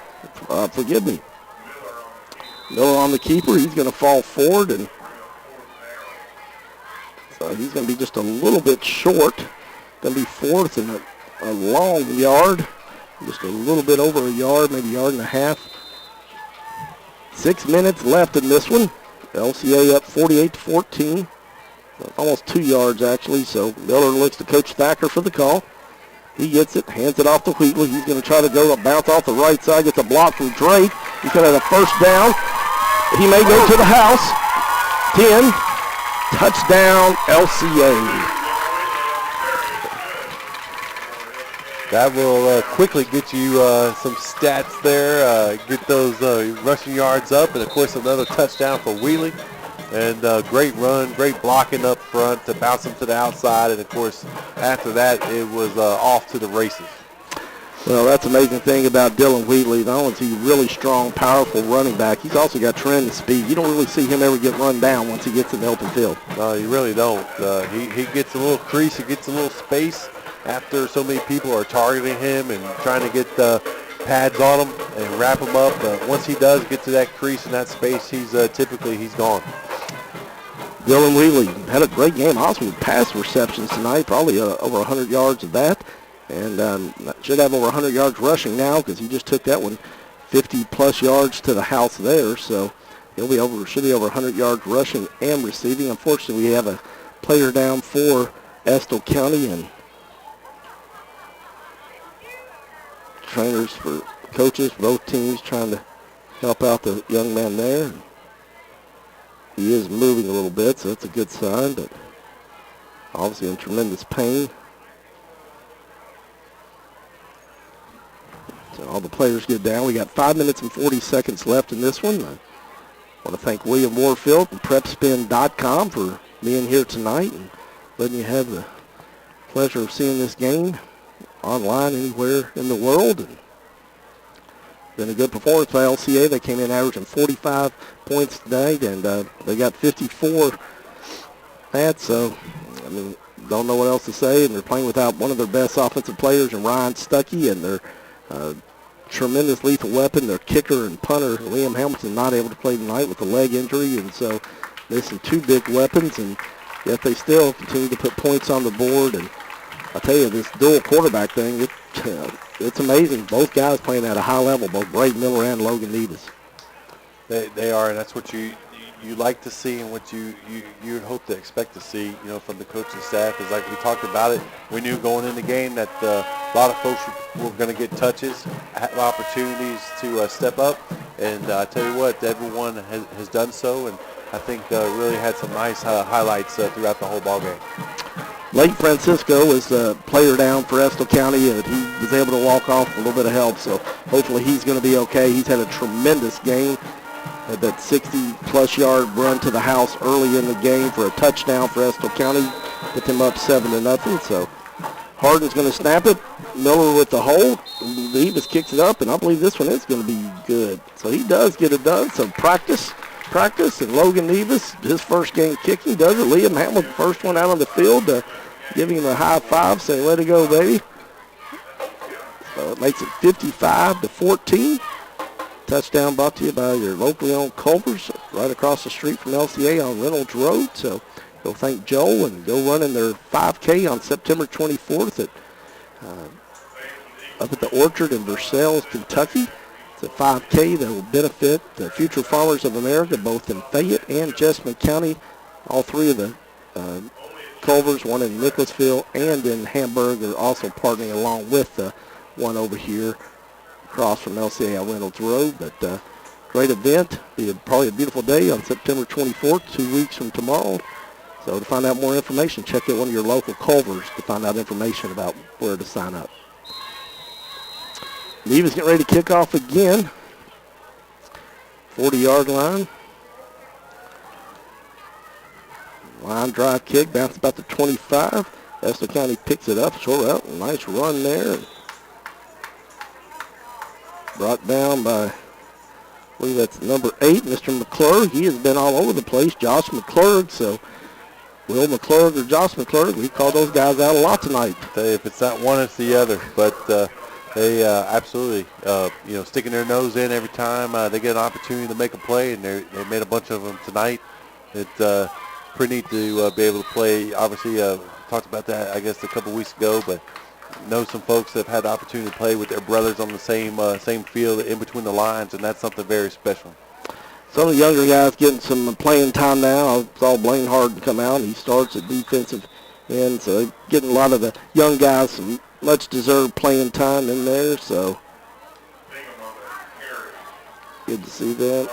Forgive me. Miller on the keeper. He's going to fall forward, and so he's going to be just a little bit short. Going to be 4th and a long yard. Just a little bit over a yard, maybe a yard and a half. 6 minutes left in this one. LCA up 48-14. Almost 2 yards, actually. So Miller looks to Coach Thacker for the call. He gets it, hands it off to Wheatley. He's going to try to go bounce off the right side. Gets a block from Drake. He's going to have a 1st down. He may go to the house. 10. Touchdown, LCA. That will quickly get you some stats there, get those rushing yards up, and, of course, another touchdown for Wheatley. And great run, great blocking up front to bounce him to the outside. And, of course, after that, it was off to the races. Well, that's the amazing thing about Dylan Wheatley. Not only is he really strong, powerful running back, he's also got tremendous speed. You don't really see him ever get run down once he gets in the open field. No, you really don't. He gets a little crease, he gets a little space after so many people are targeting him and trying to get pads on him and wrap him up. Once he does get to that crease and that space, he's gone. Dylan Wheatley had a great game also with pass receptions tonight, probably over 100 yards of that. And should have over 100 yards rushing now because he just took that one 50-plus yards to the house there. So should be over 100 yards rushing and receiving. Unfortunately, we have a player down for Estill County, and trainers for coaches, both teams trying to help out the young man there. He is moving a little bit, so that's a good sign, but obviously in tremendous pain. So all the players get down. We got 5 minutes and 40 seconds left in this one. I want to thank William Warfield and PrepSpin.com for being here tonight and letting you have the pleasure of seeing this game online anywhere in the world. And been a good performance by LCA. They came in averaging 45 points tonight, and they got 54 hats. So, I mean, don't know what else to say. And they're playing without one of their best offensive players, and Ryan Stuckey, and their tremendous lethal weapon, their kicker and punter, Liam Hamilton, not able to play tonight with a leg injury, and so missing 2 big weapons, and yet they still continue to put points on the board. And I tell you, this dual quarterback thing, it's amazing. Both guys playing at a high level, both Brady Miller and Logan Nevis. They are, and that's what you like to see, and what you would hope to expect to see, from the coaching staff. Is like we talked about it. We knew going in the game that a lot of folks were going to get touches, have opportunities to step up, and I tell you what, everyone has done so, and I think really had some nice highlights throughout the whole ball game. Lake Francisco was the player down for Estill County, and he was able to walk off with a little bit of help, so hopefully he's going to be okay. He's had a tremendous game. Had that 60-plus yard run to the house early in the game for a touchdown for Estill County, put them up 7-0. So Hardin's going to snap it. Miller with the hold. Davis kicks it up, and I believe this one is going to be good. So he does get it done. So practice, and Logan Davis, his first game kicking, does it. Liam Hamilton, first one out on the field, giving him a high five, saying, "Way to go, baby." So it makes it 55-14. Touchdown brought to you by your locally owned Culvers right across the street from LCA on Reynolds Road. So go thank Joel and go running their 5K on September 24th up at the Orchard in Versailles, Kentucky. It's a 5K that will benefit the future farmers of America, both in Fayette and Jessamine County. All three of the Culvers, one in Nicholasville and in Hamburg, are also partnering along with the one over here across from LCA on Reynolds Road. But great event. Be probably a beautiful day on September 24th, 2 weeks from tomorrow. So to find out more information, check out one of your local Culvers to find out information about where to sign up. Neva's getting ready to kick off again. 40-yard line. Line drive kick, bounce about the 25. Estill County picks it up, short out. Nice run there. Brought down by, I believe that's number 8, Mr. McClurg. He has been all over the place, Josh McClurg. So Will McClurg or Josh McClurg, we call those guys out a lot tonight. If it's not one, it's the other. But they absolutely, sticking their nose in every time they get an opportunity to make a play, and they made a bunch of them tonight. It's pretty neat to be able to play. Obviously, talked about that, I guess, a couple weeks ago, but know some folks that have had the opportunity to play with their brothers on the same field in between the lines, and that's something very special. Some of the younger guys getting some playing time now. I saw Blaine Harden come out, and he starts at defensive end, so they're getting a lot of the young guys some much-deserved playing time in there, so good to see that.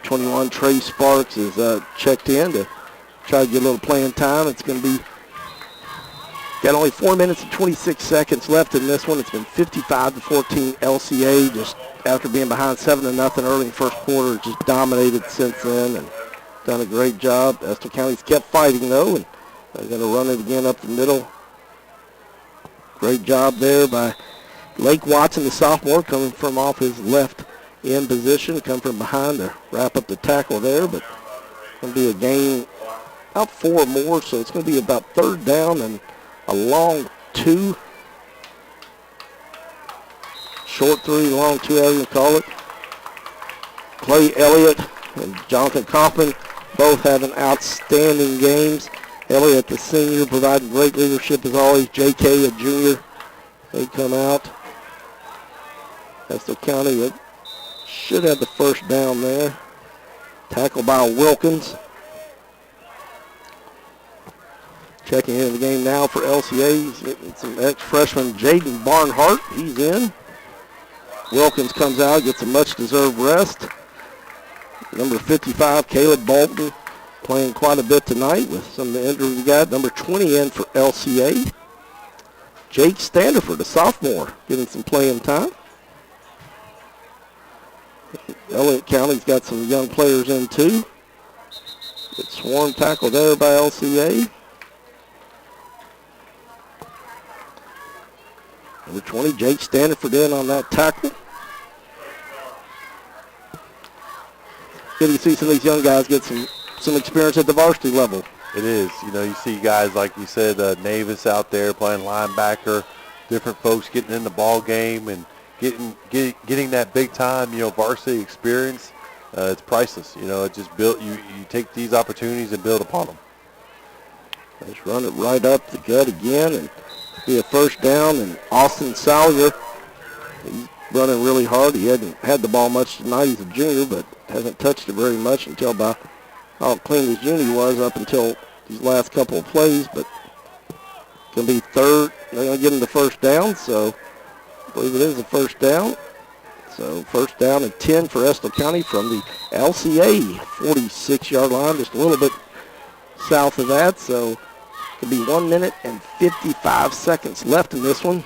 21, Trey Sparks is checked in to try to get a little playing time. It's going to be got only 4 minutes and 26 seconds left in this one. It's been 55-14 LCA, just after being behind 7-0 early in the first quarter, just dominated since then and done a great job. Estill County's kept fighting, though, and they're going to run it again up the middle. Great job there by Lake Watson, the sophomore, coming from off his left end position, come from behind to wrap up the tackle there, but it's going to be a gain about 4 more, so it's going to be about third down and a long 2. Short 3, long 2, as you call it. Clay Elliott and Jonathan Kaufman both having outstanding games. Elliott, the senior, providing great leadership as always. J.K., a junior, they come out. Estill County should have the first down there. Tackled by Wilkins. Checking into the game now for LCA. He's getting some ex-freshman Jaden Barnhart. He's in. Wilkins comes out, gets a much-deserved rest. Number 55, Caleb Bolton, playing quite a bit tonight with some of the injuries we got. Number 20 in for LCA. Jake Standerford, a sophomore, getting some playing time. Elliott County's got some young players in too. Good swarm tackle there by LCA. Number 20, Jake Standerford in on that tackle. Good to see some of these young guys get some experience at the varsity level. It is. You see guys, like you said, Navis out there playing linebacker, different folks getting in the ball game and getting that big time, varsity experience. It's priceless. It just built. You take these opportunities and build upon them. Let's run it right up the gut again and be a first down. And Austin Salyer, he's running really hard. He hadn't had the ball much tonight. He's a junior, but hasn't touched it very much until about how clean his junior was up until these last couple of plays. But going to be third. They're going to get him the first down, so I believe it is a first down. So first down and 10 for Estill County from the LCA 46-yard line, just a little bit south of that. So it could be 1 minute and 55 seconds left in this one.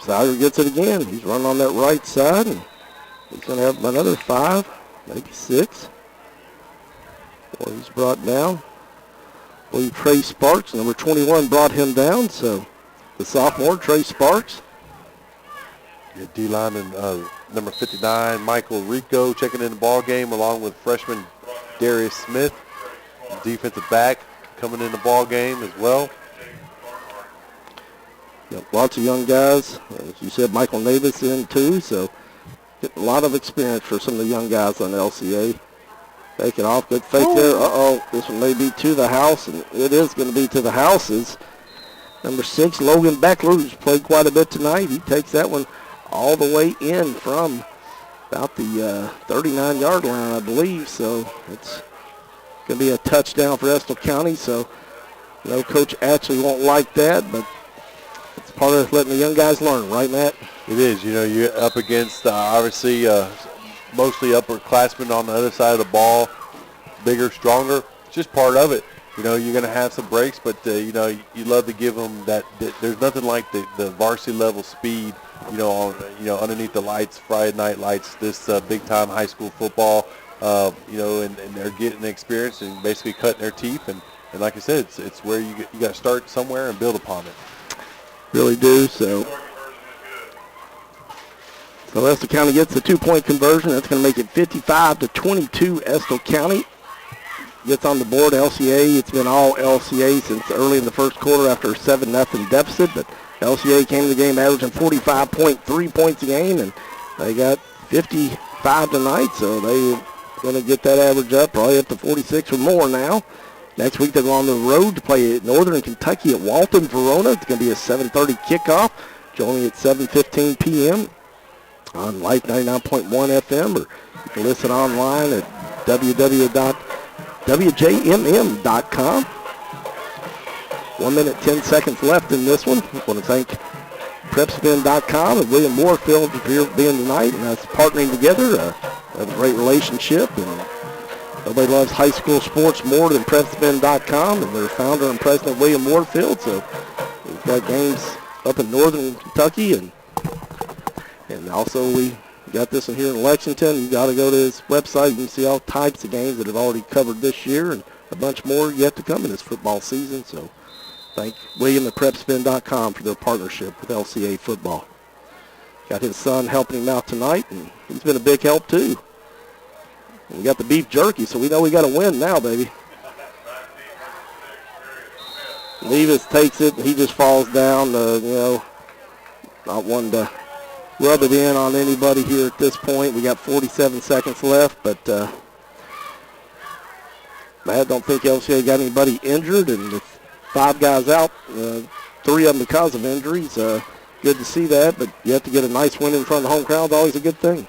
Sire gets it again. He's running on that right side, and he's going to have another 5, maybe 6. Well, he's brought down. Well, Trey Sparks, number 21, brought him down. So the sophomore, Trey Sparks. Yeah, D-line and number 59, Michael Rico, checking in the ball game, along with freshman Darius Smith, defensive back, coming in the ball game as well. Yep, lots of young guys. As you said, Michael Navis in too, so getting a lot of experience for some of the young guys on LCA. Take it off, good fake there. Uh-oh, this one may be to the house, and it is going to be to the houses. Number 6, Logan Beckler, who's played quite a bit tonight. He takes that one all the way in from about the 39-yard line, I believe. So it's going to be a touchdown for Estill County. So, Coach actually won't like that, but it's part of letting the young guys learn, right, Matt? It is. You're up against, obviously, mostly upperclassmen on the other side of the ball, bigger, stronger. It's just part of it. You're going to have some breaks, but, you love to give them that. There's nothing like the varsity level speed, underneath the lights, Friday night lights, this big-time high school football, and they're getting the experience and basically cutting their teeth. And like I said, it's where you got to start somewhere and build upon it. Really do, so Estill County gets the 2-point conversion. That's going to make it 55-22 Estill County. Gets on the board. LCA, it's been all LCA since early in the first quarter after a 7-0 deficit, but LCA came to the game averaging 45.3 points a game, and they got 55 tonight, so they're going to get that average up, probably up to 46 or more now. Next week, they go on the road to play at Northern Kentucky at Walton, Verona. It's going to be a 7:30 kickoff, joining at 7:15 p.m. on Life 99.1 FM, or you can listen online at www.wjmm.com. 1 minute, 10 seconds left in this one. I want to thank PrepSpin.com and William Moorfield for being tonight, and us partnering together. Have a great relationship, and nobody loves high school sports more than PrepSpin.com, and their founder and president, William Moorfield. So we've got games up in Northern Kentucky, and also we got this one here in Lexington. You got to go to his website. You can see all types of games that have already covered this year, and a bunch more yet to come in this football season. So thank William at PrepSpin.com for their partnership with LCA football. Got his son helping him out tonight, and he's been a big help too. And we got the beef jerky, so we know we got to win now, baby. Levis takes it, and he just falls down, not one to rub it in on anybody here at this point. We got 47 seconds left, but I don't think LCA got anybody injured, and with 5 guys out, 3 of them because of injuries. Good to see that, but you have to get a nice win in front of the home crowd. Always a good thing.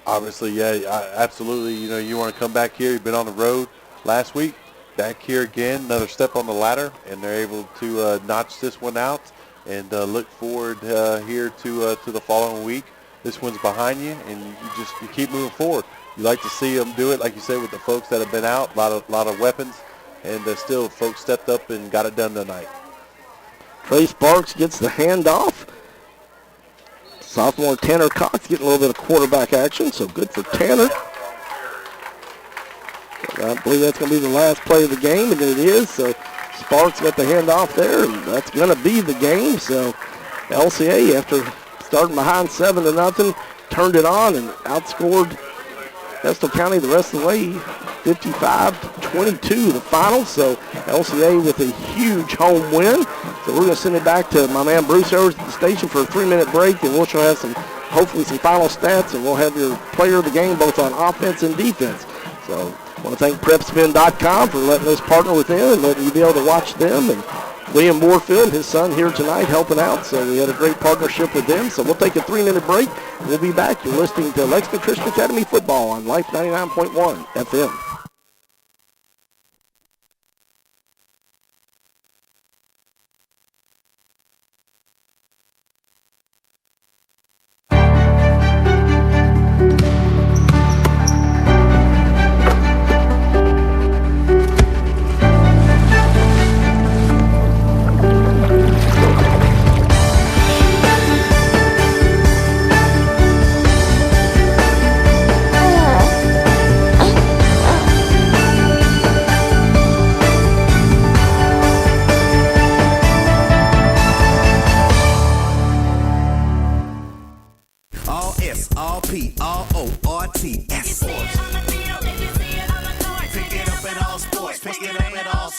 Obviously, yeah, absolutely. You want to come back here. You've been on the road last week. Back here again, another step on the ladder, and they're able to notch this one out and look forward here to the following week. This one's behind you, and you keep moving forward. You like to see them do it, like you said, with the folks that have been out. A lot of weapons, and still folks stepped up and got it done tonight. Trey Sparks gets the handoff. Sophomore Tanner Cox getting a little bit of quarterback action, so good for Tanner. I believe that's going to be the last play of the game, and it is. So Sparks got the handoff there, and that's going to be the game. So LCA, after starting behind 7-0, turned it on and outscored Estill County the rest of the way, 55-22 the final. So LCA with a huge home win. So we're going to send it back to my man Bruce Evers at the station for a 3-minute break, and we'll have hopefully some final stats, and we'll have your player of the game both on offense and defense. So I want to thank PrepSpin.com for letting us partner with them and letting you be able to watch them. And William Moorfield, his son, here tonight helping out. So we had a great partnership with them. So we'll take a 3-minute break. We'll be back. You're listening to Lexington Christian Academy Football on Life 99.1 FM.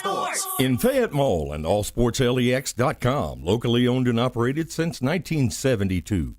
Sports. In Fayette Mall and allsportslex.com, locally owned and operated since 1972.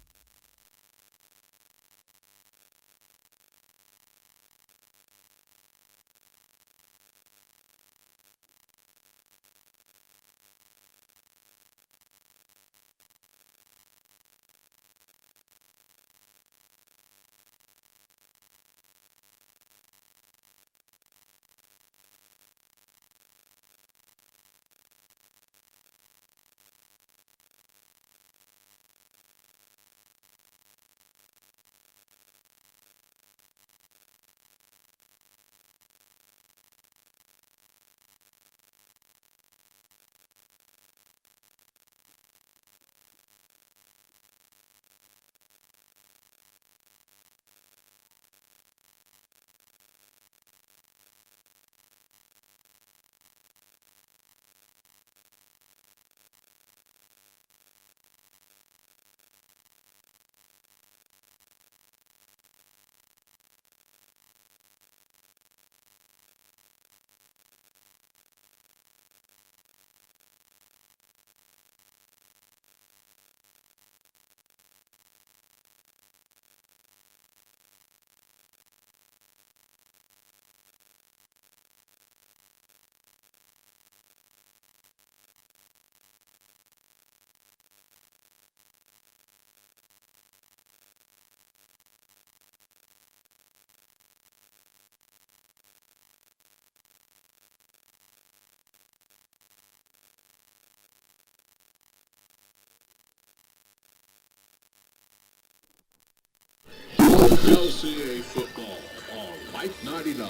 LCA football on Life 99.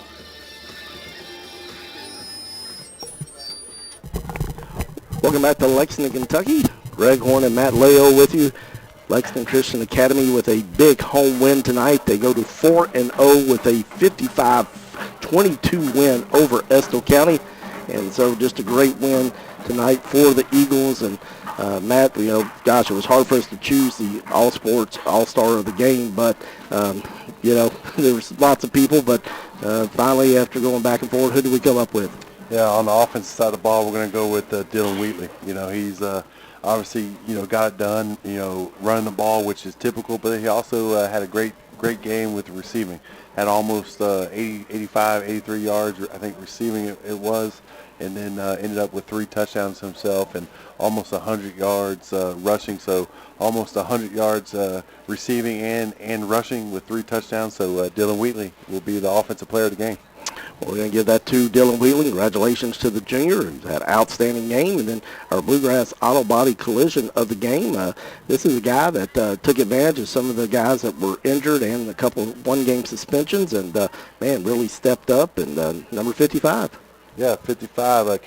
Welcome back to Lexington, Kentucky. Greg Horn and Matt Leo with you. Lexington Christian Academy with a big home win tonight. They go to 4-0 with a 55-22 win over Estill County. And so just a great win tonight for the Eagles. And Matt, you know, gosh, it was hard for us to choose the all-sports all-star of the game. But, you know, there was lots of people. But finally, after going back and forth, who did we come up with? Yeah, on the offensive side of the ball, we're going to go with Dylan Wheatley. You know, he's obviously, you know, got it done, you know, running the ball, which is typical, but he also had a great game with receiving. Had almost 85, 83 yards, I think, receiving it was, and then ended up with 3 touchdowns himself and almost 100 yards rushing. So almost 100 yards receiving and rushing with 3 touchdowns. So Dylan Wheatley will be the offensive player of the game. We're going to give that to Dylan Wheatley. Congratulations to the junior who's had an outstanding game. And then our Bluegrass Auto Body Collision of the game. This is a guy that took advantage of some of the guys that were injured and a couple one-game suspensions. And, man, really stepped up. And number 55. Yeah, 55,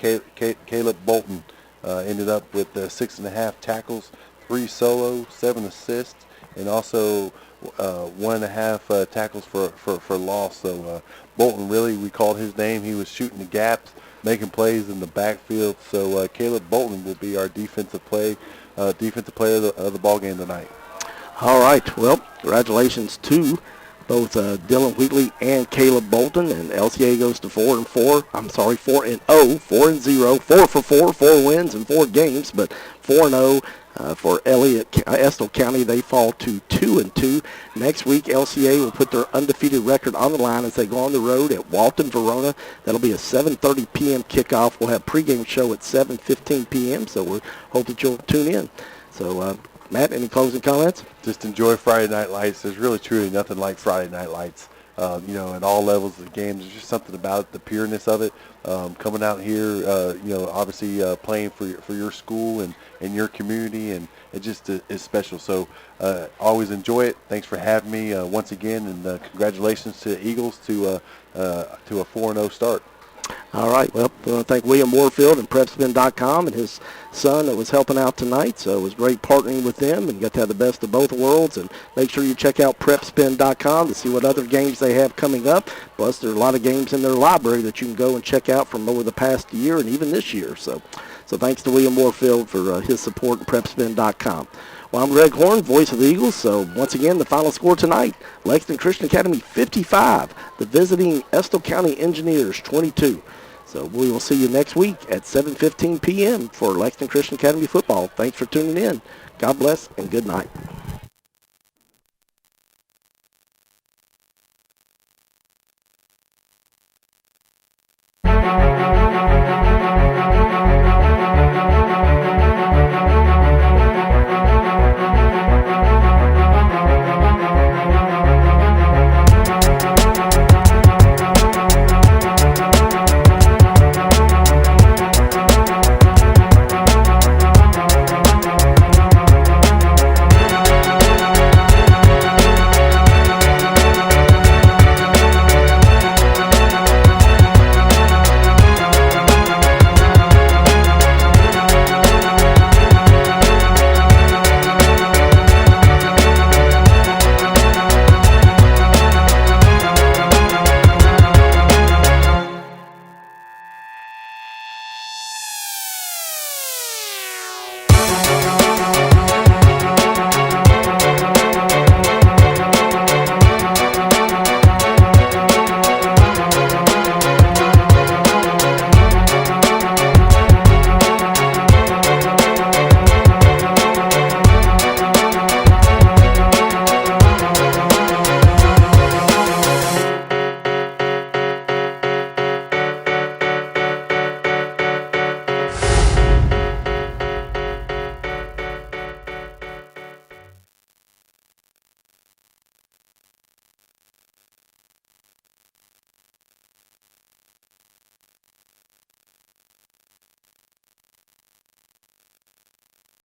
Caleb Bolton ended up with 6.5 tackles, 3 solo, 7 assists, and also 1.5 tackles for loss. So Bolton, really, we called his name. He was shooting the gaps, making plays in the backfield. So Caleb Bolton will be our defensive player of the ball game tonight. All right. Well, congratulations to both Dylan Wheatley and Caleb Bolton, and LCA goes to 4-4. I'm sorry, 4-0, 4-0, 4 for 4, 4 wins in 4 games, but 4-0 for Estill County. They fall to 2-2. Next week, LCA will put their undefeated record on the line as they go on the road at Walton, Verona. That'll be a 7:30 p.m. kickoff. We'll have pregame show at 7:15 p.m., so we hope that you'll tune in. So, Matt, any closing comments? Just enjoy Friday Night Lights. There's really truly nothing like Friday Night Lights. You know, at all levels of the game, there's just something about the pureness of it. Coming out here, you know, obviously playing for your school and your community, and it just is special. So always enjoy it. Thanks for having me once again, and congratulations to the Eagles to a 4-0 start. All right. Well, we want to thank William Warfield and PrepSpin.com and his son that was helping out tonight. So it was great partnering with them and got to have the best of both worlds. And make sure you check out PrepSpin.com to see what other games they have coming up. Plus, there are a lot of games in their library that you can go and check out from over the past year and even this year. So thanks to William Warfield for his support at PrepSpin.com. Well, I'm Greg Horn, voice of the Eagles. So once again, the final score tonight, Lexington Christian Academy 55, the visiting Estill County Engineers 22. So we will see you next week at 7:15 p.m. for Lexington Christian Academy football. Thanks for tuning in. God bless and good night.